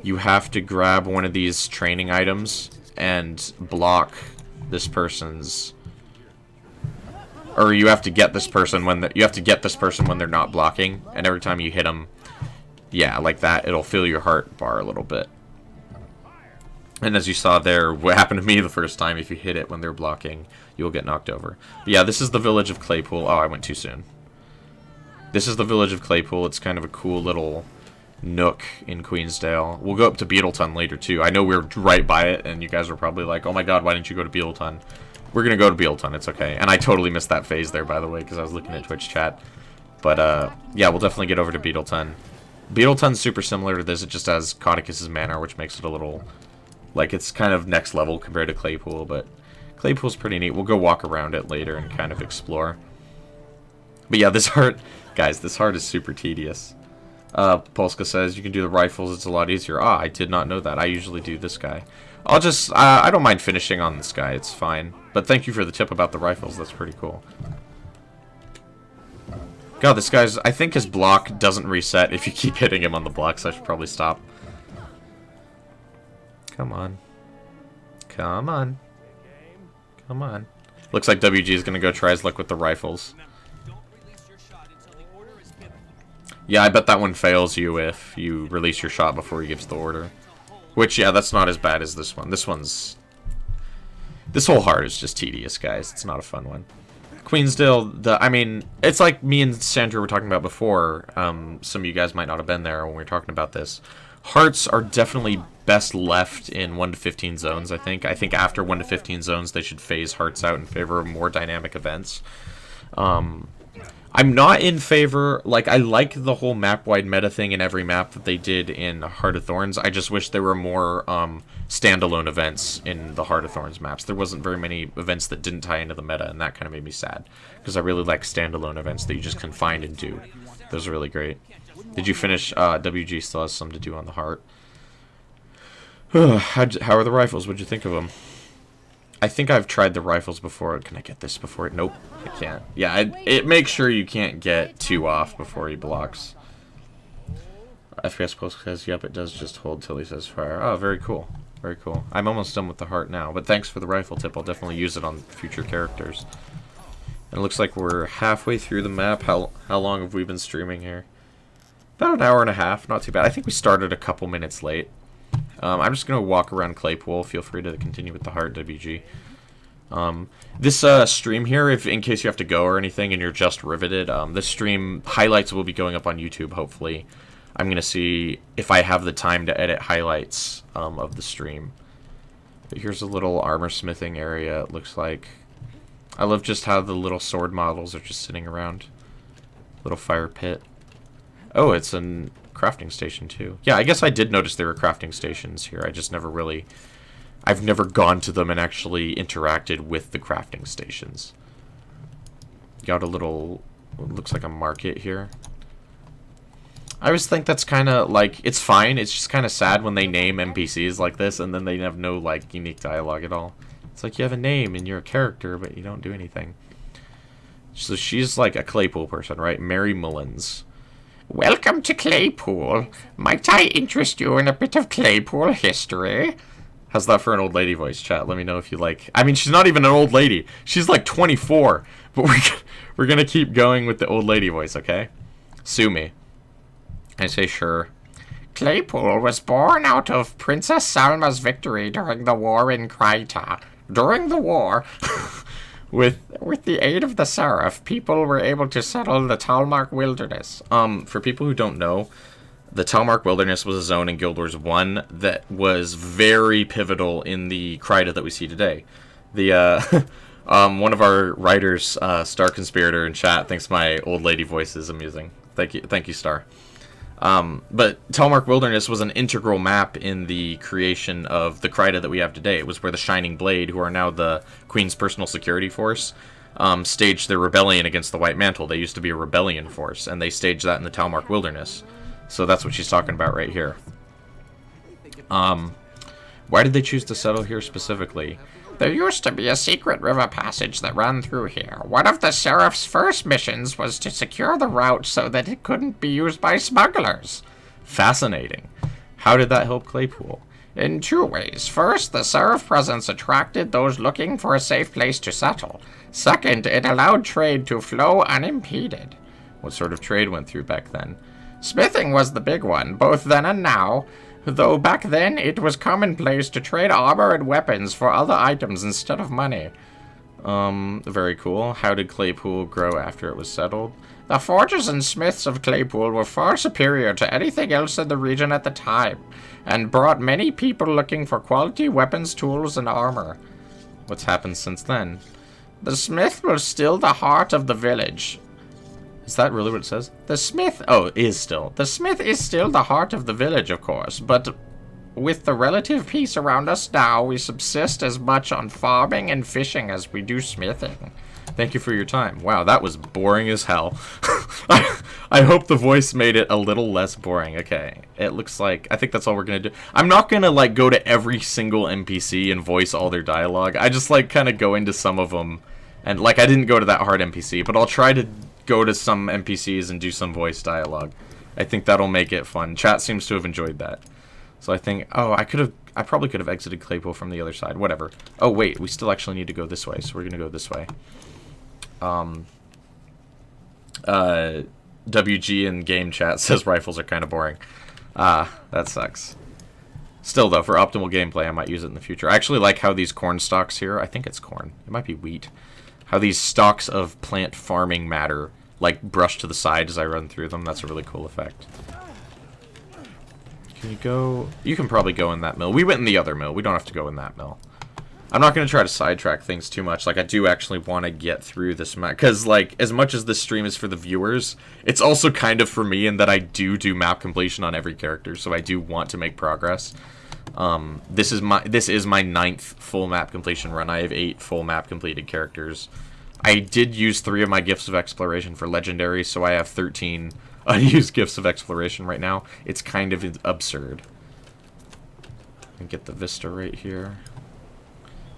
You have to grab one of these training items and block this person's, or you have to get this person when they're not blocking, and every time you hit them, yeah, like that, it'll fill your heart bar a little bit. And as you saw there, what happened to me the first time, if you hit it when they're blocking, you'll get knocked over. But yeah, this is the village of Claypool. Oh, I went too soon. This is the village of Claypool. It's kind of a cool little nook in Queensdale. We'll go up to Beetleton later too. I know we're right by it, and you guys were probably like, oh my god, why didn't you go to Beetleton? We're gonna go to Beetleton, it's okay. And I totally missed that phase there, by the way, because I was looking at Twitch chat. But yeah, we'll definitely get over to Beetleton. Beetleton's super similar to this. It just has Caudicus's Manor, which makes it a little, like, it's kind of next level compared to Claypool, but Claypool's pretty neat. We'll go walk around it later and kind of explore. But yeah, this heart, guys, this heart is super tedious. Polska says, you can do the rifles, it's a lot easier. Ah, I did not know that. I usually do this guy. I'll just, I don't mind finishing on this guy, it's fine. But thank you for the tip about the rifles, that's pretty cool. God, this guy's, I think his block doesn't reset if you keep hitting him on the block, so I should probably stop. Come on. Come on. Come on. Looks like WG is going to go try his luck with the rifles. Yeah, I bet that one fails you if you release your shot before he gives the order. Which, yeah, that's not as bad as this one. This whole heart is just tedious, guys. It's not a fun one. Queensdale, I mean, it's like me and Sandra were talking about before. Some of you guys might not have been there when we were talking about this. Hearts are definitely best left in 1 to 15 zones, I think. I think after 1 to 15 zones, they should phase hearts out in favor of more dynamic events. I'm not in favor, like, I like the whole map-wide meta thing in every map that they did in Heart of Thorns. I just wish there were more standalone events in the Heart of Thorns maps. There wasn't very many events that didn't tie into the meta, and that kind of made me sad. Because I really like standalone events that you just can find and do. Those are really great. Did you finish? WG still has some to do on the Heart. How are the rifles? What'd you think of them? I think I've tried the rifles before. Can I get this before it? Nope, I can't. Yeah, it makes sure you can't get too off before he blocks. FPS Post says, yep, it does just hold till he says fire. Oh, very cool. Very cool. I'm almost done with the heart now, but thanks for the rifle tip. I'll definitely use it on future characters. And it looks like we're halfway through the map. How long have we been streaming here? About an hour and a half. Not too bad. I think we started a couple minutes late. I'm just going to walk around Claypool. Feel free to continue with the heart, WG. This stream here, in case you have to go or anything and you're just riveted, this stream highlights will be going up on YouTube, hopefully. I'm going to see if I have the time to edit highlights of the stream. But here's a little armor smithing area, it looks like. I love just how the little sword models are just sitting around. Little fire pit. Oh, it's a crafting station too. Yeah, I guess I did notice there were crafting stations here. I just never really... I've never gone to them and actually interacted with the crafting stations. Got a little... looks like a market here. I always think that's kind of like... It's fine. It's just kind of sad when they name NPCs like this and then they have no like unique dialogue at all. It's like you have a name and you're a character, but you don't do anything. So she's like a Claypool person, right? Mary Mullins. Welcome to Claypool. Might I interest you in a bit of Claypool history? How's that for an old lady voice, chat? Let me know if you like... I mean, she's not even an old lady. She's like 24. But we're going to keep going with the old lady voice, okay? Sue me. I say sure. Claypool was born out of Princess Salma's victory during the war in Kryta. During the war, with the aid of the Seraph, people were able to settle the Talmark Wilderness. For people who don't know, the Talmark Wilderness was a zone in Guild Wars 1 that was very pivotal in the Kryta that we see today. The one of our writers, Star Conspirator in chat, thinks my old lady voice is amusing. Thank you, Star. But Talmark Wilderness was an integral map in the creation of the Kryta that we have today. It was where the Shining Blade, who are now the Queen's personal security force, staged their rebellion against the White Mantle. They used to be a rebellion force, and they staged that in the Talmark Wilderness. So that's what she's talking about right here. Why did they choose to settle here specifically? There used to be a secret river passage that ran through here. One of the Seraph's first missions was to secure the route so that it couldn't be used by smugglers. Fascinating. How did that help Claypool? In two ways. First, the Seraph presence attracted those looking for a safe place to settle. Second, it allowed trade to flow unimpeded. What sort of trade went through back then? Smithing was the big one, both then and now. Though back then, it was commonplace to trade armor and weapons for other items instead of money. Very cool. How did Claypool grow after it was settled? The forgers and smiths of Claypool were far superior to anything else in the region at the time, and brought many people looking for quality weapons, tools, and armor. What's happened since then? The smith was still the heart of the village. Is that really what it says? The smith... Oh, is still. The smith is still the heart of the village, of course, but with the relative peace around us now, we subsist as much on farming and fishing as we do smithing. Thank you for your time. Wow, that was boring as hell. I hope the voice made it a little less boring. Okay, it looks like... I think that's all we're going to do. I'm not going to, like, go to every single NPC and voice all their dialogue. I just, like, kind of go into some of them. And, like, I didn't go to that hard NPC, but I'll try to go to some NPCs and do some voice dialogue. I think that'll make it fun. Chat seems to have enjoyed that. So I think... Oh, I probably could have exited Claypool from the other side. Whatever. Oh, wait. We still actually need to go this way, so we're going to go this way. WG in game chat says rifles are kind of boring. That sucks. Still, though, for optimal gameplay, I might use it in the future. I actually like how these corn stalks here... I think it's corn. It might be wheat. How these stalks of plant farming matter, like, brush to the side as I run through them. That's a really cool effect. Can you go... You can probably go in that mill. We went in the other mill. We don't have to go in that mill. I'm not going to try to sidetrack things too much. Like, I do actually want to get through this map. Because, like, as much as this stream is for the viewers, it's also kind of for me in that I do map completion on every character. So I do want to make progress. This is my 9th full map completion run. I have 8 full map completed characters. I did use 3 of my gifts of exploration for legendary, so I have 13 unused gifts of exploration right now. It's kind of absurd. And get the vista right here.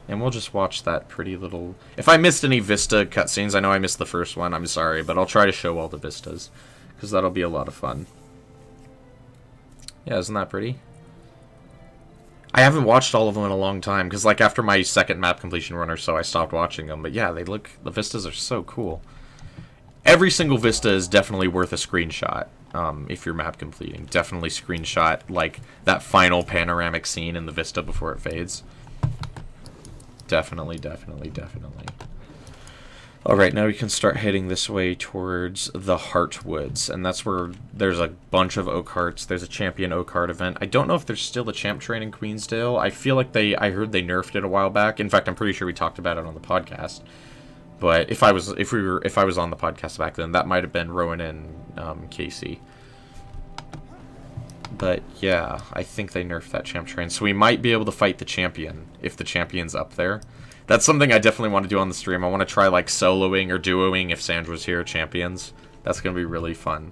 And we'll just watch that pretty little... If I missed any vista cutscenes, I know I missed the first one, I'm sorry, but I'll try to show all the vistas, because that'll be a lot of fun. Yeah, isn't that pretty? I haven't watched all of them in a long time, because, like, after my second map completion run or so, I stopped watching them. But yeah, they look... The vistas are so cool. Every single vista is definitely worth a screenshot, if you're map completing. Definitely screenshot, like, that final panoramic scene in the vista before it fades. Definitely. Alright, now we can start heading this way towards the Heartwoods, and that's where there's a bunch of Oak Hearts. There's a Champion Oak Heart event. I don't know if there's still a champ train in Queensdale. I feel like I heard they nerfed it a while back. In fact, I'm pretty sure we talked about it on the podcast. But if I was on the podcast back then, that might have been Rowan and Casey. But yeah, I think they nerfed that champ train, so we might be able to fight the champion if the champion's up there. That's something I definitely want to do on the stream. I want to try, like, soloing or duoing if Sandra's here, champions. That's going to be really fun.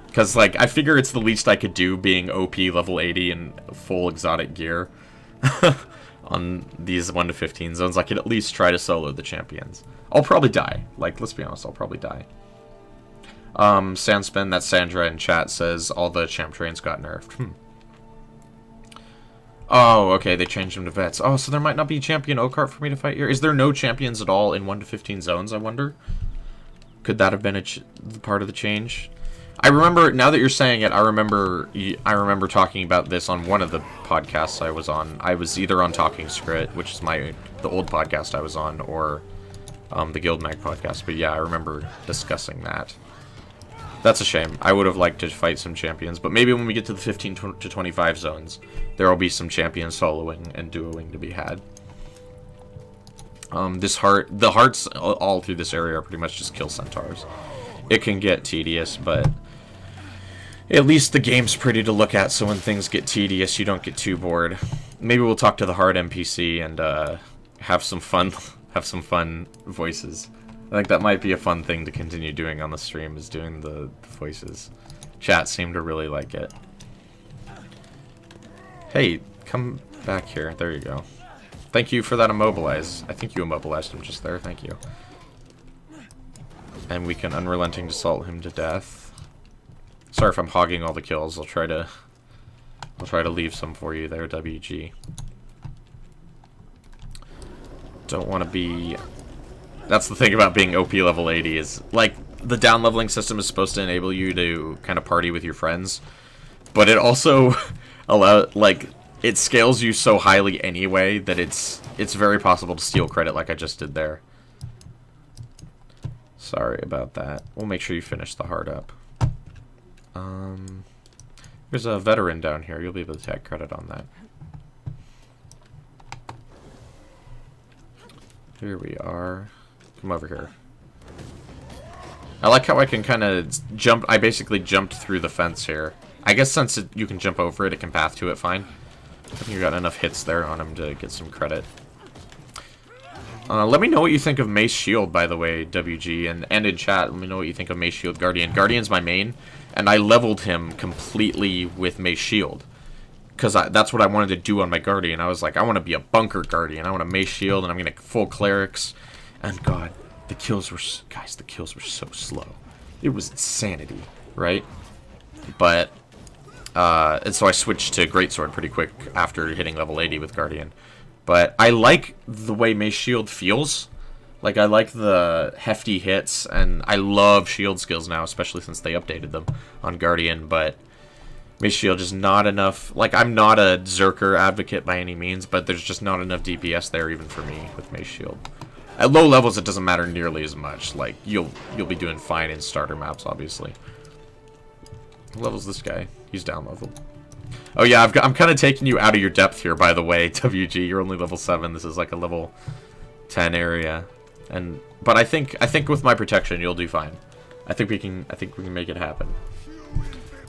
Because, like, I figure it's the least I could do being OP level 80 and full exotic gear on these 1 to 15 zones. I could at least try to solo the champions. I'll probably die. Like, let's be honest, I'll probably die. Sandspin, that's Sandra in chat, says all the champ trains got nerfed. Oh, okay, they changed them to vets. Oh, so there might not be champion Oakheart for me to fight here. Is there no champions at all in 1 to 15 zones, I wonder? Could that have been part of the change? I remember, now that you're saying it, I remember talking about this on one of the podcasts I was on. I was either on Talking Script, which is the old podcast I was on, or the GuildMag podcast. But yeah, I remember discussing that. That's a shame. I would have liked to fight some champions, but maybe when we get to the 15 to 25 zones, there will be some champion soloing and duoing to be had. The hearts all through this area are pretty much just kill centaurs. It can get tedious, but at least the game's pretty to look at, so when things get tedious, you don't get too bored. Maybe we'll talk to the hard NPC and have some fun voices. I think that might be a fun thing to continue doing on the stream, is doing the voices. Chat seemed to really like it. Hey, come back here. There you go. Thank you for that immobilize. I think you immobilized him just there. Thank you. And we can unrelenting assault him to death. Sorry if I'm hogging all the kills. I'll try to leave some for you there, WG. Don't want to be... That's the thing about being OP level 80 is, like, the down leveling system is supposed to enable you to kind of party with your friends, but it also it scales you so highly anyway that it's very possible to steal credit like I just did there. Sorry about that. We'll make sure you finish the heart up. There's a veteran down here. You'll be able to tag credit on that. Here we are. Come over here. I like how I can kind of jump. I basically jumped through the fence here. I guess since you can jump over it, it can path to it fine. I think you got enough hits there on him to get some credit. Let me know what you think of Mace Shield, by the way, WG, and in chat, let me know what you think of Mace Shield Guardian. Guardian's my main, and I leveled him completely with Mace Shield. Because that's what I wanted to do on my Guardian. I was like, I want to be a bunker Guardian. I want a Mace Shield, and I'm going to full Clerics. And God, the kills were... Guys, the kills were so slow. It was insanity, right? But... and so I switched to Greatsword pretty quick after hitting level 80 with Guardian. But I like the way Mace Shield feels. Like, I like the hefty hits, and I love shield skills now, especially since they updated them on Guardian, but Mace Shield just not enough. Like, I'm not a Zerker advocate by any means, but there's just not enough DPS there even for me with Mace Shield. At low levels, it doesn't matter nearly as much. Like, you'll be doing fine in starter maps, obviously. What level's this guy? He's down leveled. Oh yeah, I'm kind of taking you out of your depth here, by the way, WG. You're only level 7. This is like a level 10 area, but I think with my protection you'll do fine. I think we can make it happen.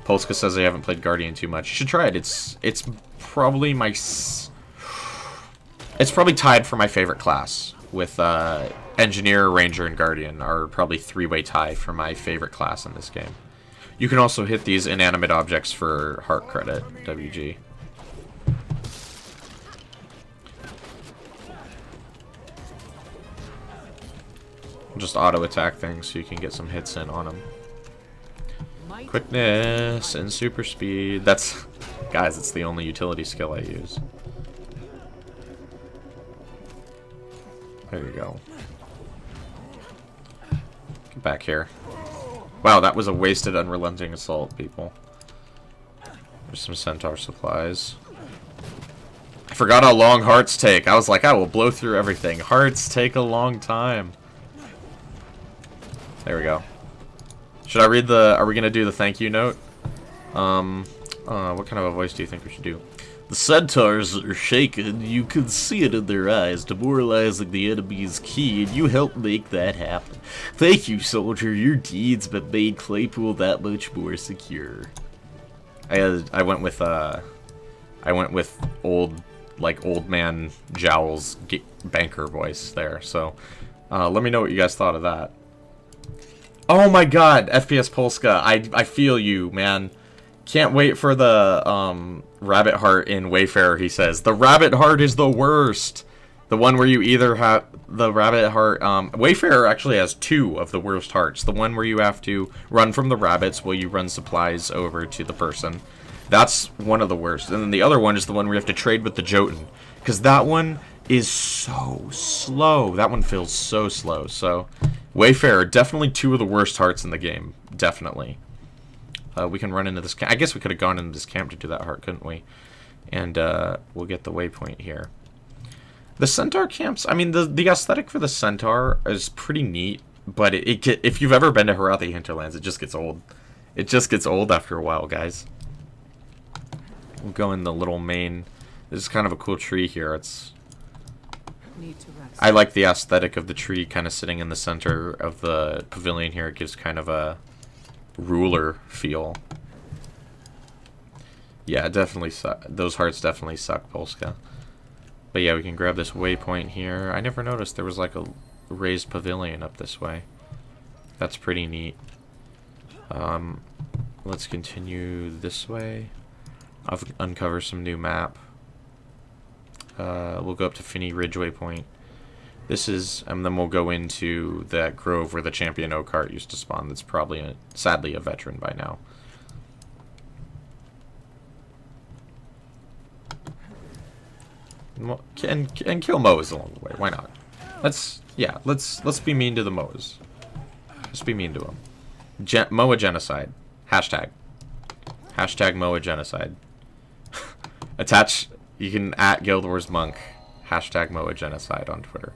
Polska says I haven't played Guardian too much. You should try it. It's probably tied for my favorite class with Engineer, Ranger, and Guardian are probably three-way tie for my favorite class in this game. You can also hit these inanimate objects for heart credit, WG. Just auto-attack things so you can get some hits in on them. Quickness and super speed. That's... Guys, it's the only utility skill I use. There you go. Get back here. Wow, that was a wasted unrelenting assault, people. There's some centaur supplies. I forgot how long hearts take. I was like, I will blow through everything. Hearts take a long time. There we go. Should I read the... Are we going to do the thank you note? What kind of a voice do you think we should do? The centaurs are shaken. You can see it in their eyes, demoralizing the enemy's key, and you helped make that happen. Thank you, soldier. Your deeds have made Claypool that much more secure. I went with old man Jowl's banker voice there. So let me know what you guys thought of that. Oh my God, FPS Polska, I feel you, man. Can't wait for the rabbit heart in Wayfarer, he says. The rabbit heart is the worst. The one where you either have the rabbit heart... Wayfarer actually has 2 of the worst hearts. The one where you have to run from the rabbits while you run supplies over to the person. That's one of the worst. And then the other one is the one where you have to trade with the Jotun. Because that one is so slow. That one feels so slow. So, Wayfarer, definitely 2 of the worst hearts in the game. Definitely. We can run into this camp. I guess we could have gone into this camp to do that heart, couldn't we? And we'll get the waypoint here. The centaur camps, I mean, the aesthetic for the centaur is pretty neat, but if you've ever been to Harathi Hinterlands, it just gets old. It just gets old after a while, guys. We'll go in the little main. This is kind of a cool tree here. I like the aesthetic of the tree kind of sitting in the center of the pavilion here. It gives kind of a ruler feel. Yeah, definitely those hearts definitely suck, Polska. But yeah, we can grab this waypoint here. I never noticed there was like a raised pavilion up this way. That's pretty neat. Let's continue this way. I'll uncover some new map. We'll go up to Finney Ridge waypoint. This is, and then we'll go into that grove where the champion oak heart used to spawn. That's probably, sadly, a veteran by now. And kill Moas along the way. Why not? Let's be mean to the Moas. Let's be mean to them. Moa genocide. Hashtag. Hashtag Moa genocide. Attach. You can @ Guild Wars Monk. Hashtag Moa genocide on Twitter.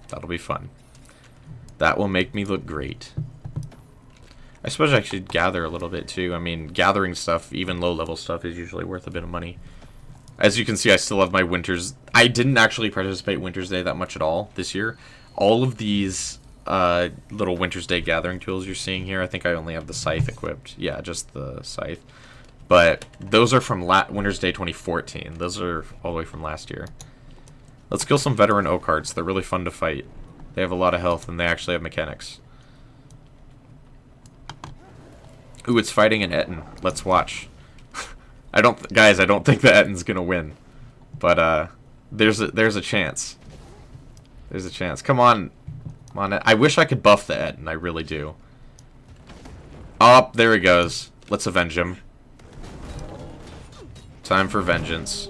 That'll be fun. That will make me look great. I suppose I should gather a little bit too. I mean, gathering stuff, even low-level stuff, is usually worth a bit of money. As you can see, I still have my Winters. I didn't actually participate Winter's Day that much at all this year. All of these little Winter's Day gathering tools you're seeing here, I think I only have the scythe equipped. Yeah, just the scythe. But those are from Winter's Day 2014. Those are all the way from last year. Let's kill some veteran oak hearts. They're really fun to fight. They have a lot of health, and they actually have mechanics. Ooh, it's fighting an Etten. Let's watch. Guys, I don't think the Etten's gonna win. But, there's a chance. There's a chance. Come on. Come on. I wish I could buff the Etten. I really do. Oh, there he goes. Let's avenge him. Time for vengeance.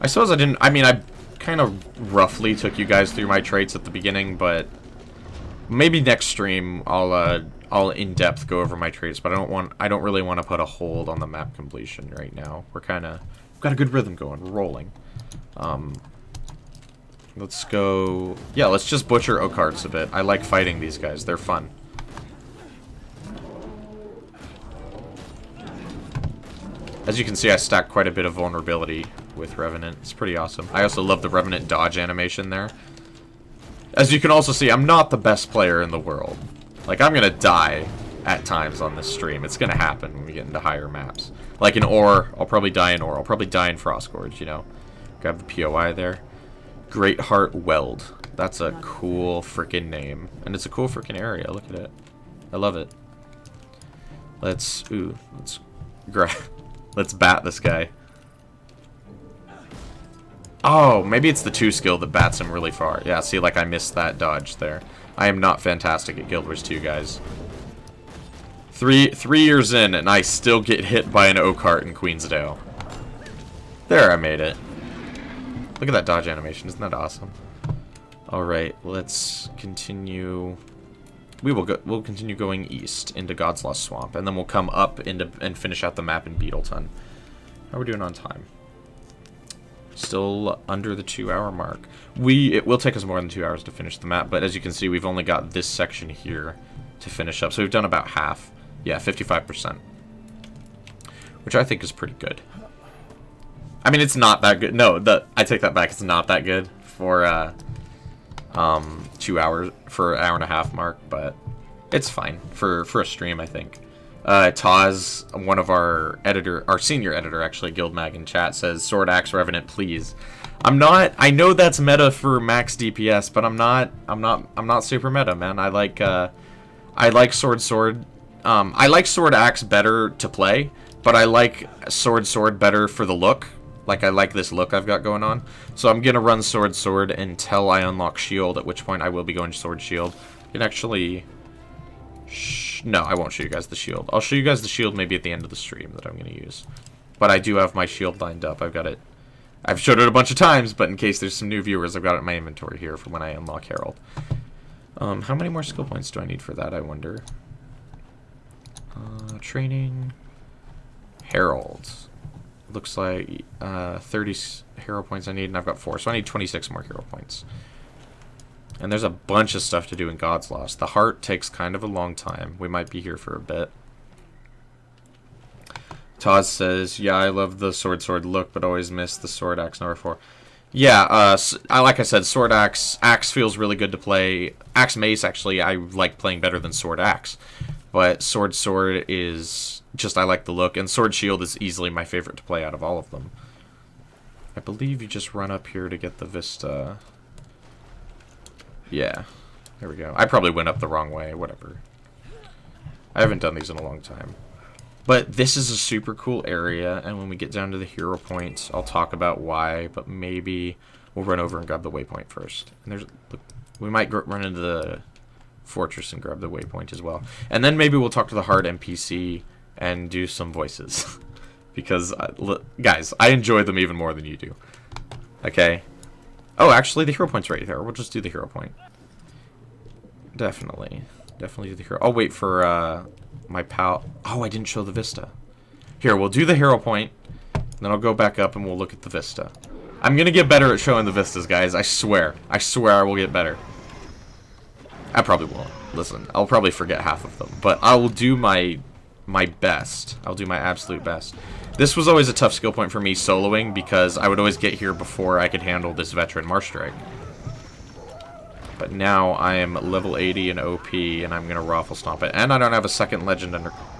I suppose I kind of roughly took you guys through my traits at the beginning, but maybe next stream I'll in depth go over my traits, but I don't really want to put a hold on the map completion right now. We've got a good rhythm going. We're rolling. Let's go. Yeah, let's just butcher oak hearts a bit. I like fighting these guys. They're fun. As you can see, I stacked quite a bit of vulnerability with Revenant. It's pretty awesome. I also love the Revenant dodge animation there. As you can also see, I'm not the best player in the world. Like, I'm gonna die at times on this stream. It's gonna happen when we get into higher maps. Like in Ore, I'll probably die in Ore. I'll probably die in Frostgorge, you know. Grab the POI there. Great Heart Weld. That's a cool freaking name. And it's a cool freaking area. Look at it. I love it. Let's bat this guy. Oh, maybe it's the 2 skill that bats him really far. Yeah, see, like I missed that dodge there. I am not fantastic at Guild Wars 2, guys. Three years in, and I still get hit by an oak heart in Queensdale. There, I made it. Look at that dodge animation. Isn't that awesome? Alright, let's continue. We'll continue going east into God's Lost Swamp, and then we'll come up and finish out the map in Beetleton. How are we doing on time? Still under the 2-hour mark. It will take us more than 2 hours to finish the map, but as you can see, we've only got this section here to finish up. So we've done about half. Yeah, 55%. Which I think is pretty good. I mean, it's not that good. No, I take that back. It's not that good for 2 hours, for an hour and a half mark, but it's fine for a stream, I think. Taz, one of our senior editor, actually, GuildMag in chat, says Sword Axe Revenant, please. I know that's meta for max DPS, but I'm not super meta, man. I like Sword. I like Sword Axe better to play, but I like Sword better for the look. Like, I like this look I've got going on. So I'm gonna run Sword until I unlock Shield, at which point I will be going Sword Shield. You can actually... No, I won't show you guys the shield. I'll show you guys the shield maybe at the end of the stream that I'm going to use. But I do have my shield lined up. I've got it. I've showed it a bunch of times, but in case there's some new viewers, I've got it in my inventory here for when I unlock Herald. How many more skill points do I need for that, I wonder? Training. Herald. Looks like 30 hero points I need, and I've got 4. So I need 26 more hero points. And there's a bunch of stuff to do in God's Lost. The heart takes kind of a long time. We might be here for a bit. Taz says, yeah, I love the sword look, but always miss the sword axe number 4. Yeah, like I said, sword axe feels really good to play. Axe mace, actually, I like playing better than sword axe. But sword is just, I like the look. And sword shield is easily my favorite to play out of all of them. I believe you just run up here to get the Vista. Yeah, there we go. I probably went up the wrong way, whatever. I haven't done these in a long time. But this is a super cool area, and when we get down to the hero points, I'll talk about why, but maybe we'll run over and grab the waypoint first. And we might run into the fortress and grab the waypoint as well. And then maybe we'll talk to the hard NPC and do some voices. Because, guys, I enjoy them even more than you do. Okay? Oh, actually, the hero point's right there. We'll just do the hero point. Definitely do the hero. I'll wait for my pal. Oh, I didn't show the Vista. Here, we'll do the hero point. Then I'll go back up and we'll look at the Vista. I'm gonna get better at showing the Vistas, guys. I swear. I swear I will get better. I probably won't. Listen, I'll probably forget half of them. But I will do my best. I'll do my absolute best. This was always a tough skill point for me soloing because I would always get here before I could handle this veteran Marsh Strike. But now I am level 80 and OP, and I'm going to Raffle Stomp it. And I don't have a second legend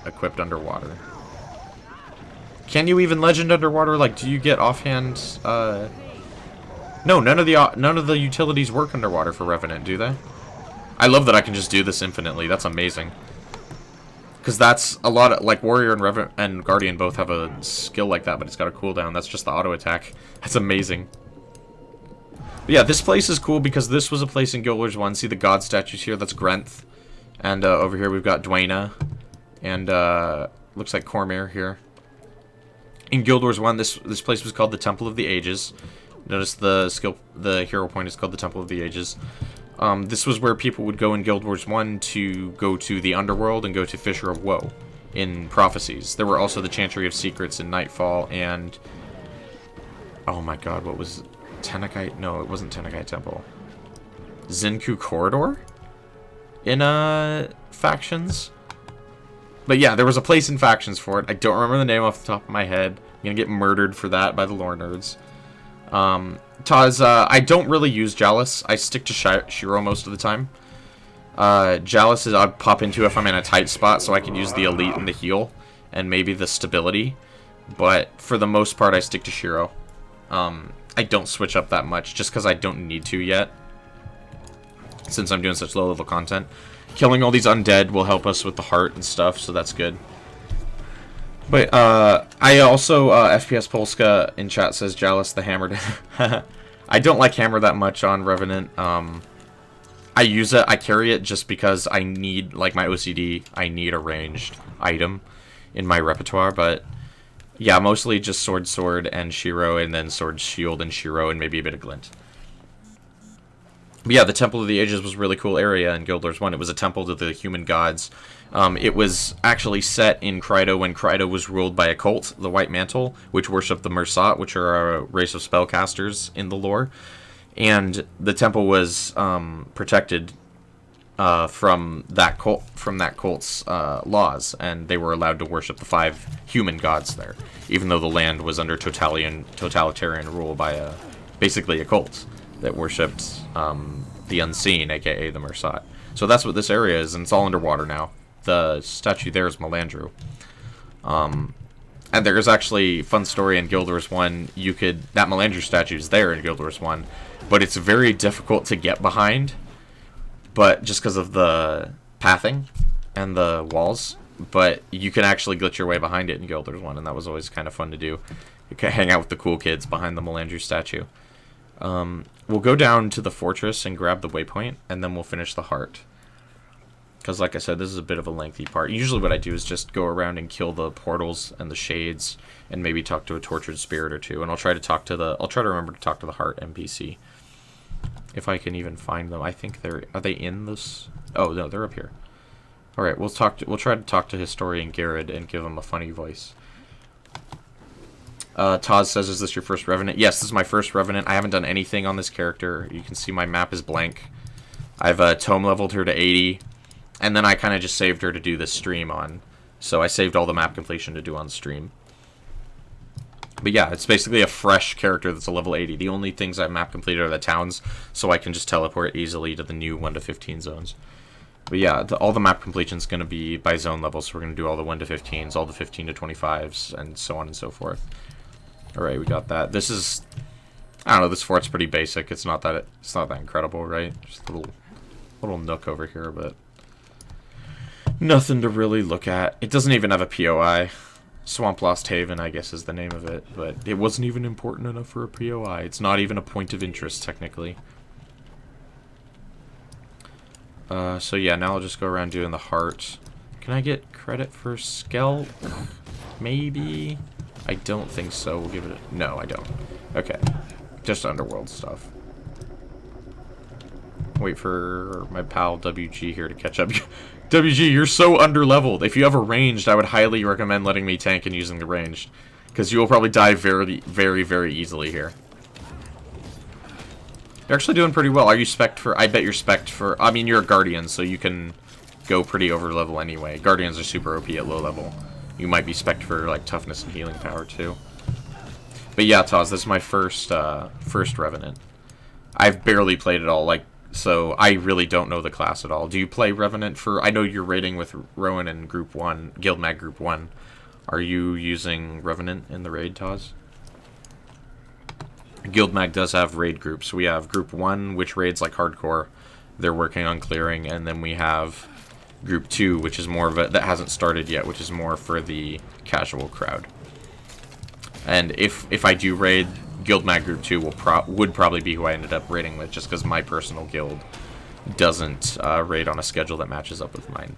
equipped underwater. Can you even legend underwater? Like, do you get offhand... No, none of the utilities work underwater for Revenant, do they? I love that I can just do this infinitely. That's amazing. Because that's a lot of, like, Warrior and Revenant and Guardian both have a skill like that, but it's got a cooldown. That's just the auto attack. That's amazing. But yeah, this place is cool because this was a place in Guild Wars 1. See the god statues here? That's Grenth. And over here we've got Dwayna. And looks like Cormyr here. In Guild Wars 1, this place was called the Temple of the Ages. Notice the hero point is called the Temple of the Ages. This was where people would go in Guild Wars 1 to go to the Underworld and go to Fissure of Woe in Prophecies. There were also the Chantry of Secrets in Nightfall and... Oh my god, what was... Tenekai? No, it wasn't Tenekai Temple. Zenku Corridor? In, Factions? But yeah, there was a place in Factions for it. I don't remember the name off the top of my head. I'm gonna get murdered for that by the lore nerds. Taz, I don't really use Jalis. I stick to Shiro most of the time. Jalis is I'd pop into if I'm in a tight spot, so I can use the Elite and the Heal, and maybe the Stability. But for the most part, I stick to Shiro. I don't switch up that much, just because I don't need to yet, since I'm doing such low-level content. Killing all these undead will help us with the heart and stuff, so that's good. But, I also, FPS Polska in chat says Jalis the Hammered. I don't like Hammer that much on Revenant. I use it, I carry it just because I need, like my OCD, I need a ranged item in my repertoire, but yeah, mostly just sword, and Shiro, and then sword, shield, and Shiro, and maybe a bit of glint. But yeah, the Temple of the Ages was a really cool area in Guild Wars 1. It was a temple to the human gods. It was actually set in Krydo when Krydo was ruled by a cult, the White Mantle, which worship the Mursat, which are a race of spellcasters in the lore. And the temple was protected from that cult's laws, and they were allowed to worship the 5 human gods there, even though the land was under totalitarian rule by basically a cult that worshipped the unseen, aka the Mersat. So that's what this area is, and it's all underwater now. The statue there is Melandru. And there's actually, fun story in Guild Wars 1, that Melandru statue is there in Guild Wars 1, but it's very difficult to get behind, but just because of the pathing and the walls, but you can actually glitch your way behind it in Guild Wars 1, and that was always kind of fun to do. You can hang out with the cool kids behind the Melandru statue. We'll go down to the fortress and grab the waypoint, and then we'll finish the heart. Because, like I said, this is a bit of a lengthy part. Usually what I do is just go around and kill the portals and the shades, and maybe talk to a tortured spirit or two. And I'll try to remember to talk to the heart NPC. If I can even find them. I think are they in this? Oh, no, they're up here. Alright, we'll try to talk to Historian Garrett and give him a funny voice. Taz says, is this your first Revenant? Yes, this is my first Revenant. I haven't done anything on this character. You can see my map is blank. I've tome leveled her to 80. And then I kind of just saved her to do this stream on. So I saved all the map completion to do on stream. But yeah, it's basically a fresh character that's a level 80. The only things I've map completed are the towns, so I can just teleport easily to the new 1 to 15 zones. But yeah, all the map completion is going to be by zone level, so we're going to do all the 1 to 15s, all the 15 to 25s, and so on and so forth. Alright, we got that. This is... I don't know, this fort's pretty basic. It's not that incredible, right? Just a little nook over here, but... nothing to really look at. It doesn't even have a POI. Swamp Lost Haven, I guess, is the name of it, but it wasn't even important enough for a POI. It's not even a point of interest, technically. So yeah, now I'll just go around doing the heart. Can I get credit for Skell? Maybe? I don't think so. We'll give it a... no, I don't. Okay. Just underworld stuff. Wait for my pal WG here to catch up. WG, you're so underleveled. If you have a ranged, I would highly recommend letting me tank and using the ranged, because you will probably die very, very, very easily here. You're actually doing pretty well. Are you spec'd for... I bet you're spec'd for... I mean, you're a Guardian, so you can go pretty over level anyway. Guardians are super OP at low level. You might be spec'd for, like, toughness and healing power, too. But yeah, Taz, this is my first Revenant. I've barely played it all, like... so I really don't know the class at all. Do you play Revenant for... I know you're raiding with Rowan in Group 1, GuildMag Group 1. Are you using Revenant in the raid, Taz? GuildMag does have raid groups. We have Group 1, which raids like hardcore. They're working on clearing. And then we have Group 2, which is more of a... that hasn't started yet, which is more for the casual crowd. And if I do raid... GuildMag Group 2 would probably be who I ended up raiding with, just because my personal guild doesn't raid on a schedule that matches up with mine.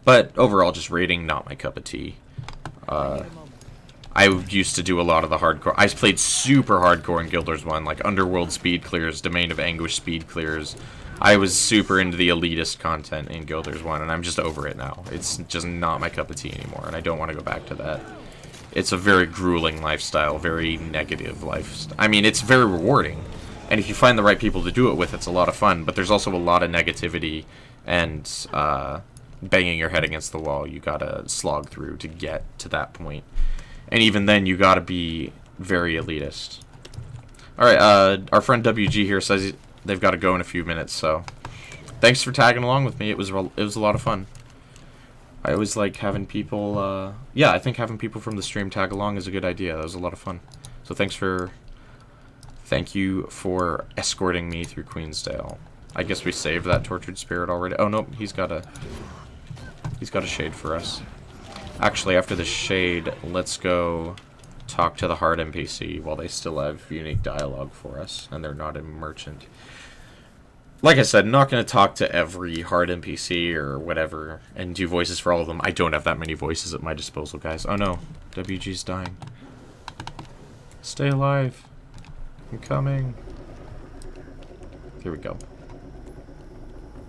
But overall, just raiding, not my cup of tea. I used to do a lot of the hardcore. I played super hardcore in Guild Wars 1, like Underworld speed clears, Domain of Anguish speed clears. I was super into the elitist content in Guild Wars 1, and I'm just over it now. It's just not my cup of tea anymore, and I don't want to go back to that. It's a very grueling lifestyle, very negative lifestyle. I mean, it's very rewarding, and if you find the right people to do it with, it's a lot of fun, but there's also a lot of negativity and banging your head against the wall you gotta slog through to get to that point. And even then, you gotta be very elitist. Alright, our friend WG here says they've got to go in a few minutes, so thanks for tagging along with me. It was a lot of fun. I always like having people, yeah, I think having people from the stream tag along is a good idea. That was a lot of fun. So thank you for escorting me through Queensdale. I guess we saved that tortured spirit already. Oh, nope, he's got a shade for us. Actually, after the shade, let's go talk to the hard NPC while they still have unique dialogue for us, and they're not a merchant. Like I said, I'm not going to talk to every hard NPC or whatever and do voices for all of them. I don't have that many voices at my disposal, guys. Oh no, WG's dying. Stay alive. I'm coming. Here we go.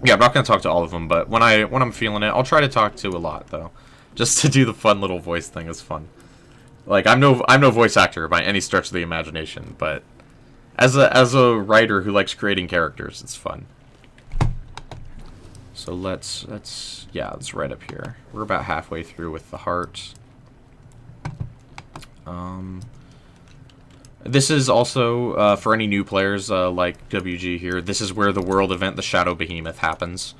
Yeah, I'm not going to talk to all of them, but when I'm feeling it, I'll try to talk to a lot, though. Just to do the fun little voice thing is fun. Like, I'm no voice actor by any stretch of the imagination, but as a writer who likes creating characters, it's fun. So let's right up here. We're about halfway through with the heart. This is also, for any new players like WG here, this is where the world event, the Shadow Behemoth, happens.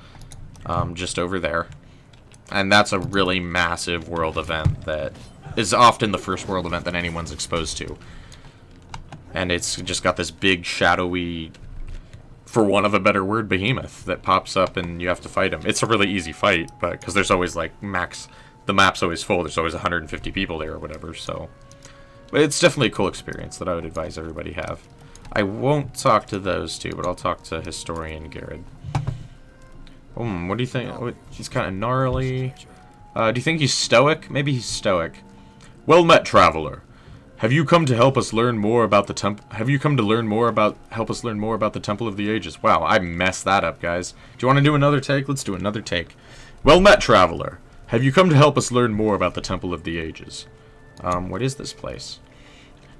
Just over there. And that's a really massive world event that is often the first world event that anyone's exposed to. And it's just got this big, shadowy, for want of a better word, behemoth that pops up and you have to fight him. It's a really easy fight, but because there's always, like, the map's always full. There's always 150 people there or whatever, so... But it's definitely a cool experience that I would advise everybody have. I won't talk to those two, but I'll talk to Historian Garrett. What do you think? He's kind of gnarly. Do you think he's stoic? Maybe he's stoic. Well met, traveler. Have you come to help us learn more about the temple? Help us learn more about the Temple of the Ages? Wow, I messed that up, guys. Do you want to do another take? Let's do another take. Well met, traveler. Have you come to help us learn more about the Temple of the Ages? What is this place?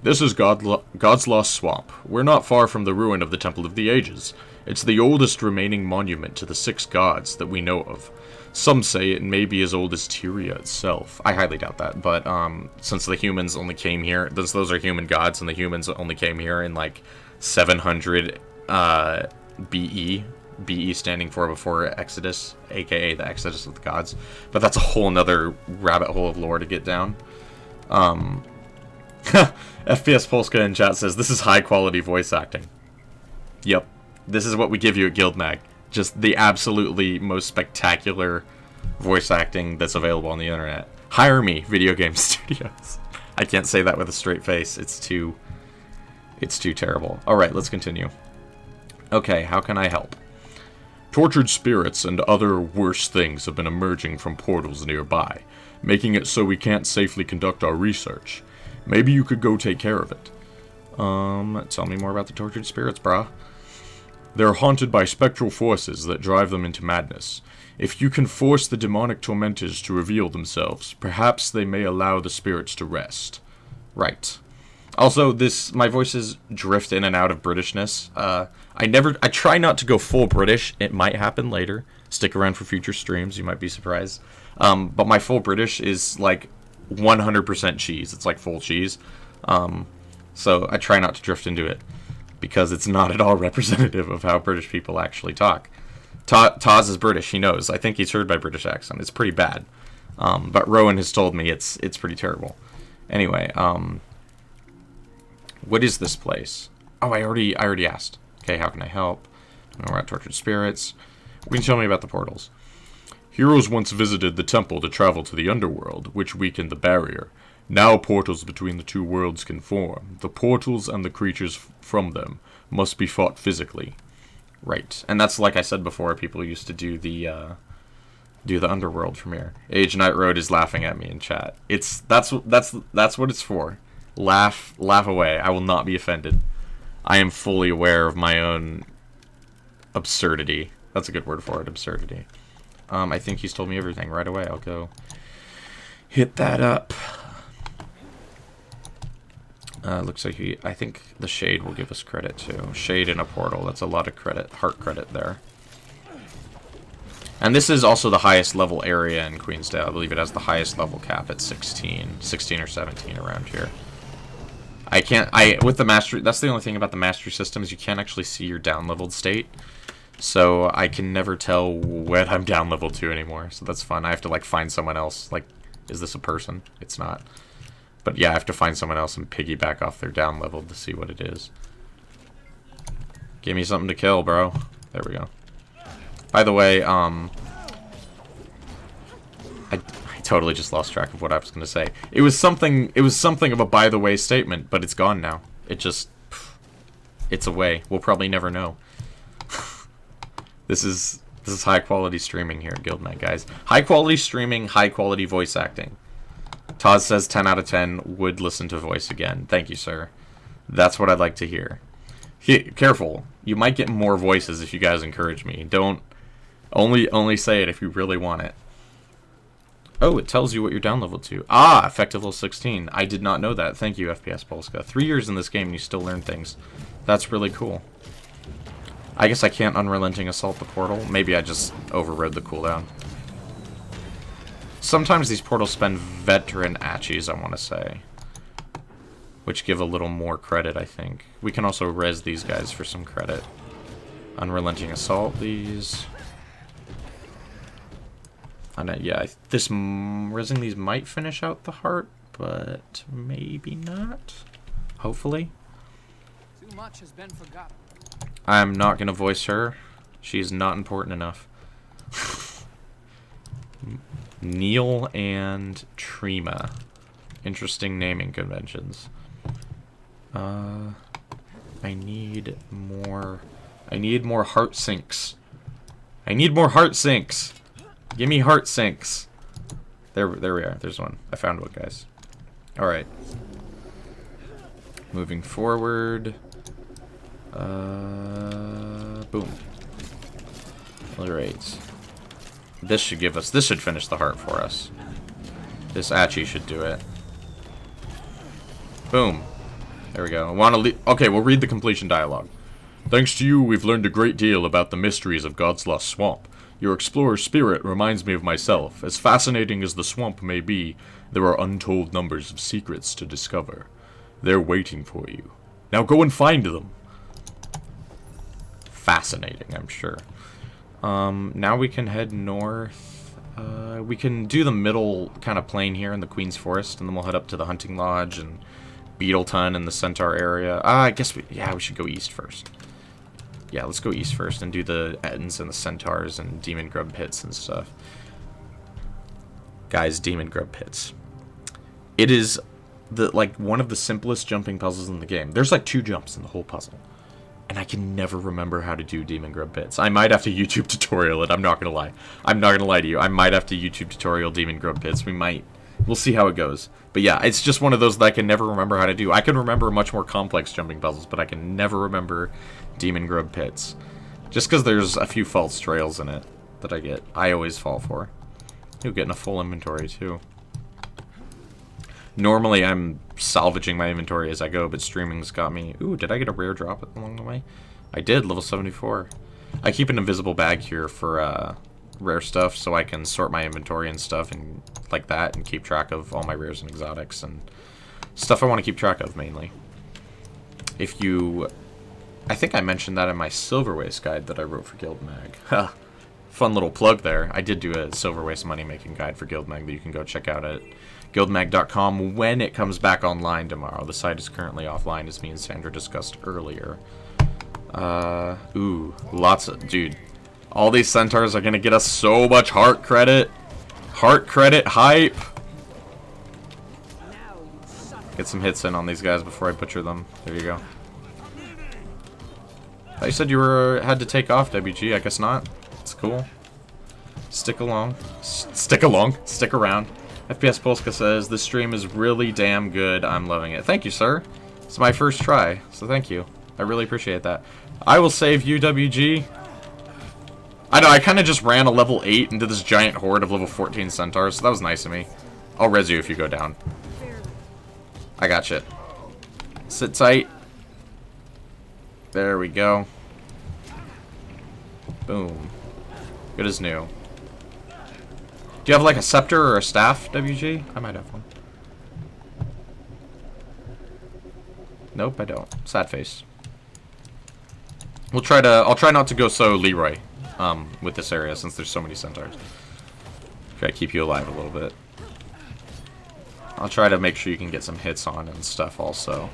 This is God's Lost Swamp. We're not far from the ruin of the Temple of the Ages. It's the oldest remaining monument to the 6 gods that we know of. Some say it may be as old as Tyria itself. I highly doubt that, but since the humans only came here, those are human gods, and the humans only came here in like 700 BE. BE standing for before Exodus, aka the Exodus of the gods. But that's a whole nother rabbit hole of lore to get down. FPS Polska in chat says, this is high quality voice acting. Yep. This is what we give you at GuildMag. Just the absolutely most spectacular voice acting that's available on the internet. Hire me, Video Game Studios. I can't say that with a straight face. It's too terrible. Alright, let's continue. Okay, how can I help? Tortured spirits and other worse things have been emerging from portals nearby, making it so we can't safely conduct our research. Maybe you could go take care of it. Tell me more about the tortured spirits, brah. They're haunted by spectral forces that drive them into madness. If you can force the demonic tormentors to reveal themselves, perhaps they may allow the spirits to rest. Right. Also, my voices drift in and out of Britishness. I try not to go full British. It might happen later. Stick around for future streams, you might be surprised. But my full British is like 100% cheese. It's like full cheese. So I try not to drift into it, because it's not at all representative of how British people actually talk. Taz is British, he knows. I think he's heard my British accent. It's pretty bad. But Rowan has told me it's pretty terrible. Anyway, what is this place? Oh, I already asked. Okay, how can I help? We're at tortured spirits. What can you tell me about the portals? Heroes once visited the temple to travel to the underworld, which weakened the barrier. Now portals between the two worlds can form. The portals and the creatures from them must be fought physically. Right. And that's, like I said before, people used to do the underworld from here. Age Night Road is laughing at me in chat. That's what it's for. Laugh away. I will not be offended. I am fully aware of my own absurdity. That's a good word for it, absurdity. I think he's told me everything right away. I'll go hit that up. Looks like I think the Shade will give us credit too. Shade in a portal, that's a lot of credit, heart credit there. And this is also the highest level area in Queensdale. I believe it has the highest level cap at 16 or 17 around here. With the mastery, that's the only thing about the mastery system is you can't actually see your down leveled state. So I can never tell what I'm down leveled to anymore. So that's fun. I have to like find someone else. Like, is this a person? It's not. But yeah, I have to find someone else and piggyback off their down level to see what it is. Give me something to kill, bro. There we go. By the way, I totally just lost track of what I was going to say. It was something of a by the way statement, but it's gone now. It's away. We'll probably never know. This is high quality streaming here at GuildMag, guys. High quality streaming, high quality voice acting. Taz says 10 out of 10 would listen to voice again. Thank you, sir. That's what I'd like to hear. Careful. You might get more voices if you guys encourage me. Don't only say it if you really want it. Oh, it tells you what you're down level to. Ah, effective level 16. I did not know that. Thank you, FPS Polska. 3 years in this game and you still learn things. That's really cool. I guess I can't Unrelenting Assault the portal. Maybe I just overrode the cooldown. Sometimes these portals spend veteran Achis, I want to say. Which give a little more credit, I think. We can also res these guys for some credit. Unrelenting Assault these. And yeah, this resing these might finish out the heart, but maybe not. Hopefully. Too much has been forgotten. I'm not gonna voice her. She's not important enough. Neil and Trima. Interesting naming conventions. I need more heart sinks. I need more heart sinks. Give me heart sinks. There we are. There's one. I found one, guys. All right. Moving forward. Boom. All right. This should give us. This should finish the heart for us. This Achi should do it. Boom. There we go. Okay, we'll read the completion dialogue. Thanks to you, we've learned a great deal about the mysteries of God's Lost Swamp. Your explorer spirit reminds me of myself. As fascinating as the swamp may be, there are untold numbers of secrets to discover. They're waiting for you. Now go and find them. Fascinating, I'm sure. Now we can head north. We can do the middle kind of plain here in the Queen's Forest, and then we'll head up to the Hunting Lodge and Beetleton and the Centaur area. I guess we should go east first. Yeah, let's go east first and do the Ettins and the Centaurs and Demon Grub Pits and stuff. Guys, Demon Grub Pits. It is one of the simplest jumping puzzles in the game. There's like 2 jumps in the whole puzzle. And I can never remember how to do Demon Grub Pits. I might have to YouTube tutorial it, I'm not gonna lie. I'm not gonna lie to you. I might have to YouTube tutorial Demon Grub Pits. We'll see how it goes. But yeah, it's just one of those that I can never remember how to do. I can remember much more complex jumping puzzles, but I can never remember Demon Grub Pits. Just because there's a few false trails in it that I always fall for. You're getting a full inventory too. Normally I'm salvaging my inventory as I go, but streaming's got me. Ooh, did I get a rare drop along the way? I did, level 74. I keep an invisible bag here for rare stuff so I can sort my inventory and stuff and like that and keep track of all my rares and exotics and stuff I want to keep track of mainly. I think I mentioned that in my Silver Waste guide that I wrote for GuildMag. Fun little plug there. I did do a Silver Waste money making guide for GuildMag that you can go check out at guildmag.com when it comes back online tomorrow. The site is currently offline, as me and Sandra discussed earlier. Ooh, lots of... Dude, all these centaurs are going to get us so much heart credit. Heart credit hype. Get some hits in on these guys before I butcher them. There you go. I said you had to take off, WG. I guess not. It's cool. Stick along. Stick around. FPS Polska says, this stream is really damn good. I'm loving it. Thank you, sir. It's my first try, so thank you. I really appreciate that. I will save you, WG. I know, I kind of just ran a level 8 into this giant horde of level 14 centaurs, so that was nice of me. I'll res you if you go down. I gotcha. Sit tight. There we go. Boom. Good as new. Do you have like a scepter or a staff, WG? I might have one. Nope, I don't. Sad face. I'll try not to go so Leroy with this area since there's so many centaurs. Try to keep you alive a little bit. I'll try to make sure you can get some hits on and stuff also.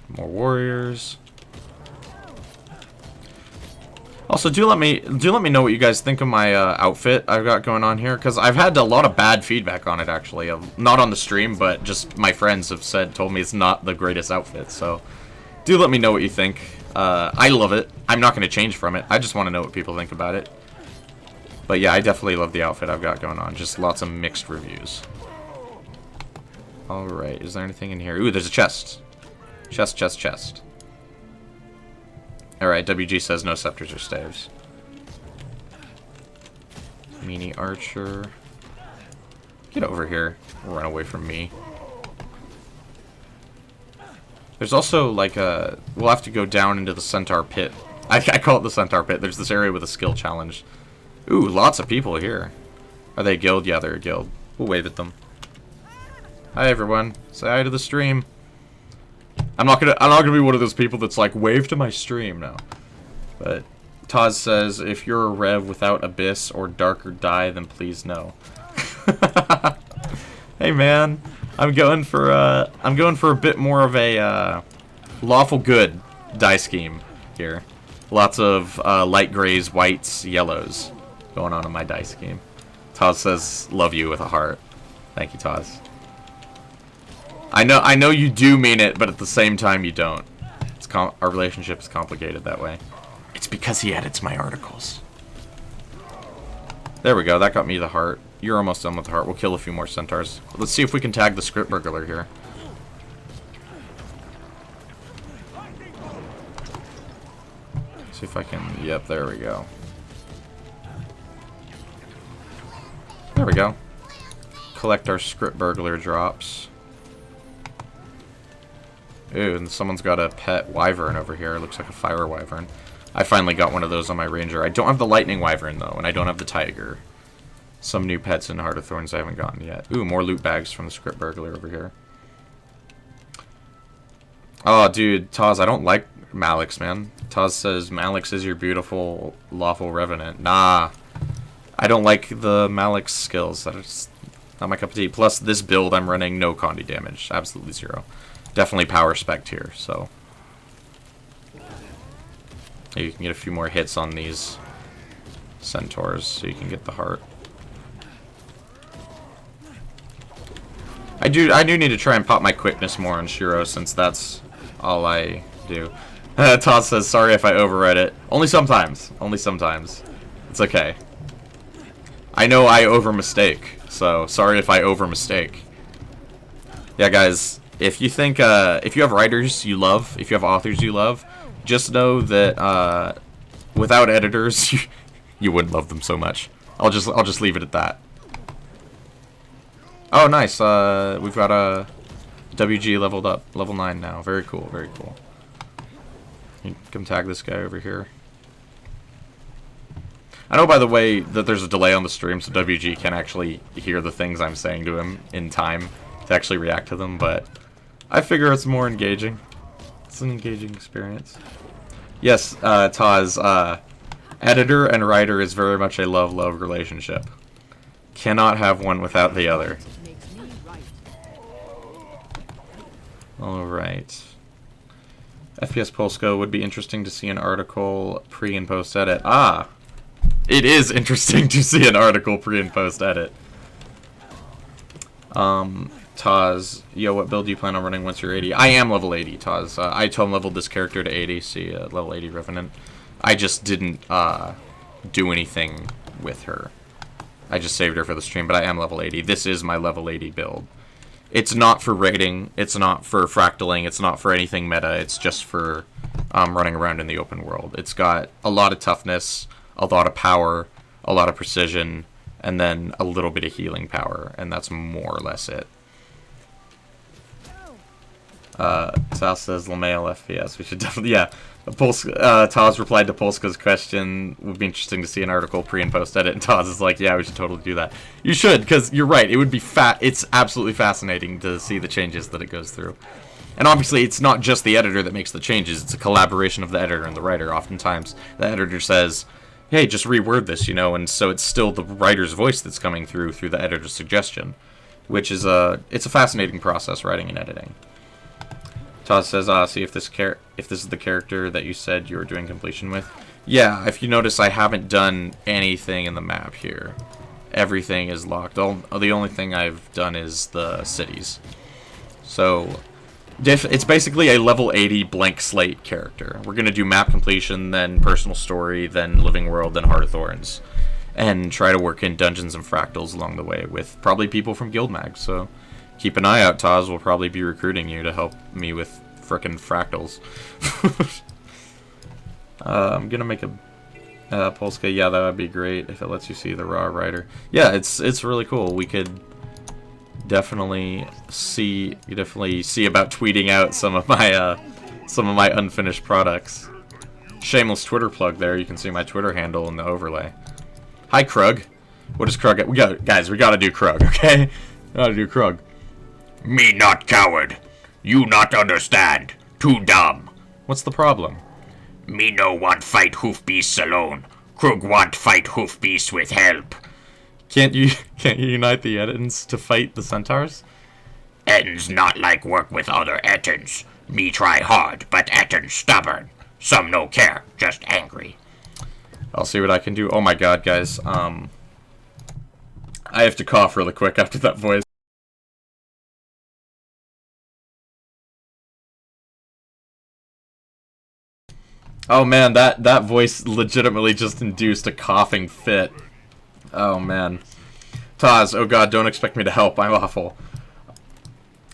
More warriors. Also, do let me know what you guys think of my outfit I've got going on here, because I've had a lot of bad feedback on it actually. Not on the stream, but just my friends have told me it's not the greatest outfit. So, do let me know what you think. I love it. I'm not going to change from it. I just want to know what people think about it. But yeah, I definitely love the outfit I've got going on. Just lots of mixed reviews. All right, is there anything in here? Ooh, there's a chest. Chest. Alright, WG says no scepters or staves. Meanie archer. Get over here. Run away from me. There's also, like, a... We'll have to go down into the Centaur Pit. I call it the Centaur Pit. There's this area with a skill challenge. Ooh, lots of people here. Are they a guild? Yeah, they're a guild. We'll wave at them. Hi, everyone. Say hi to the stream. I'm not gonna be one of those people that's like, wave to my stream now. But Taz says, if you're a rev without Abyss or Darker Die, then please no. Hey man, I'm going for a bit more of a lawful good die scheme here. Lots of light grays, whites, yellows going on in my die scheme. Taz says, love you with a heart. Thank you, Taz. I know you do mean it, but at the same time you don't. Our relationship is complicated that way. It's because he edits my articles. There we go. That got me the heart. You're almost done with the heart. We'll kill a few more centaurs. Let's see if we can tag the script burglar here. See if I can... Yep, there we go. There we go. Collect our script burglar drops. Ooh, and someone's got a pet wyvern over here. It looks like a fire wyvern. I finally got one of those on my ranger. I don't have the lightning wyvern, though, and I don't have the tiger. Some new pets in Heart of Thorns I haven't gotten yet. Ooh, more loot bags from the script burglar over here. Oh, dude, Taz, I don't like Malix, man. Taz says, Malix is your beautiful, lawful revenant. Nah. I don't like the Malix skills. That is not my cup of tea. Plus, this build, I'm running no condi damage. Absolutely zero. Definitely power spec here, so... You can get a few more hits on these centaurs, so you can get the heart. I do need to try and pop my quickness more on Shiro, since that's all I do. Todd says, sorry if I overread it. Only sometimes. Only sometimes. It's okay. I know I over-mistake, so sorry if I over-mistake. Yeah, guys, if you think, if you have writers you love, if you have authors you love, just know that, without editors, you wouldn't love them so much. I'll just leave it at that. Oh, nice. We've got a WG leveled up, level 9 now. Very cool, very cool. You can come tag this guy over here. I know, by the way, that there's a delay on the stream, so WG can actually hear the things I'm saying to him in time to actually react to them, but I figure it's more engaging. It's an engaging experience. Yes, Taz, editor and writer is very much a love-love relationship. Cannot have one without the other. Alright. FPS Polsko would be interesting to see an article pre- and post-edit. Ah! It is interesting to see an article pre- and post-edit. Taz, yo, what build do you plan on running once you're 80? I am level 80, Taz. I tome leveled this character to 80, see, level 80 Revenant. I just didn't do anything with her. I just saved her for the stream, but I am level 80. This is my level 80 build. It's not for raiding, it's not for fractaling, it's not for anything meta, it's just for running around in the open world. It's got a lot of toughness, a lot of power, a lot of precision, and then a little bit of healing power, and that's more or less it. Taz says LaMail FPS. We should definitely, yeah. Taz replied to Polska's question. Would be interesting to see an article pre and post edit. And Taz is like, yeah, we should totally do that. You should, because you're right. It would be It's absolutely fascinating to see the changes that it goes through. And obviously, it's not just the editor that makes the changes. It's a collaboration of the editor and the writer. Oftentimes, the editor says, hey, just reword this, you know, and so it's still the writer's voice that's coming through the editor's suggestion, which is it's a fascinating process, writing and editing. Taz says, see if this is the character that you said you were doing completion with. Yeah, if you notice, I haven't done anything in the map here. Everything is locked. The only thing I've done is the cities. So, it's basically a level 80 blank slate character. We're going to do map completion, then personal story, then living world, then Heart of Thorns. And try to work in dungeons and fractals along the way with probably people from GuildMag, so... Keep an eye out, Taz. We'll probably be recruiting you to help me with frickin' fractals. I'm gonna make a Polska. Yeah, that would be great if it lets you see the raw writer. Yeah, it's really cool. We could definitely see about tweeting out some of my unfinished products. Shameless Twitter plug there. You can see my Twitter handle in the overlay. Hi, Krug. What is Krug? Guys, we gotta do Krug, okay? Gotta do Krug. Me not coward. You not understand. Too dumb. What's the problem? Me no want fight hoof beasts alone. Krug want fight hoof beasts with help. Can't you unite the Ettins to fight the centaurs? Ettins not like work with other Ettins. Me try hard, but Ettins stubborn. Some no care, just angry. I'll see what I can do. Oh my god, guys. I have to cough really quick after that voice. Oh man, that voice legitimately just induced a coughing fit. Oh man. Taz, oh god, don't expect me to help. I'm awful.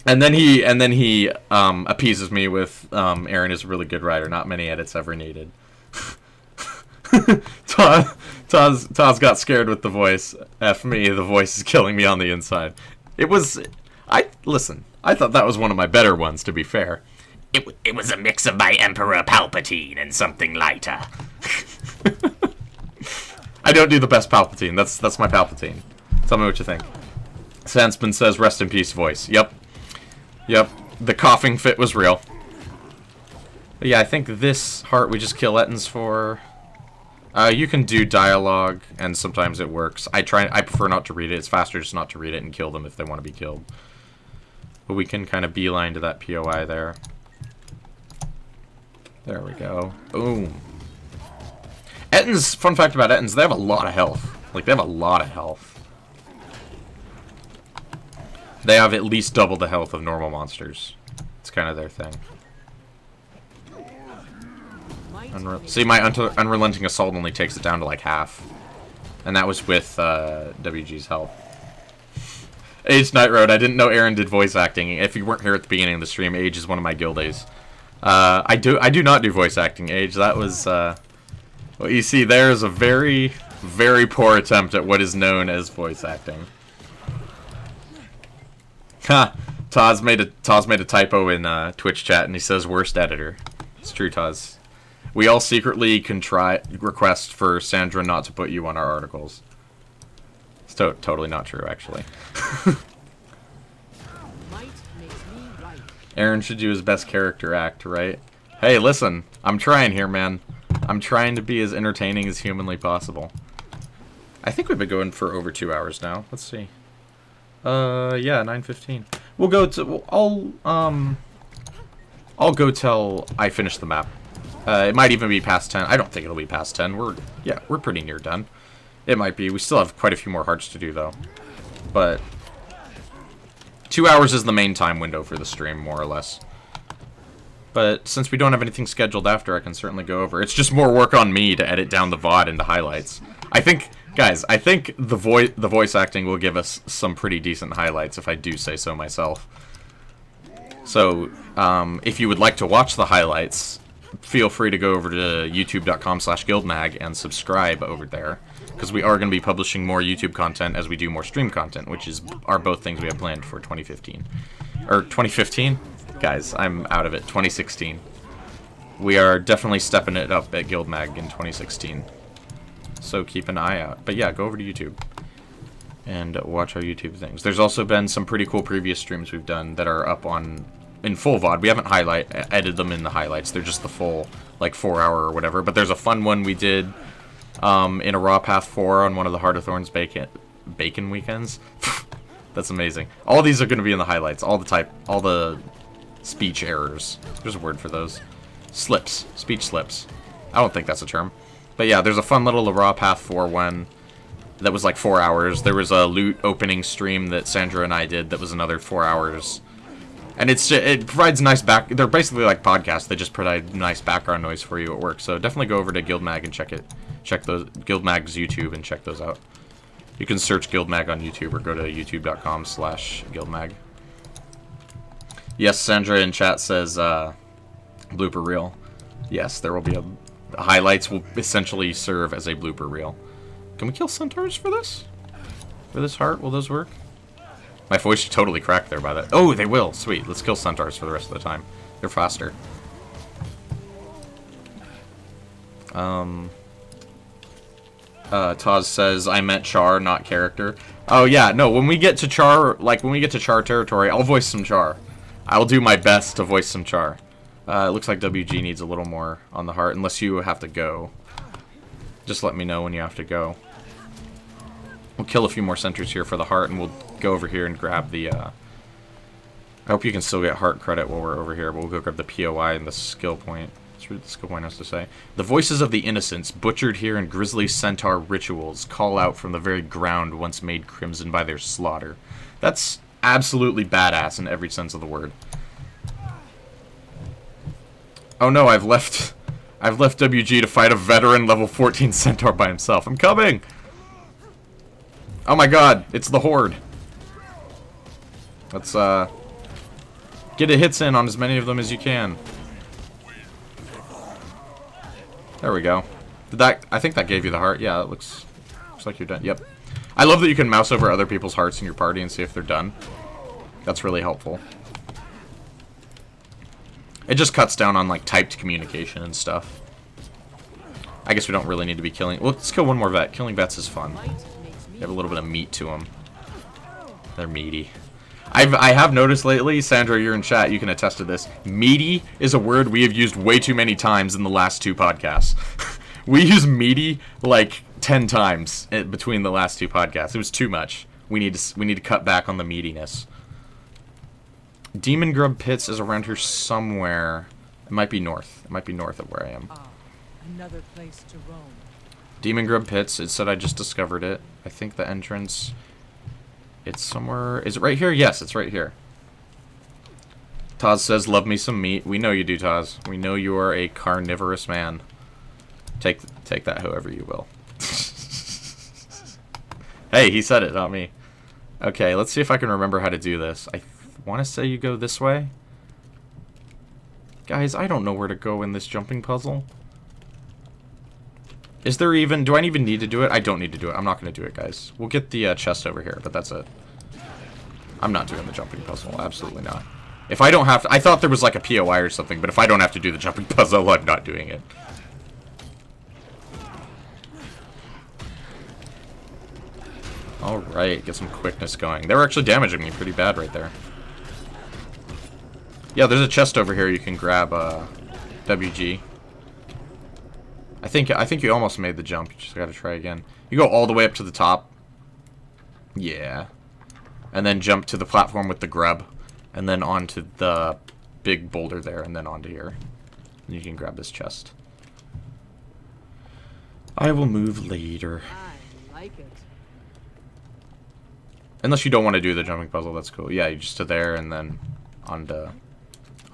And then he appeases me with Aaron is a really good writer, not many edits ever needed. Taz got scared with the voice. F me, the voice is killing me on the inside. Listen, I thought that was one of my better ones, to be fair. It was a mix of my Emperor Palpatine and something lighter. I don't do the best Palpatine. That's my Palpatine. Tell me what you think. Sansman says, rest in peace, voice. Yep. The coughing fit was real. But yeah, I think this heart we just kill Ettins for. You can do dialogue, and sometimes it works. I prefer not to read it. It's faster just not to read it and kill them if they want to be killed. But we can kind of beeline to that POI there. There we go. Boom. Ettins, fun fact about Ettins, they have a lot of health. Like, they have a lot of health. They have at least double the health of normal monsters. It's kind of their thing. See, my Unrelenting Assault only takes it down to like half. And that was with WG's help. Age Night Road, I didn't know Aaron did voice acting. If you weren't here at the beginning of the stream, Age is one of my guild A's. I do not do voice acting, Age. That was, what you see there is a very, very poor attempt at what is known as voice acting. Ha! Taz made a typo in Twitch chat, and he says worst editor. It's true, Taz. We all secretly request for Sandra not to put you on our articles. It's totally not true, actually. Aaron should do his best character act, right? Hey, listen, I'm trying here, man. I'm trying to be as entertaining as humanly possible. I think we've been going for over 2 hours now. Let's see. Yeah, 9:15. We'll go to. I'll go till I finish the map. It might even be past 10. I don't think it'll be past 10. We're pretty near done. It might be. We still have quite a few more hearts to do, though. But 2 hours is the main time window for the stream, more or less. But since we don't have anything scheduled after, I can certainly go over. It's just more work on me to edit down the VOD into highlights. I think, guys, the voice acting will give us some pretty decent highlights, if I do say so myself. So, if you would like to watch the highlights, feel free to go over to youtube.com/guildmag and subscribe over there, because we are going to be publishing more YouTube content as we do more stream content, which are both things we have planned for 2015. Or 2015? Guys, I'm out of it. 2016. We are definitely stepping it up at GuildMag in 2016. So keep an eye out. But yeah, go over to YouTube and watch our YouTube things. There's also been some pretty cool previous streams we've done that are up in full VOD. We haven't edited them in the highlights. They're just the full, like, 4-hour or whatever. But there's a fun one we did in a Raw Path 4 on one of the Heart of Thorns bacon weekends. That's amazing. All these are going to be in the highlights. All the speech errors. There's a word for those. Slips. Speech slips. I don't think that's a term. But yeah, there's a fun little Raw Path 4 one that was like 4 hours. There was a loot opening stream that Sandra and I did that was another 4 hours. And it provides nice they're basically like podcasts. They just provide nice background noise for you at work. So definitely go over to GuildMag and check those GuildMag's YouTube and check those out. You can search GuildMag on YouTube or go to youtube.com/GuildMag. Yes, Sandra in chat says blooper reel. Yes, there will be the highlights will essentially serve as a blooper reel. Can we kill centaurs for this? For this heart? Will those work? My voice totally cracked there by that. Oh, they will. Sweet. Let's kill centaurs for the rest of the time. They're faster. Taz says, I meant Char, not character. Oh, yeah. No, when we get to Char, like, when we get to Char territory, I'll voice some Char. I'll do my best to voice some Char. It looks like WG needs a little more on the heart, unless you have to go. Just let me know when you have to go. We'll kill a few more centers here for the heart, and we'll go over here and grab the, I hope you can still get heart credit while we're over here, but we'll go grab the POI and the skill point. Let's read what the skill point has to say. The voices of the innocents, butchered here in grisly centaur rituals, call out from the very ground once made crimson by their slaughter. That's absolutely badass in every sense of the word. Oh no, I've left WG to fight a veteran level 14 centaur by himself. I'm coming! Oh my god, it's the Horde. Let's, get a hits in on as many of them as you can. There we go. Did that, I think that gave you the heart. Yeah, it looks like you're done. Yep. I love that you can mouse over other people's hearts in your party and see if they're done. That's really helpful. It just cuts down on, like, typed communication and stuff. I guess we don't really need to be killing... Well, let's kill one more vet. Killing vets is fun. They have a little bit of meat to them. They're meaty. I have noticed lately, Sandra, you're in chat, you can attest to this. Meaty is a word we have used way too many times in the last 2 podcasts. We use meaty, like, 10 times between the last 2 podcasts. It was too much. We need to cut back on the meatiness. Demon Grub Pits is around here somewhere. It might be north. It might be north of where I am. Another place to roam. Demon Grub Pits. It said I just discovered it. I think the entrance... It's somewhere... Is it right here? Yes, it's right here. Taz says, love me some meat. We know you do, Taz. We know you are a carnivorous man. Take that however you will. Hey, he said it, not me. Okay, let's see if I can remember how to do this. I want to say you go this way. Guys, I don't know where to go in this jumping puzzle. Is there even... Do I even need to do it? I don't need to do it. I'm not going to do it, guys. We'll get the chest over here, but that's it. I'm not doing the jumping puzzle. Absolutely not. If I don't have to... I thought there was like a POI or something, but if I don't have to do the jumping puzzle, I'm not doing it. Alright, get some quickness going. They were actually damaging me pretty bad right there. Yeah, there's a chest over here you can grab, WG. I think you almost made the jump. You just gotta try again. You go all the way up to the top. Yeah. And then jump to the platform with the grub. And then onto the big boulder there. And then onto here. And you can grab this chest. I will move later. I like it. Unless you don't want to do the jumping puzzle, that's cool. Yeah, you just to there and then onto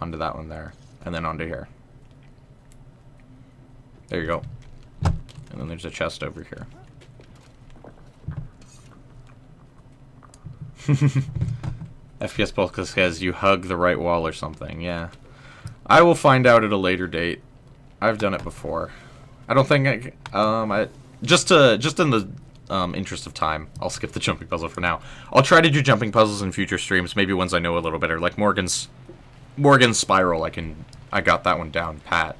that one there. And then onto here. There you go. And then there's a chest over here. FPS Bulk says you hug the right wall or something. Yeah. I will find out at a later date. I've done it before. I don't think just in the interest of time, I'll skip the jumping puzzle for now. I'll try to do jumping puzzles in future streams, maybe ones I know a little better, like Morgan's Spiral. I got that one down pat.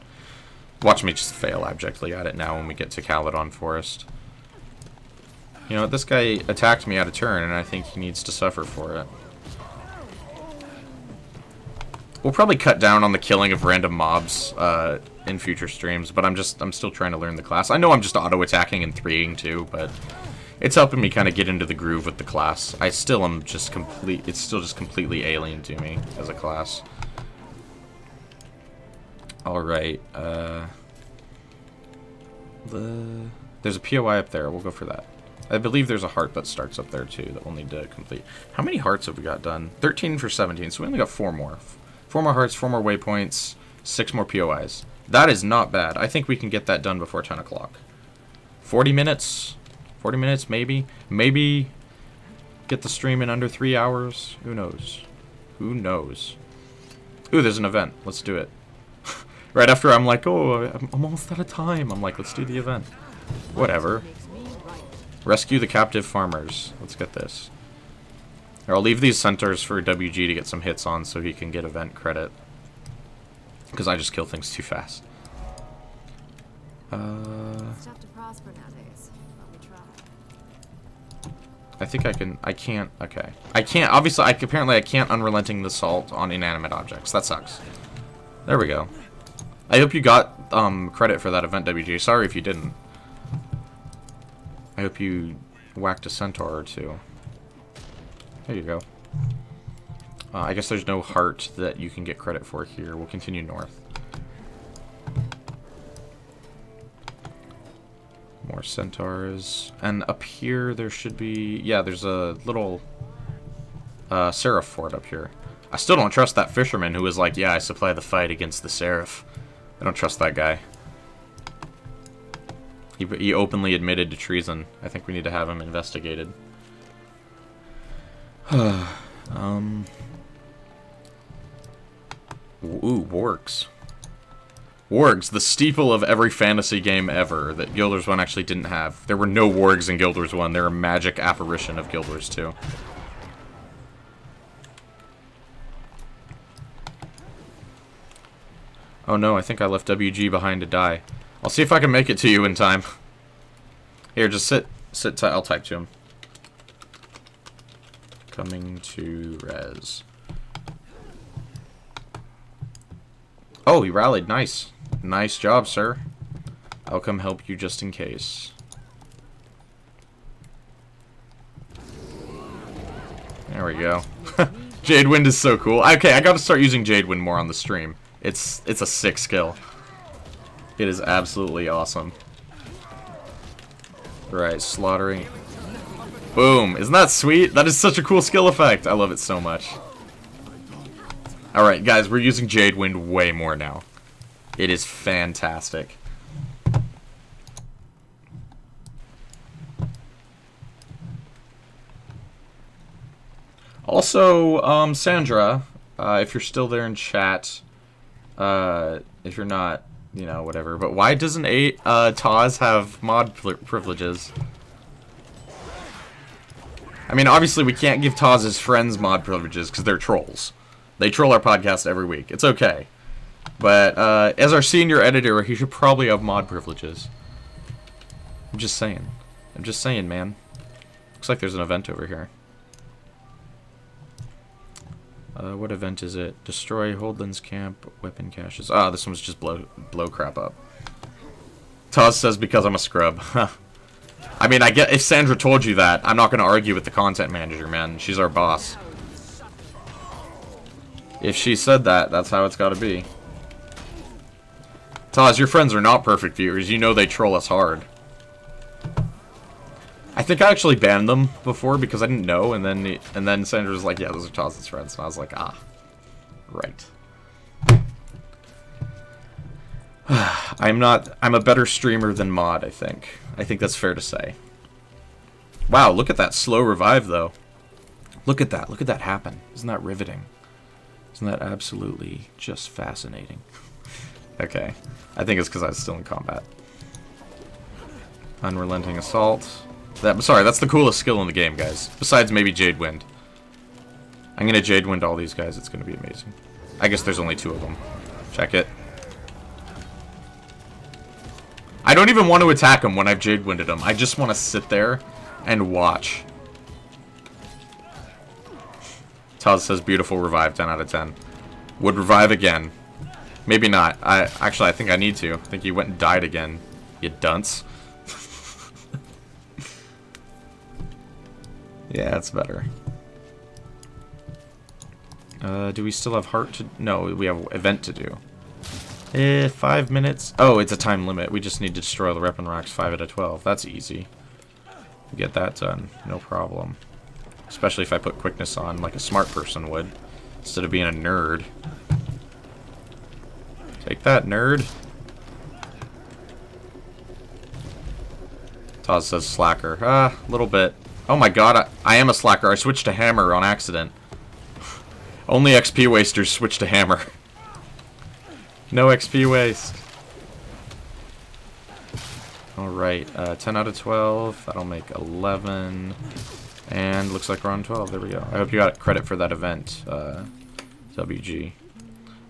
Watch me just fail abjectly at it now when we get to Caledon Forest. You know, this guy attacked me out of turn, and I think he needs to suffer for it. We'll probably cut down on the killing of random mobs in future streams, but I'm still trying to learn the class. I know I'm just auto-attacking and 3ing too, but it's helping me kind of get into the groove with the class. I still am just it's still just completely alien to me as a class. Alright, there's a POI up there. We'll go for that. I believe there's a heart that starts up there, too, that we'll need to complete. How many hearts have we got done? 13 for 17, so we only got 4 more. 4 more hearts, 4 more waypoints, 6 more POIs. That is not bad. I think we can get that done before 10 o'clock. 40 minutes? 40 minutes, maybe? Maybe get the stream in under 3 hours? Who knows? Who knows? Ooh, there's an event. Let's do it. Right after I'm like, oh, I'm almost out of time. I'm like, let's do the event. Whatever. Rescue the captive farmers. Let's get this. Here, I'll leave these centaurs for WG to get some hits on so he can get event credit. Because I just kill things too fast. It's tough to prosper nowadays, but we try. I think I can't, okay. I can't, obviously, apparently I can't unrelenting the assault on inanimate objects. That sucks. There we go. I hope you got credit for that event, WG. Sorry if you didn't. I hope you whacked a centaur or two. There you go. I guess there's no heart that you can get credit for here. We'll continue north. More centaurs. And up here there should be... Yeah, there's a little seraph fort up here. I still don't trust that fisherman who was like, yeah, I supply the fight against the seraph. I don't trust that guy. He openly admitted to treason. I think we need to have him investigated. Ooh, wargs. Wargs, the steeple of every fantasy game ever that Guild Wars 1 actually didn't have. There were no wargs in Guild Wars 1. They're a magic apparition of Guild Wars 2. Oh no, I think I left WG behind to die. I'll see if I can make it to you in time. Here, just sit tight. I'll type to him. Coming to res. Oh, he rallied. Nice. Nice job, sir. I'll come help you just in case. There we go. Jadewind is so cool. Okay, I gotta start using Jadewind more on the stream. It's a sick skill. It is absolutely awesome. Right, slaughtering. Boom. Isn't that sweet? That is such a cool skill effect. I love it so much. Alright, guys, we're using Jadewind way more now. It is fantastic. Also, Sandra, if you're still there in chat, if you're not, you know, whatever. But why doesn't Taz have mod privileges? I mean, obviously we can't give Taz's friends mod privileges because they're trolls. They troll our podcast every week. It's okay. But as our senior editor, he should probably have mod privileges. I'm just saying. I'm just saying, man. Looks like there's an event over here. What event is it? Destroy Holdland's camp, weapon caches. Ah, this one's just blow crap up. Taz says because I'm a scrub. I mean, I get if Sandra told you that, I'm not going to argue with the content manager, man. She's our boss. If she said that, that's how it's got to be. Taz, your friends are not perfect viewers. You know they troll us hard. I think I actually banned them before because I didn't know, and then Sandra was like, "Yeah, those are Taz's friends," and I was like, "Ah, right." I'm a better streamer than mod. I think that's fair to say. Wow, look at that slow revive though. Look at that happen. Isn't that riveting? Isn't that absolutely just fascinating? Okay, I think it's because I was still in combat. Unrelenting assault. Sorry, that's the coolest skill in the game, guys. Besides maybe Jadewind. I'm gonna Jadewind all these guys. It's gonna be amazing. I guess there's only 2 of them. Check it. I don't even want to attack them when I've Jadewinded them. I just want to sit there and watch. Taz says beautiful revive, 10 out of 10. Would revive again. Maybe not. I think I need to. I think he went and died again. You dunce. Yeah, that's better. Do we still have heart to... No, we have event to do. 5 minutes. Oh, it's a time limit. We just need to destroy the weapon racks 5 out of 12. That's easy. Get that done. No problem. Especially if I put quickness on like a smart person would. Instead of being a nerd. Take that, nerd. Taz says slacker. A little bit. Oh my god, I am a slacker. I switched to hammer on accident. Only XP wasters switch to hammer. No XP waste. Alright, 10 out of 12. That'll make 11. And looks like we're on 12. There we go. I hope you got credit for that event, WG.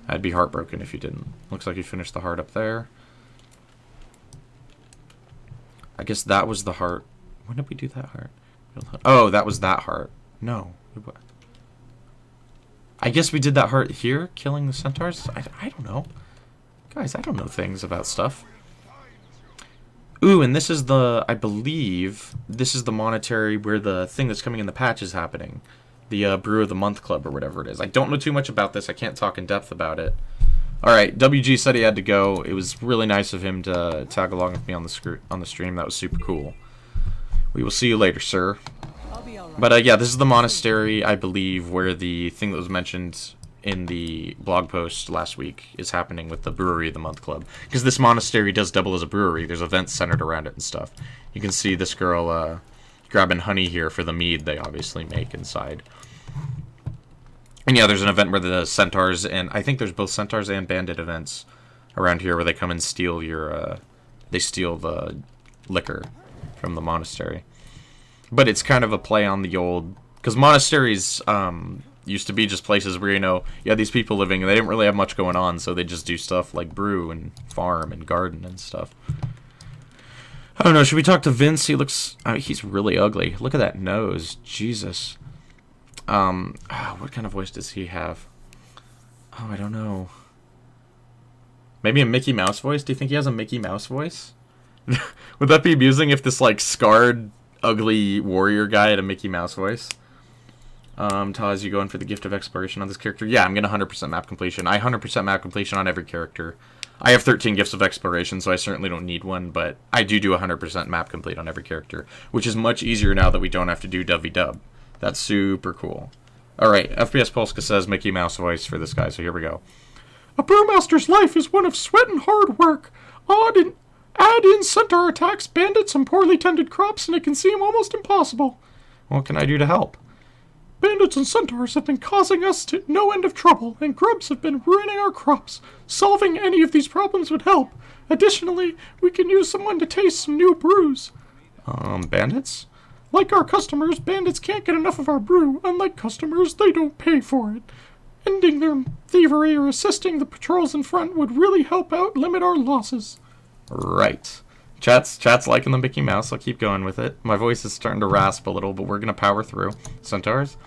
I'd be heartbroken if you didn't. Looks like you finished the heart up there. I guess that was the heart. When did we do that heart? Oh, that was that heart. No. I guess we did that heart here, killing the centaurs? I don't know. Guys, I don't know things about stuff. Ooh, and this is the, I believe, this is the monetary where the thing that's coming in the patch is happening. The Brew of the Month Club or whatever it is. I don't know too much about this. I can't talk in depth about it. Alright, WG said he had to go. It was really nice of him to tag along with me on the stream. That was super cool. We will see you later, sir. But yeah, this is the monastery, I believe, where the thing that was mentioned in the blog post last week is happening with the Brewery of the Month Club. Because this monastery does double as a brewery. There's events centered around it and stuff. You can see this girl grabbing honey here for the mead they obviously make inside. And yeah, there's an event where the centaurs, and I think there's both centaurs and bandit events around here where they come and steal your, they steal the liquor from the monastery. But it's kind of a play on the old, because monasteries used to be just places where, you know, you had these people living and they didn't really have much going on, so they just do stuff like brew and farm and garden and stuff. I don't know, should we talk to Vince? He looks, he's really ugly. Look at that nose, Jesus. What kind of voice does he have? Oh, I don't know. Maybe a Mickey Mouse voice? Do you think he has a Mickey Mouse voice? Would that be amusing if this, like, scarred, ugly warrior guy had a Mickey Mouse voice? Taz, you going for the gift of exploration on this character? Yeah, I'm gonna 100% map completion. I 100% map completion on every character. I have 13 gifts of exploration, so I certainly don't need one, but I do 100% map complete on every character, which is much easier now that we don't have to do dub. That's super cool. Alright, FPS Polska says Mickey Mouse voice for this guy, so here we go. A brewmaster's life is one of sweat and hard work. Add in centaur attacks, bandits, and poorly tended crops, and it can seem almost impossible. What can I do to help? Bandits and centaurs have been causing us no end of trouble, and grubs have been ruining our crops. Solving any of these problems would help. Additionally, we can use someone to taste some new brews. Bandits? Like our customers, bandits can't get enough of our brew. Unlike customers, they don't pay for it. Ending their thievery or assisting the patrols in front would really help out limit our losses. Right. Chat's liking the Mickey Mouse. I'll keep going with it. My voice is starting to rasp a little, but we're going to power through. Centaurs?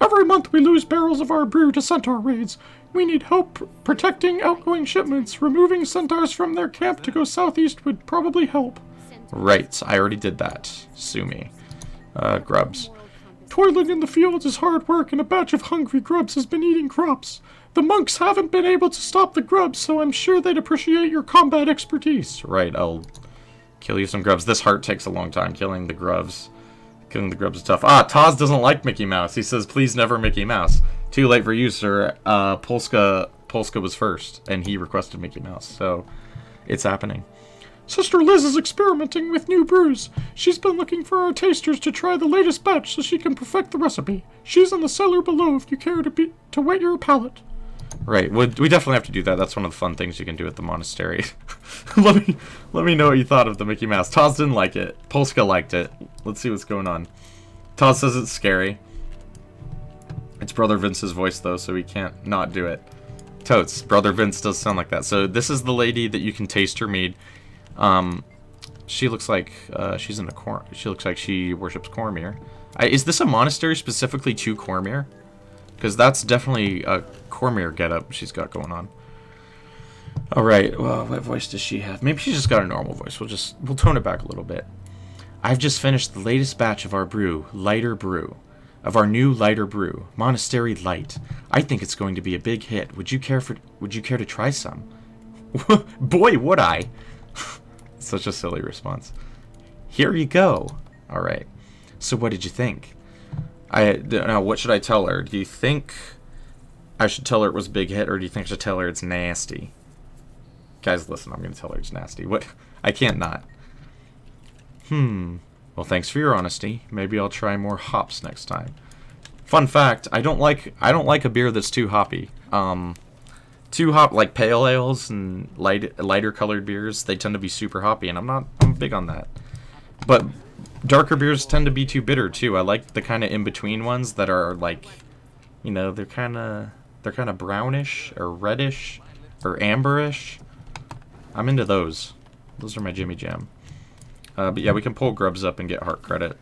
Every month we lose barrels of our brew to centaur raids. We need help protecting outgoing shipments. Removing centaurs from their camp to go southeast would probably help. Right. I already did that. Sue me. Grubs. Toiling in the fields is hard work, and a batch of hungry grubs has been eating crops. The monks haven't been able to stop the grubs, so I'm sure they'd appreciate your combat expertise. Right, I'll kill you some grubs. This heart takes a long time. Killing the grubs. Killing the grubs is tough. Taz doesn't like Mickey Mouse. He says, please never Mickey Mouse. Too late for you, sir. Polska was first, and he requested Mickey Mouse, so it's happening. Sister Liz is experimenting with new brews. She's been looking for our tasters to try the latest batch so she can perfect the recipe. She's in the cellar below if you care to wet your palate. Right, we definitely have to do that. That's one of the fun things you can do at the monastery. let me know what you thought of the Mickey Mouse. Taz didn't like it. Polska liked it. Let's see what's going on. Taz says it's scary. It's Brother Vince's voice, though, so he can't not do it. Totes, Brother Vince does sound like that. So this is the lady that you can taste her mead. She looks like she's in a she looks like she worships Cormyr. Is this a monastery specifically to Cormyr? Because that's definitely a Cormyr getup she's got going on. Alright, well, what voice does she have? Maybe she's just got a normal voice. We'll tone it back a little bit. I've just finished the latest batch of our brew, lighter brew. Of our new lighter brew, Monastery Light. I think it's going to be a big hit. Would you care to try some? Boy, would I. Such a silly response. Here you go. Alright. So what did you think? Now, what should I tell her? Do you think I should tell her it was a big hit, or do you think I should tell her it's nasty? Guys, listen, I'm going to tell her it's nasty. What? I can't not. Well, thanks for your honesty. Maybe I'll try more hops next time. Fun fact, I don't like a beer that's too hoppy. Too hop, like pale ales and lighter colored beers, they tend to be super hoppy, and I'm big on that. But darker beers tend to be too bitter too. I like the kind of in-between ones that are like, you know, they're kind of brownish or reddish or amberish. I'm into those. Those are my Jimmy Jam. But yeah, we can pull grubs up and get heart credit.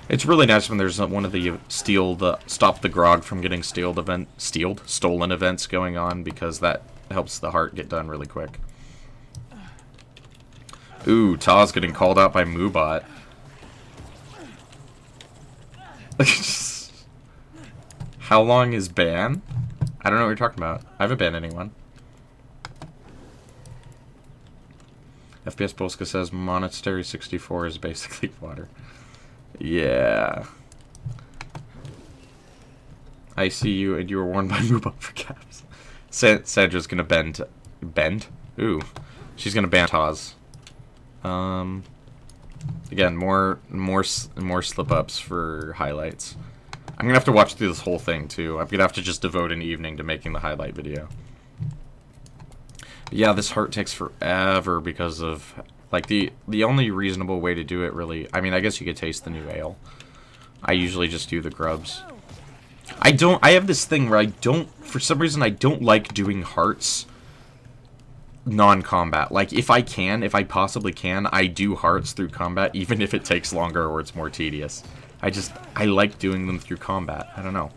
It's really nice when there's one of the stop the grog from getting stolen events going on, because that helps the heart get done really quick. Ooh, Taz getting called out by Moobot. How long is ban? I don't know what you're talking about. I haven't banned anyone. FPS Polska says Monastery 64 is basically water. Yeah. I see you, and you were warned by Moobot for caps. Sandra's gonna bend? Ooh. She's gonna ban Taz. Again, more slip-ups for highlights. I'm gonna have to watch through this whole thing, too. I'm gonna have to just devote an evening to making the highlight video. But yeah, this heart takes forever because of... Like, the only reasonable way to do it, really... I mean, I guess you could taste the new ale. I usually just do the grubs. I have this thing where for some reason, I don't like doing hearts non-combat. Like, if I possibly can, I do hearts through combat, even if it takes longer or it's more tedious. I like doing them through combat. I don't know.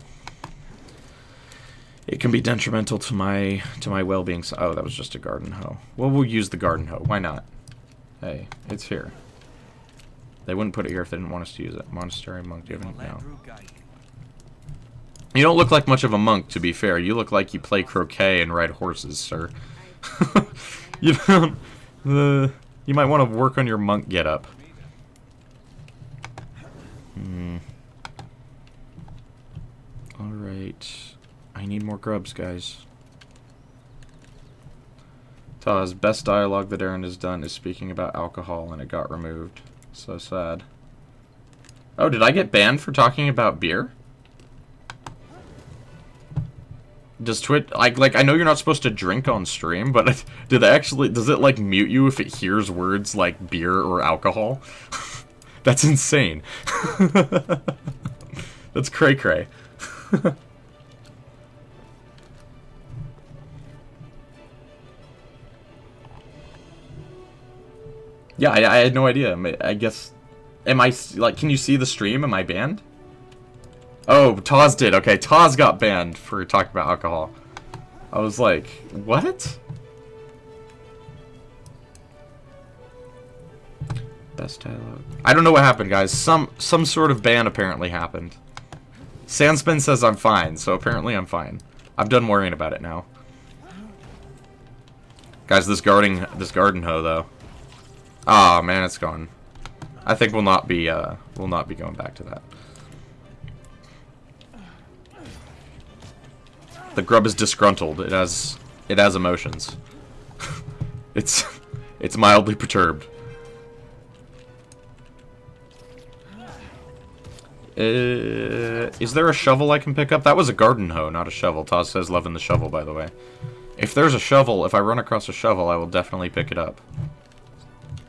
It can be detrimental to my well-being. Oh, that was just a garden hoe. Well, we'll use the garden hoe. Why not? Hey, it's here. They wouldn't put it here if they didn't want us to use it. Monastery monk, do you have any? No. You don't look like much of a monk, to be fair. You look like you play croquet and ride horses, sir. You don't... you might want to work on your monk getup. Alright. I need more grubs, guys. Taz, best dialogue that Aaron has done is speaking about alcohol, and it got removed. So sad. Oh, did I get banned for talking about beer? Does Twitch... Like, I know you're not supposed to drink on stream, but did they actually... Does it, like, mute you if it hears words like beer or alcohol? That's insane. That's cray-cray. Yeah, I had no idea. I guess... Am I... Like, can you see the stream? Am I banned? Oh, Taz did. Okay, Taz got banned for talking about alcohol. I was like, what? Best dialogue. I don't know what happened, guys. Some sort of ban apparently happened. Sandspin says I'm fine, so apparently I'm fine. I'm done worrying about it now. Guys, this garden hoe though. Oh man, it's gone. I think we'll not be going back to that. The grub is disgruntled. It has emotions. It's mildly perturbed. Is there a shovel I can pick up? That was a garden hoe, not a shovel. Taz says loving the shovel, by the way. If there's a shovel, if I run across a shovel, I will definitely pick it up.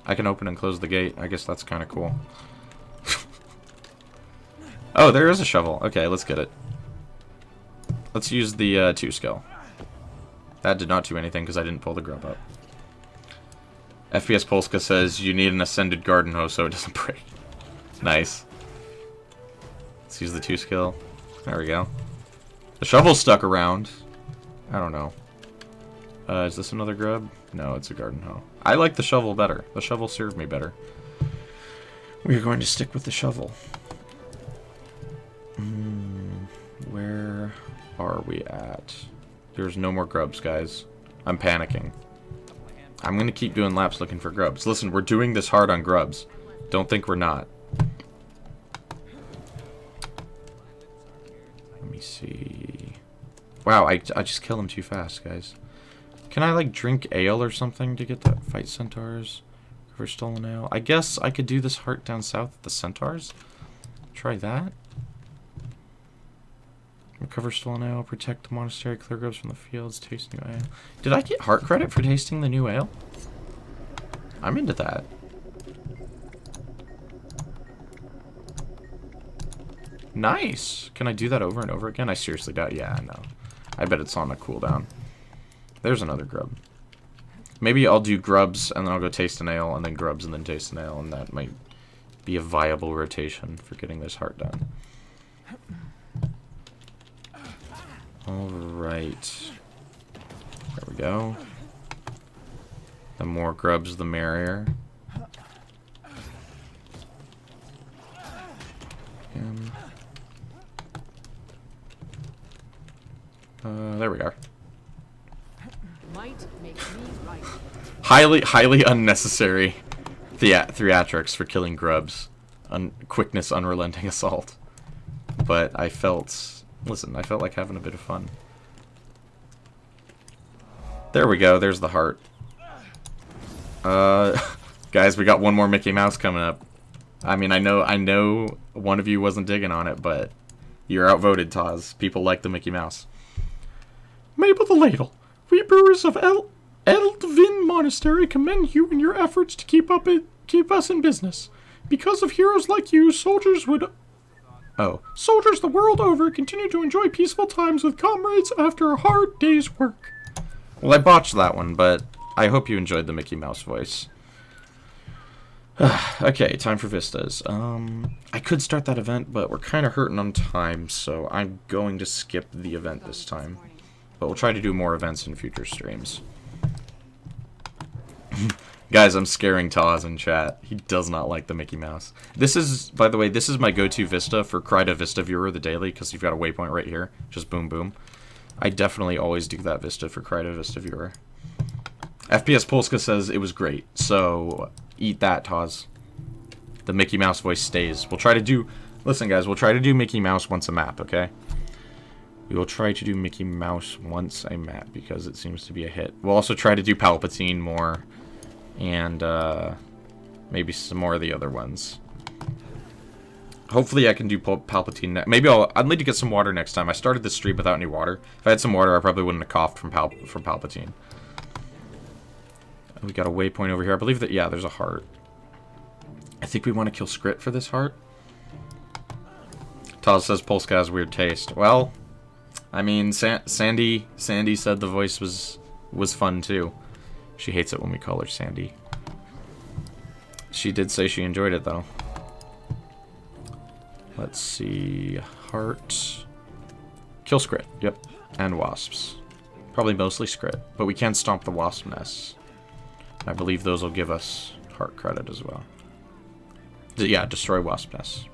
I can open and close the gate. I guess that's kind of cool. Oh, there is a shovel. Okay, let's get it. Let's use the 2 skill. That did not do anything because I didn't pull the grub up. FPS Polska says you need an ascended garden hoe so it doesn't break. Nice. Let's use the 2 skill. There we go. The shovel's stuck around. I don't know. Is this another grub? No, it's a garden hoe. I like the shovel better. The shovel served me better. We're going to stick with the shovel. Where are we at? There's no more grubs, guys. I'm panicking. I'm going to keep doing laps looking for grubs. Listen, we're doing this hard on grubs. Don't think we're not. Let me see. Wow, I just kill him too fast, guys. Can I, like, drink ale or something to get that fight centaurs? Recover stolen ale? I guess I could do this heart down south with the centaurs. Try that. Recover stolen ale, protect the monastery, clear grubs from the fields, taste new ale. Did I get heart credit for tasting the new ale? I'm into that. Nice. Can I do that over and over again? I seriously doubt. Yeah, no. I bet it's on a cooldown. There's another grub. Maybe I'll do grubs, and then I'll go taste an ale, and then grubs, and then taste an ale, and that might be a viable rotation for getting this heart done. Alright. There we go. The more grubs, the merrier. There we are. Might make me right. Highly unnecessary theatrics for killing grubs. Quickness, unrelenting assault. But I felt... Listen, I felt like having a bit of fun. There we go. There's the heart. Guys, we got one more Mickey Mouse coming up. I mean, I know one of you wasn't digging on it, but you're outvoted, Taz. People like the Mickey Mouse. Mabel the Ladle, we brewers of Eldvin Monastery commend you in your efforts to keep us in business. Because of heroes like you, soldiers the world over continue to enjoy peaceful times with comrades after a hard day's work. Well, I botched that one, but I hope you enjoyed the Mickey Mouse voice. Okay, time for vistas. I could start that event, but we're kind of hurting on time, so I'm going to skip the event this time. But we'll try to do more events in future streams. Guys, I'm scaring Taz in chat. He does not like the Mickey Mouse. This is, by the way, this is my go-to Vista for Cry to Vista Viewer, the daily, because you've got a waypoint right here. Just boom, boom. I definitely always do that Vista for Cry to Vista Viewer. FPS Polska says it was great, so eat that, Taz. The Mickey Mouse voice stays. We'll try to do... Listen, guys, we'll try to do Mickey Mouse once a map, okay? We will try to do Mickey Mouse once a map, because it seems to be a hit. We'll also try to do Palpatine more, and maybe some more of the other ones. Hopefully I can do Palpatine. Maybe I'll need to get some water next time. I started this stream without any water. If I had some water, I probably wouldn't have coughed from Palpatine. We got a waypoint over here. I believe that, yeah, there's a heart. I think we want to kill Skrit for this heart. Taz says Polska has weird taste. Well, I mean, Sandy said the voice was fun too. She hates it when we call her Sandy. She did say she enjoyed it though. Let's see, heart. Kill Skrit, yep, and wasps. Probably mostly Skrit, but we can stomp the wasp nests. I believe those will give us heart credit as well. Yeah, destroy wasp nests.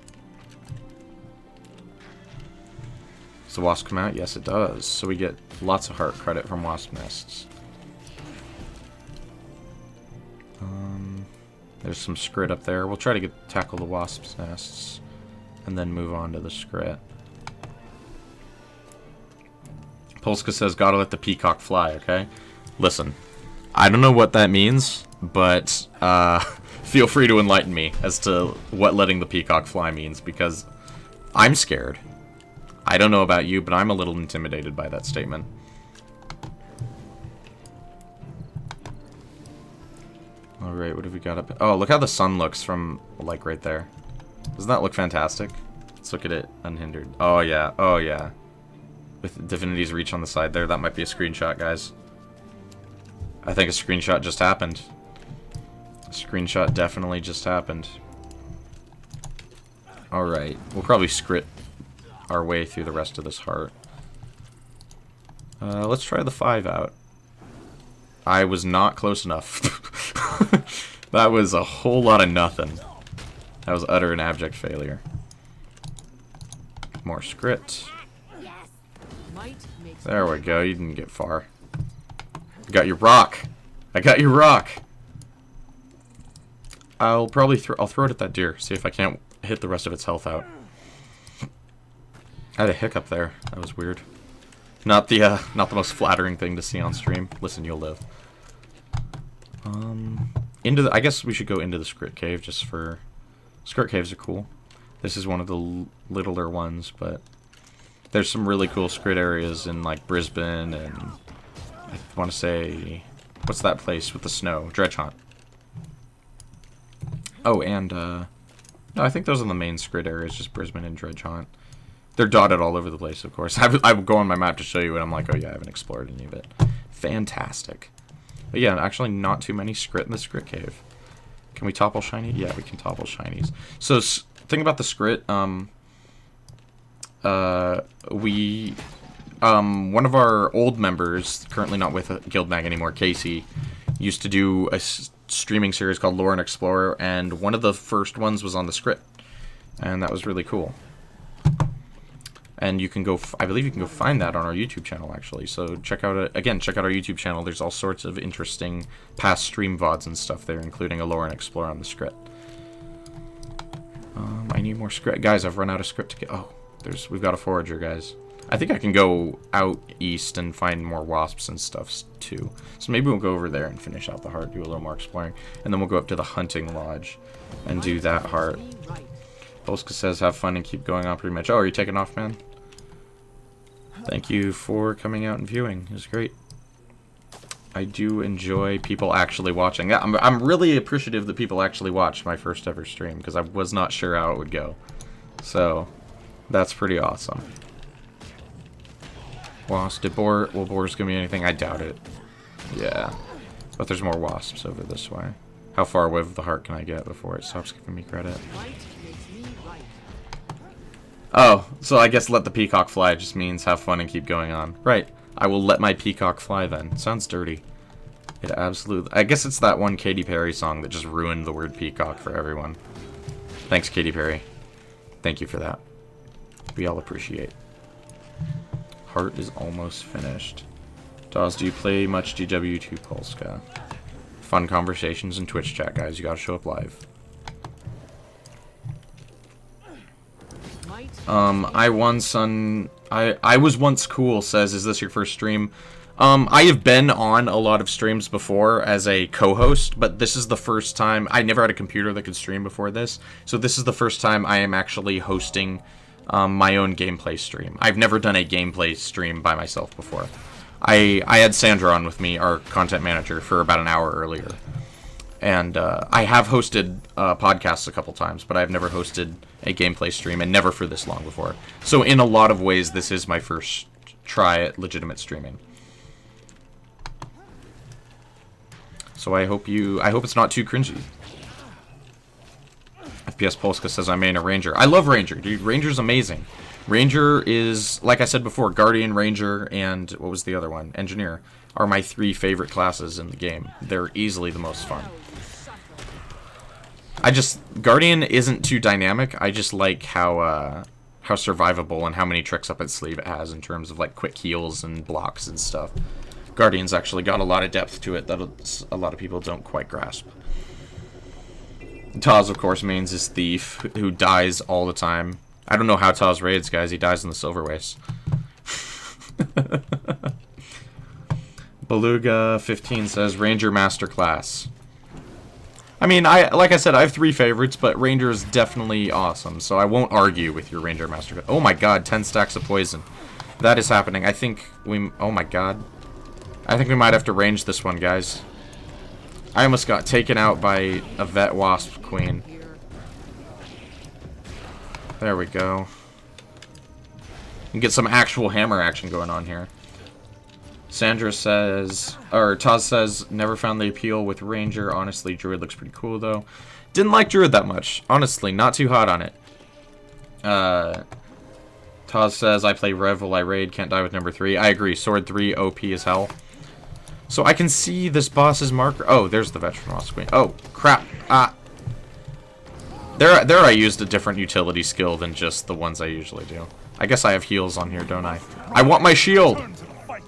Does the wasp come out? Yes, it does. So we get lots of heart credit from wasp nests. There's some Skrit up there. We'll try to tackle the wasp's nests and then move on to the Skrit. Polska says, gotta let the peacock fly, okay? Listen, I don't know what that means, but feel free to enlighten me as to what letting the peacock fly means, because I'm scared. I don't know about you, but I'm a little intimidated by that statement. Alright, what have we got up? Oh, look how the sun looks from, like, right there. Doesn't that look fantastic? Let's look at it unhindered. Oh, yeah. Oh, yeah. With Divinity's Reach on the side there, that might be a screenshot, guys. I think a screenshot just happened. A screenshot definitely just happened. Alright, we'll probably Skrit our way through the rest of this heart. Let's try the 5 out. I was not close enough. That was a whole lot of nothing. That was utter and abject failure. More Skrit. There we go, you didn't get far. I got your rock. I got your rock. I'll probably I'll throw it at that deer, see if I can't hit the rest of its health out. I had a hiccup there. That was weird. Not the most flattering thing to see on stream. Listen, you'll live. I guess we should go into the Skrit Cave just for... Skrit Caves are cool. This is one of the littler ones, but there's some really cool Skrit areas in, like, Brisbane, and I want to say... What's that place with the snow? Dredge Hunt. Oh, and, No, I think those are the main Scrit areas, just Brisbane and Dredge Haunt. They're dotted all over the place, of course. I would go on my map to show you, and I'm like, oh yeah, I haven't explored any of it. Fantastic. But yeah, actually not too many Scrit in the Scrit Cave. Can we topple shiny? Yeah, we can topple shinies. So, thing about the Scrit, one of our old members, currently not with GuildMag anymore, Casey, used to do a streaming series called Lore and Explorer, and one of the first ones was on the Scrit. And that was really cool. And you can go, I believe you can go find that on our YouTube channel, actually. So check out, again, check out our YouTube channel. There's all sorts of interesting past stream VODs and stuff there, including a Lore and Explorer on the Scrit. I need more script. Guys, I've run out of script to get. Oh, we've got a forager, guys. I think I can go out east and find more wasps and stuff, too. So maybe we'll go over there and finish out the heart, do a little more exploring. And then we'll go up to the hunting lodge and do that heart. Polska says, have fun and keep going on pretty much. Oh, are you taking off, man? Thank you for coming out and viewing. It was great. I do enjoy people actually watching. Yeah, I'm really appreciative that people actually watched my first ever stream, because I was not sure how it would go. So, that's pretty awesome. Wasp, will boars give me anything? I doubt it. Yeah. But there's more wasps over this way. How far away of the heart can I get before it stops giving me credit? Oh, so I guess let the peacock fly just means have fun and keep going on. Right. I will let my peacock fly then. Sounds dirty. It absolutely... I guess it's that one Katy Perry song that just ruined the word peacock for everyone. Thanks, Katy Perry. Thank you for that. We all appreciate. Heart is almost finished. Dawes, do you play much GW2 Polska? Fun conversations in Twitch chat, guys. You gotta show up live. I was once cool says, is this your first stream? I have been on a lot of streams before as a co-host, but this is the first time. I never had a computer that could stream before this, so this is the first time I am actually hosting my own gameplay stream. I've never done a gameplay stream by myself before. I had Sandra on with me, our content manager, for about an hour earlier. And I have hosted podcasts a couple times, but I've never hosted a gameplay stream, and never for this long before. So in a lot of ways, this is my first try at legitimate streaming. So I hope it's not too cringy. FPS Polska says I main a Ranger. I love Ranger, dude. Ranger's amazing. Ranger is, like I said before, Guardian, Ranger, and what was the other one? Engineer are my 3 favorite classes in the game. They're easily the most fun. Guardian isn't too dynamic. I just like how survivable and how many tricks up its sleeve it has in terms of like quick heals and blocks and stuff. Guardian's actually got a lot of depth to it that a lot of people don't quite grasp. Taz, of course, mains his Thief, who dies all the time. I don't know how Taz raids, guys. He dies in the Silver Waste. Beluga 15 says Ranger Masterclass. I mean, like I said, I have 3 favorites, but Ranger is definitely awesome, so I won't argue with your Ranger Masterclass. Oh my god, 10 stacks of poison. That is happening. I think we... Oh my god. I think we might have to range this one, guys. I almost got taken out by a Vet Wasp Queen. There we go. And get some actual hammer action going on here. Sandra says, or Taz says, never found the appeal with Ranger. Honestly, Druid looks pretty cool, though. Didn't like Druid that much. Honestly, not too hot on it. Taz says, I play Rev while I raid. Can't die with number 3. I agree. Sword 3, OP as hell. So I can see this boss's marker. Oh, there's the Veteran Wasp Queen. Oh, crap. There I used a different utility skill than just the ones I usually do. I guess I have heals on here, don't I? I want my shield!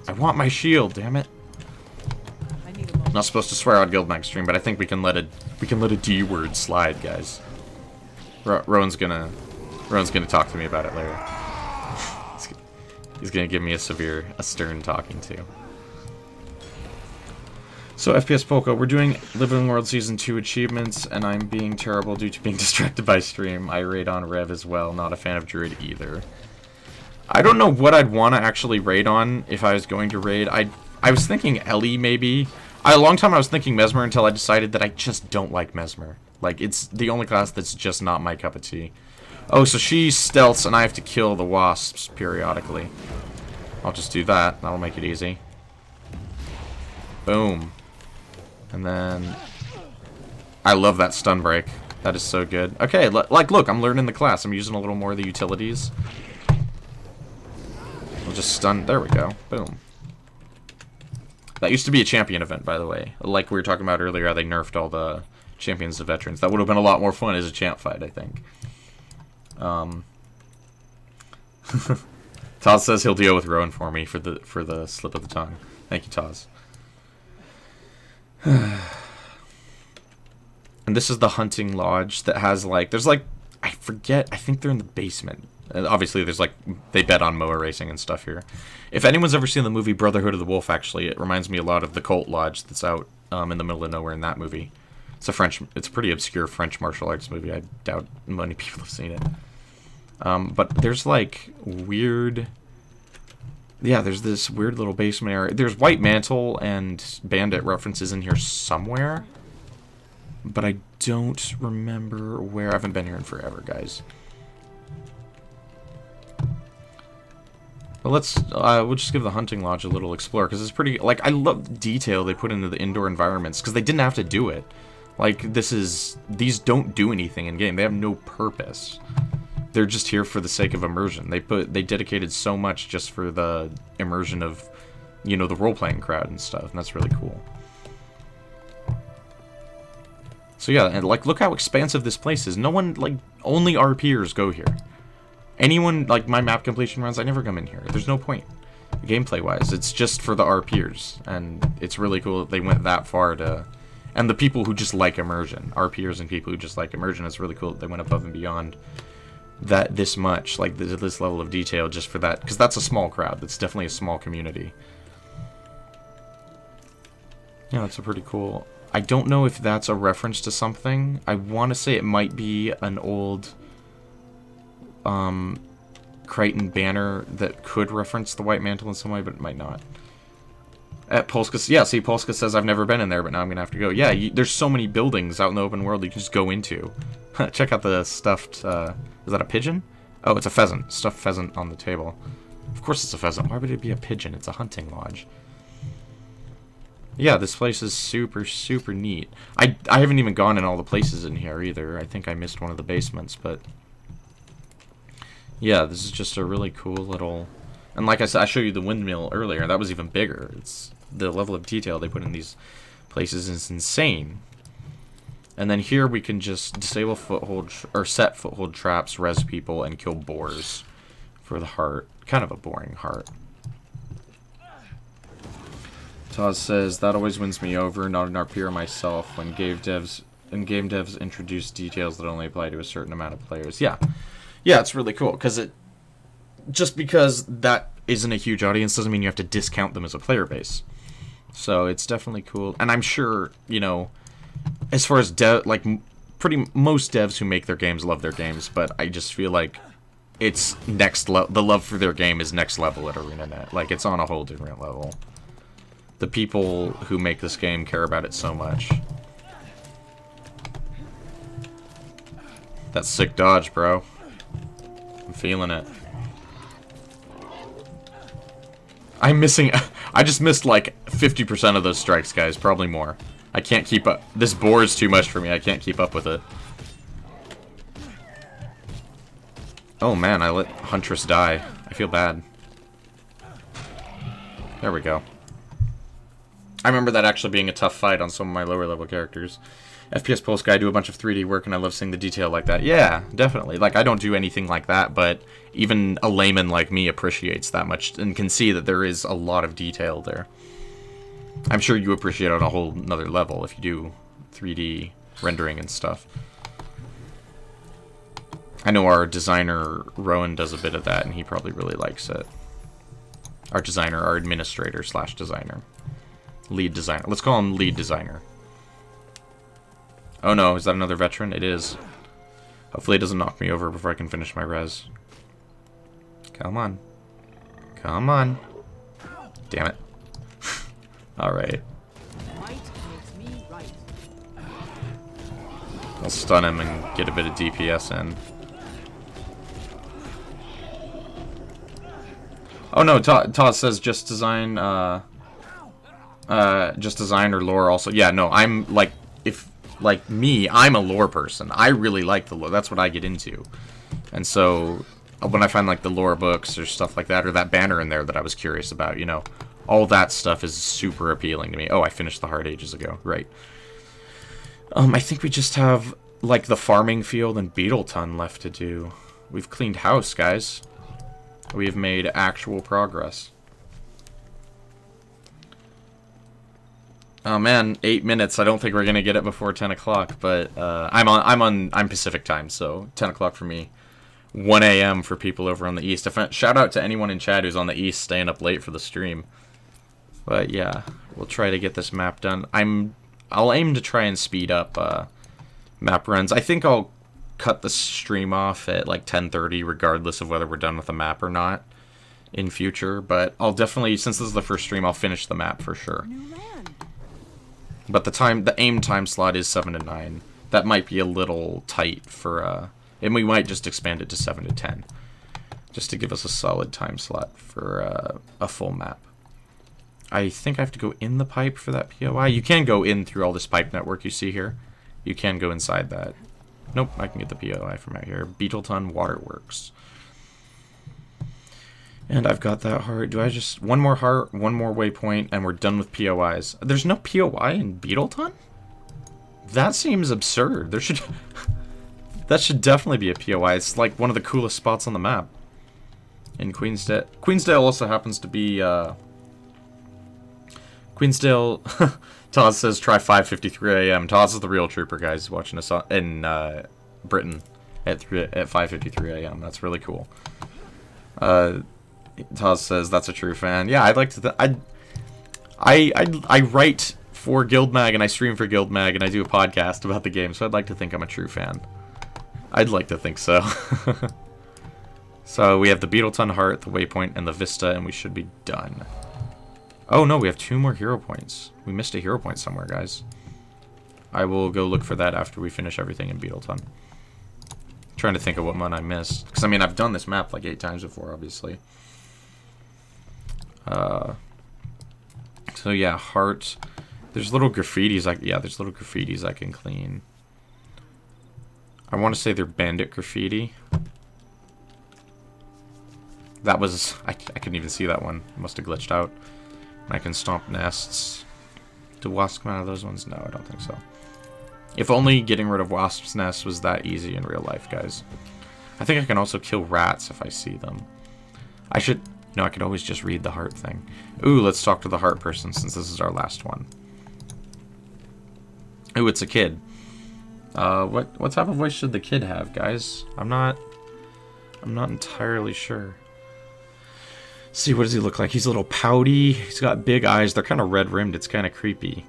I want my shield, damn it. Not supposed to swear on GuildMag stream, but I think we can let a D word slide, guys. Rowan's gonna talk to me about it later. He's gonna give me a stern talking to. So FPS Polka, we're doing Living World Season 2 achievements, and I'm being terrible due to being distracted by stream. I raid on Rev as well, not a fan of Druid either. I don't know what I'd want to actually raid on if I was going to raid. I was thinking Ellie, maybe. A long time I was thinking Mesmer until I decided that I just don't like Mesmer. Like, it's the only class that's just not my cup of tea. Oh, so she stealths and I have to kill the wasps periodically. I'll just do that. That'll make it easy. Boom. And then... I love that stun break. That is so good. Okay, like, look, I'm learning the class. I'm using a little more of the utilities. I'll just stun... There we go. Boom. That used to be a champion event, by the way. Like we were talking about earlier, how they nerfed all the champions to veterans. That would have been a lot more fun as a champ fight, I think. Taz says he'll deal with Rowan for me for the slip of the tongue. Thank you, Taz. And this is the hunting lodge that has, like, there's, like, I forget, I think they're in the basement. Obviously, there's, like, they bet on moa racing and stuff here. If anyone's ever seen the movie Brotherhood of the Wolf, actually, it reminds me a lot of the Cult Lodge that's out in the middle of nowhere in that movie. It's a pretty obscure French martial arts movie. I doubt many people have seen it. But there's, like, weird... Yeah, there's this weird little basement area. There's White Mantle and Bandit references in here somewhere. But I don't remember where. I haven't been here in forever, guys. Well, we'll just give the hunting lodge a little explore, because it's pretty, like, I love the detail they put into the indoor environments, because they didn't have to do it. Like, these don't do anything in game. They have no purpose. They're just here for the sake of immersion. They dedicated so much just for the immersion of, you know, the role-playing crowd and stuff, and that's really cool. So yeah, and like, look how expansive this place is. No one, like, only RPers go here. Anyone, like, my map completion runs, I never come in here. There's no point, gameplay-wise. It's just for the RPers, and it's really cool that they went that far to... And the people who just like immersion, RPers and people who just like immersion, it's really cool that they went above and beyond that this much, like, this level of detail just for that, because that's a small crowd. That's definitely a small community. Yeah, that's a pretty cool... I don't know if that's a reference to something. I want to say it might be an old Crichton banner that could reference the White Mantle in some way, but it might not. At Polska, yeah, see, Polska says, I've never been in there, but now I'm going to have to go. Yeah, there's so many buildings out in the open world you can just go into. Check out the stuffed, is that a pigeon? Oh, it's a pheasant. Stuffed pheasant on the table. Of course it's a pheasant. Why would it be a pigeon? It's a hunting lodge. Yeah, this place is super, super neat. I haven't even gone in all the places in here either. I think I missed one of the basements, but... Yeah, this is just a really cool little... And like I said, I showed you the windmill earlier. That was even bigger. It's the level of detail they put in these places is insane. And then here we can just disable foothold... Or set foothold traps, res people, and kill boars for the heart. Kind of a boring heart. Taz says, that always wins me over, not an RPer myself, when game devs introduce details that only apply to a certain amount of players. Yeah. Yeah, it's really cool, because just because that isn't a huge audience doesn't mean you have to discount them as a player base. So it's definitely cool. And I'm sure, you know, as far as most devs who make their games love their games, but I just feel like it's the love for their game is next level at ArenaNet. Like, it's on a whole different level. The people who make this game care about it so much. That's sick dodge, bro. I'm feeling it. I'm missing... I just missed like 50% of those strikes, guys. Probably more. I can't keep up. This boar is too much for me. I can't keep up with it. Oh man, I let Huntress die. I feel bad. There we go. I remember that actually being a tough fight on some of my lower level characters. FPS Pulse guy, do a bunch of 3D work and I love seeing the detail like that. Yeah, definitely. Like, I don't do anything like that, but even a layman like me appreciates that much and can see that there is a lot of detail there. I'm sure you appreciate it on a whole nother level if you do 3D rendering and stuff. I know our designer, Rowan, does a bit of that and he probably really likes it. Our designer, our administrator / designer. Lead designer. Let's call him lead designer. Oh no, is that another veteran? It is. Hopefully it doesn't knock me over before I can finish my res. Come on. Come on. Damn it. Alright. Might I'll stun him and get a bit of DPS in. Oh no, Todd says just design or lore also. Yeah, no, I'm like, like me, I'm a lore person. I really like the lore. That's what I get into. And so when I find like the lore books or stuff like that, or that banner in there that I was curious about, you know, all that stuff is super appealing to me. Oh, I finished the Heart ages ago. Right. I think we just have like the farming field and beetle ton left to do. We've cleaned house, guys. We have made actual progress. Oh man, 8 minutes. I don't think we're gonna get it before 10 o'clock, but I'm Pacific time, so 10 o'clock for me. 1 a.m. for people over on the east. Shout out to anyone in chat who's on the east staying up late for the stream. But yeah, we'll try to get this map done. I'll aim to try and speed up map runs. I think I'll cut the stream off at like 10:30 regardless of whether we're done with the map or not in future, but I'll definitely, since this is the first stream, I'll finish the map for sure. But the aim time slot is 7 to 9. That might be a little tight for and we might just expand it to 7 to 10 just to give us a solid time slot for a full map. I think I have to go in the pipe for that POI. You can go in through all this pipe network you see here. You can go inside that. Nope, I can get the POI from out here. Beetleton Waterworks. And I've got that heart. Do I just... One more heart, one more waypoint, and we're done with POIs. There's no POI in Beetleton? That seems absurd. There should... that should definitely be a POI. It's like one of the coolest spots on the map. In Queensdale. Queensdale also happens to be... Queensdale... Taz says try 5:53 a.m. Taz is the real trooper, guys, watching us in Britain at 5:53 a.m. That's really cool. Taz says that's a true fan. Yeah, I'd like to. I write for GuildMag and I stream for GuildMag and I do a podcast about the game, so I'd like to think I'm a true fan. I'd like to think so. So we have the Beetleton Heart, the Waypoint, and the Vista, and we should be done. Oh no, we have 2 more hero points. We missed a hero point somewhere, guys. I will go look for that after we finish everything in Beetleton. Trying to think of what one I missed. Because, I mean, I've done this map like 8 times before, obviously. So, yeah, heart. There's little graffitis. There's little graffitis I can clean. I want to say they're bandit graffiti. That was... I couldn't even see that one. It must have glitched out. I can stomp nests. Do wasps come out of those ones? No, I don't think so. If only getting rid of wasps' nests was that easy in real life, guys. I think I can also kill rats if I see them. I should... No, I could always just read the heart thing. Ooh, let's talk to the heart person since this is our last one. Ooh, it's a kid. What type of voice should the kid have, guys? I'm not entirely sure. See, what does he look like? He's a little pouty. He's got big eyes. They're kind of red-rimmed. It's kind of creepy.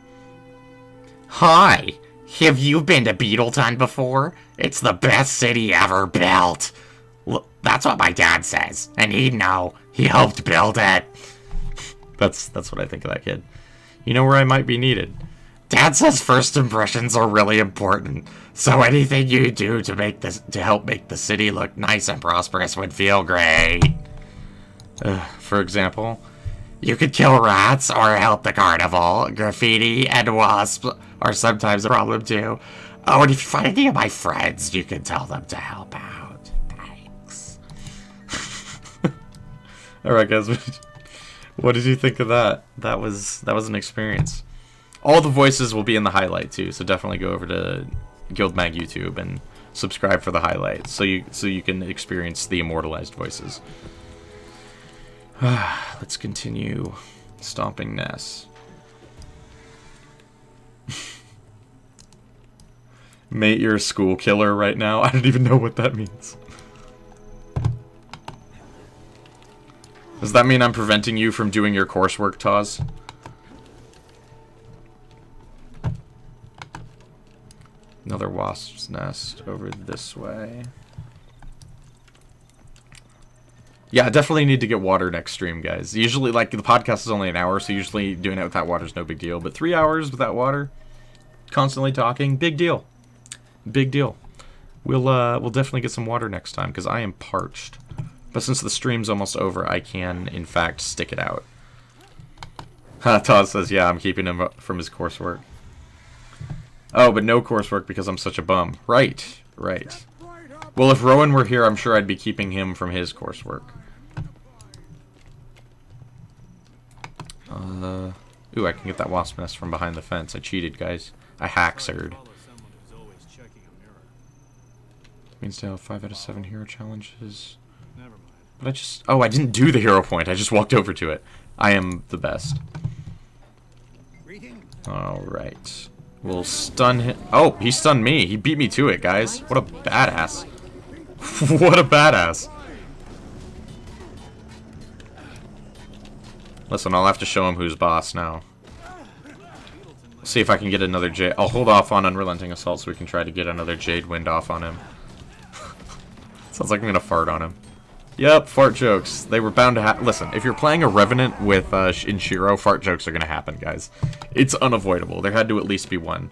Hi! Have you been to Beetleton before? It's the best city ever built. Look, that's what my dad says. And he'd know. He helped build it. That's what I think of that kid. You know where I might be needed. Dad says first impressions are really important. So anything you do to help make the city look nice and prosperous would feel great. For example, you could kill rats or help the carnival. Graffiti and wasps are sometimes a problem too. Oh, and if you find any of my friends, you can tell them to help out. Thanks. Alright guys, what did you think of that? That was an experience. All the voices will be in the highlight too, so definitely go over to GuildMag YouTube and subscribe for the highlights so you can experience the immortalized voices. Let's continue stomping nests. Mate, you're a school killer right now. I don't even know what that means. Does that mean I'm preventing you from doing your coursework, Taz? Another wasp's nest over this way. Yeah, I definitely need to get water next stream, guys. Usually, like, the podcast is only an hour, so usually doing it without water is no big deal. But 3 hours without water, constantly talking, big deal. big deal. We'll definitely get some water next time, because I am parched. But since the stream's almost over, I can, in fact, stick it out. Todd says, yeah, I'm keeping him from his coursework. Oh, but no coursework because I'm such a bum. Right, right. Well, if Rowan were here, I'm sure I'd be keeping him from his coursework. Ooh, I can get that wasp nest from behind the fence. I cheated, guys. I hacksered. Queensdale 5 out of 7 hero challenges. But I just... Oh, I didn't do the hero point. I just walked over to it. I am the best. Alright. We'll stun him. Oh, he stunned me. He beat me to it, guys. What a badass. What a badass. Listen, I'll have to show him who's boss now. See if I can get another Jade. I'll hold off on Unrelenting Assault so we can try to get another Jade Wind off on him. Sounds like I'm gonna fart on him. Yep, fart jokes. They were bound to happen. Listen, if you're playing a Revenant with in Shiro, fart jokes are gonna happen, guys. It's unavoidable. There had to at least be one.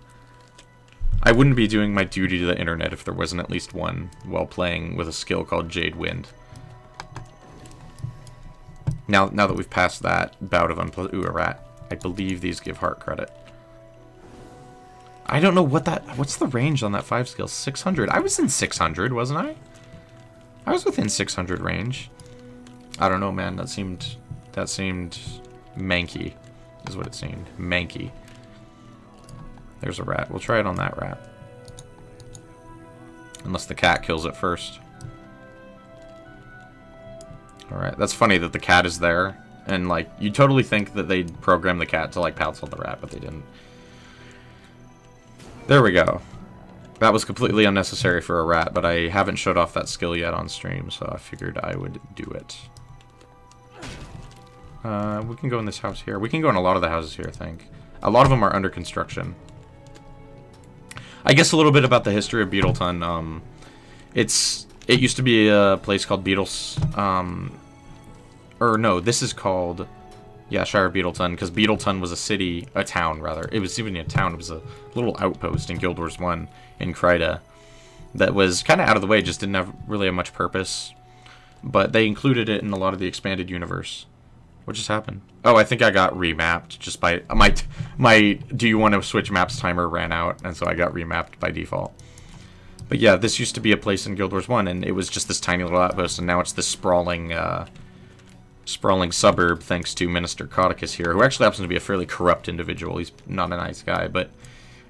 I wouldn't be doing my duty to the internet if there wasn't at least one while playing with a skill called Jade Wind. Now that we've passed that bout of unpleasant... Ooh, a rat. I believe these give heart credit. I don't know what that... What's the range on that 5 skill? 600? I was in 600, wasn't I? I was within 600 range. I don't know, man. That seemed manky, is what it seemed. Manky. There's a rat. We'll try it on that rat. Unless the cat kills it first. Alright, that's funny that the cat is there. And, like, you totally think that they'd program the cat to, like, pounce on the rat, but they didn't. There we go. That was completely unnecessary for a rat, but I haven't showed off that skill yet on stream, so I figured I would do it. We can go in this house here. We can go in a lot of the houses here, I think. A lot of them are under construction. I guess a little bit about the history of Beetleton. It used to be a place called Beetles... or no, this is called... Yeah, Shire of Beetleton, because Beetleton was a city, a town, rather. It was even a town, it was a little outpost in Guild Wars 1 in Kryta that was kind of out of the way, just didn't have really much purpose. But they included it in a lot of the expanded universe. What just happened? Oh, I think I got remapped just by... My do you want to switch maps timer ran out, and so I got remapped by default. But yeah, this used to be a place in Guild Wars 1, and it was just this tiny little outpost, and now it's this sprawling suburb thanks to Minister Codicus here, who actually happens to be a fairly corrupt individual. He's not a nice guy, but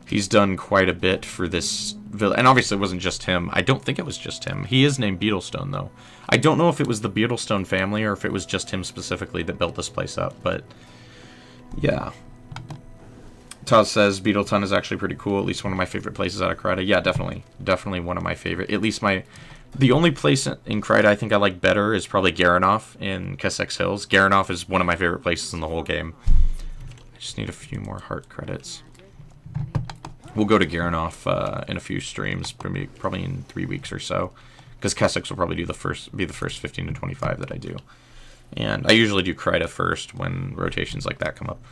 he's done quite a bit for this village. And obviously it wasn't just him. I don't think it was just him. He is named Beetlestone, though. I don't know if it was the Beetlestone family or if it was just him specifically that built this place up, but yeah. Taz says Beetleton is actually pretty cool, at least one of my favorite places out of Kryta. Yeah, definitely. Definitely one of my favorite. At least the only place in Kryta I think I like better is probably Garanoff in Kessex Hills. Garanoff is one of my favorite places in the whole game. I just need a few more heart credits. We'll go to Garanoff in a few streams, probably in 3 weeks or so, because Kessex will probably be the first 15 to 25 that I do. And I usually do Kryta first when rotations like that come up.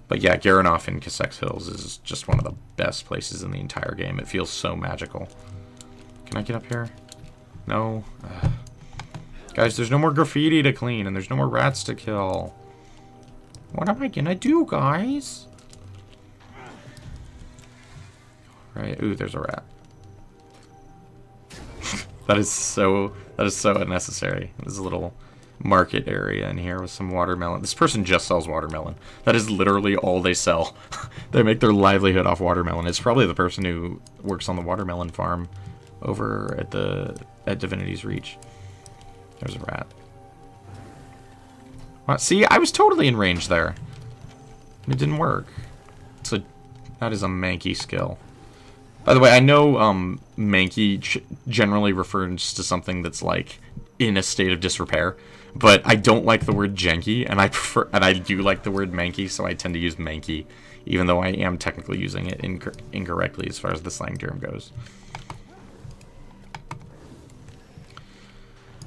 But yeah, Garanoff in Kessex Hills is just one of the best places in the entire game. It feels so magical. Can I get up here? No. Guys, there's no more graffiti to clean, and there's no more rats to kill. What am I gonna do, guys? Right. Ooh, there's a rat. That is so unnecessary. There's a little market area in here with some watermelon. This person just sells watermelon. That is literally all they sell. They make their livelihood off watermelon. It's probably the person who works on the watermelon farm over at Divinity's Reach. There's a rat. See, I was totally in range there. It didn't work. That is a manky skill. By the way, I know manky generally refers to something that's like in a state of disrepair, but I don't like the word janky, and I do like the word manky, so I tend to use manky, even though I am technically using it incorrectly as far as the slang term goes.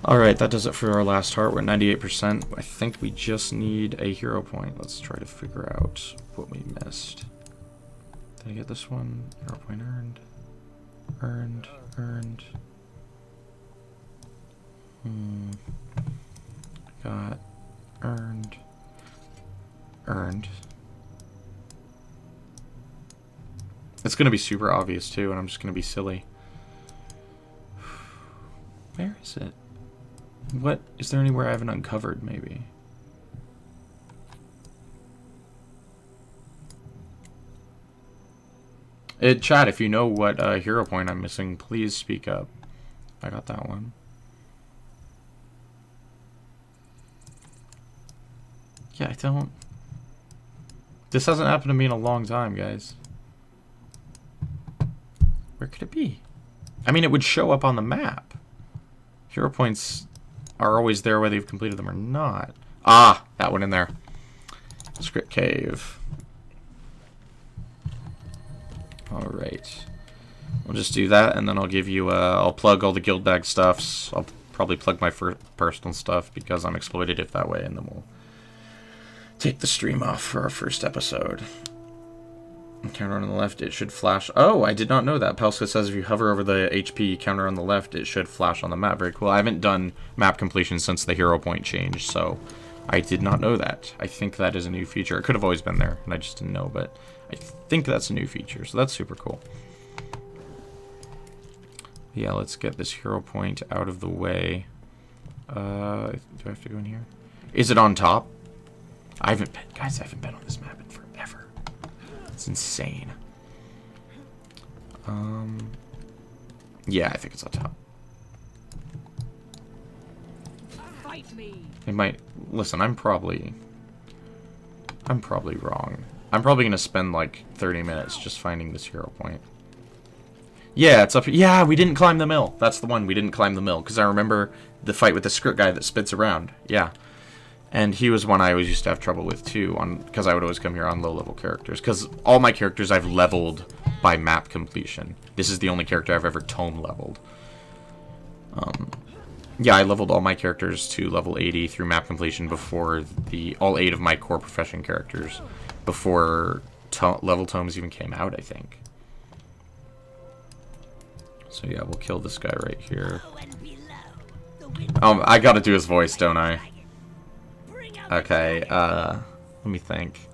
Alright, that does it for our last heart. We're at 98%. I think we just need a hero point. Let's try to figure out what we missed. Did I get this one? Hero point earned. Earned. Got earned. It's gonna be super obvious too, and I'm just gonna be silly. Where is it? What is there anywhere I haven't uncovered? Maybe. Chat, if you know what hero point I'm missing, please speak up. I got that one. Yeah, I don't... This hasn't happened to me in a long time, guys. Where could it be? I mean, it would show up on the map. Hero points are always there whether you've completed them or not. Ah, that one in there. Script cave. Alright. We'll just do that, and then I'll give you, I'll plug all the GuildMag stuffs. I'll probably plug my personal stuff because I'm exploitative that way, and then we'll take the stream off for our first episode. Counter on the left, it should flash. Oh, I did not know that. Pelska says if you hover over the HP counter on the left, it should flash on the map. Very cool. I haven't done map completion since the hero point change, so I did not know that. I think that is a new feature. It could have always been there, and I just didn't know, but I think that's a new feature, so that's super cool. Yeah, let's get this hero point out of the way. Do I have to go in here? Is it on top? I haven't been on this map in forever. It's insane. Yeah, I think it's on top. Fight me. It might... Listen, I'm probably wrong. I'm probably gonna spend like 30 minutes just finding this hero point. Yeah, it's up here. Yeah, we didn't climb the mill. That's the one. We didn't climb the mill. Because I remember the fight with the script guy that spits around. Yeah. And he was one I always used to have trouble with too, because I would always come here on low-level characters. Because all my characters I've leveled by map completion. This is the only character I've ever tome leveled. Yeah, I leveled all my characters to level 80 through map completion before all 8 of my core profession characters, before level tomes even came out, I think. So yeah, we'll kill this guy right here. I gotta do his voice, don't I? Okay, let me think.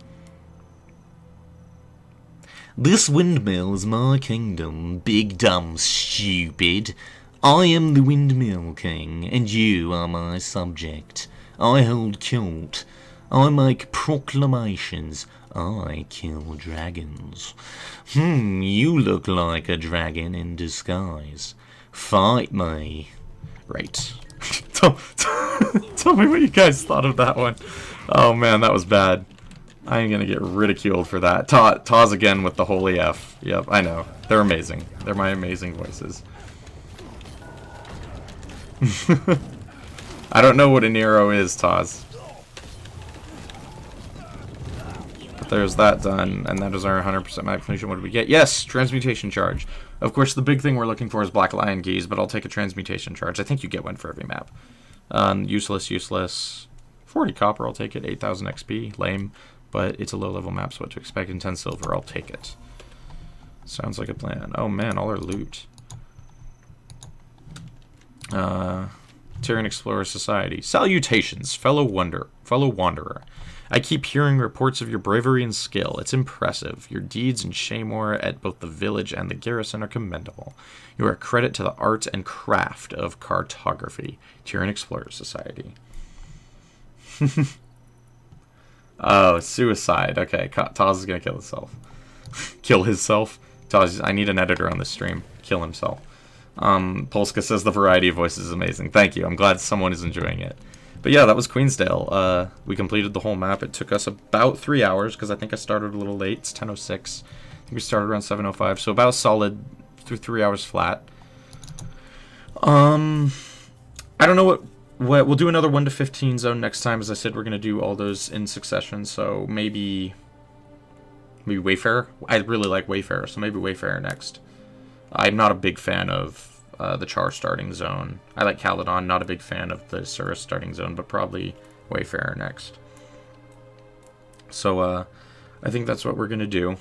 This windmill is my kingdom, big dumb stupid. I am the Windmill King, and you are my subject. I hold court. I make proclamations. I kill dragons. You look like a dragon in disguise. Fight me. Right. Tell me what you guys thought of that one. Oh man, that was bad. I'm gonna get ridiculed for that. Taz again with the holy F. Yep, I know. They're amazing. They're my amazing voices. I don't know what a Nero is, Taz. But there's that done, and that is our 100% map completion. What did we get? Yes, transmutation charge. Of course, the big thing we're looking for is Black Lion Keys, but I'll take a transmutation charge. I think you get one for every map. Useless. 40 copper, I'll take it. 8,000 XP, lame. But it's a low-level map, so what to expect. In 10 silver, I'll take it. Sounds like a plan. Oh man, all our loot. Tyrian Explorer Society. Salutations, fellow wanderer. I keep hearing reports of your bravery and skill. It's impressive. Your deeds in Shaymore at both the village and the garrison are commendable. You are a credit to the art and craft of cartography. Tyrian Explorer Society. Oh, suicide. Okay, Taz is gonna kill himself. Kill himself? Taz, I need an editor on this stream. Kill himself. Polska says the variety of voices is amazing. Thank you. I'm glad someone is enjoying it. But yeah, that was Queensdale. We completed the whole map. It took us about 3 hours, because I think I started a little late. It's 10:06. I think we started around 7:05, so about a solid 3 hours flat. I don't know what we'll do another 1 to 15 zone next time. As I said, we're going to do all those in succession, so maybe Wayfarer. I really like Wayfarer, so maybe Wayfarer next. I'm not a big fan of the Char starting zone. I like Caledon, not a big fan of the Surus starting zone, but probably Wayfarer next. So I think that's what we're going to do.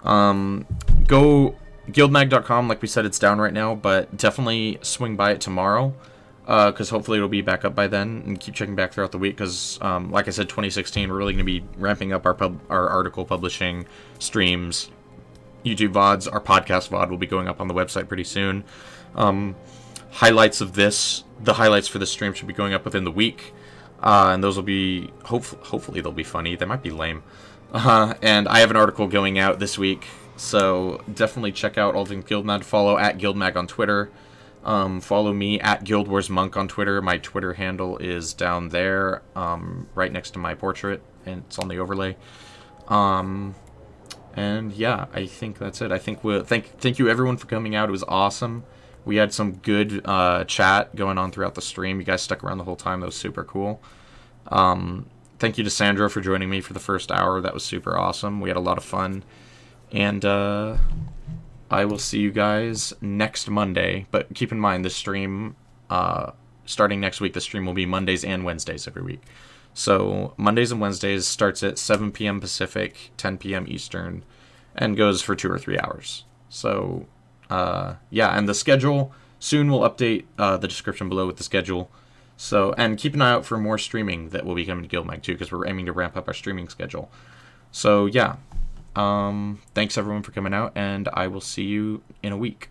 Go guildmag.com, like we said, it's down right now, but definitely swing by it tomorrow, because hopefully it'll be back up by then, and keep checking back throughout the week, because like I said, 2016, we're really going to be ramping up our article publishing, streams, YouTube VODs. Our podcast VOD will be going up on the website pretty soon. Highlights of this, the highlights for this stream should be going up within the week, and those will be, hopefully they'll be funny. They might be lame. And I have an article going out this week, so definitely check out all things GuildMag. Follow at GuildMag on Twitter. Follow me at Guild Wars Monk on Twitter. My Twitter handle is down there, right next to my portrait, and it's on the overlay. And yeah, I think that's it. I think thank you everyone for coming out. It was awesome. We had some good chat going on throughout the stream. You guys stuck around the whole time. That was super cool. Thank you to Sandra for joining me for the first hour. That was super awesome. We had a lot of fun. And I will see you guys next Monday. But keep in mind, this stream, starting next week, the stream will be Mondays and Wednesdays every week. So Mondays and Wednesdays starts at 7 p.m. Pacific, 10 p.m. Eastern, and goes for 2 or 3 hours. So, yeah, and the schedule, soon we'll update the description below with the schedule. So, and keep an eye out for more streaming that will be coming to GuildMag too, because we're aiming to ramp up our streaming schedule. So, yeah, thanks everyone for coming out, and I will see you in a week.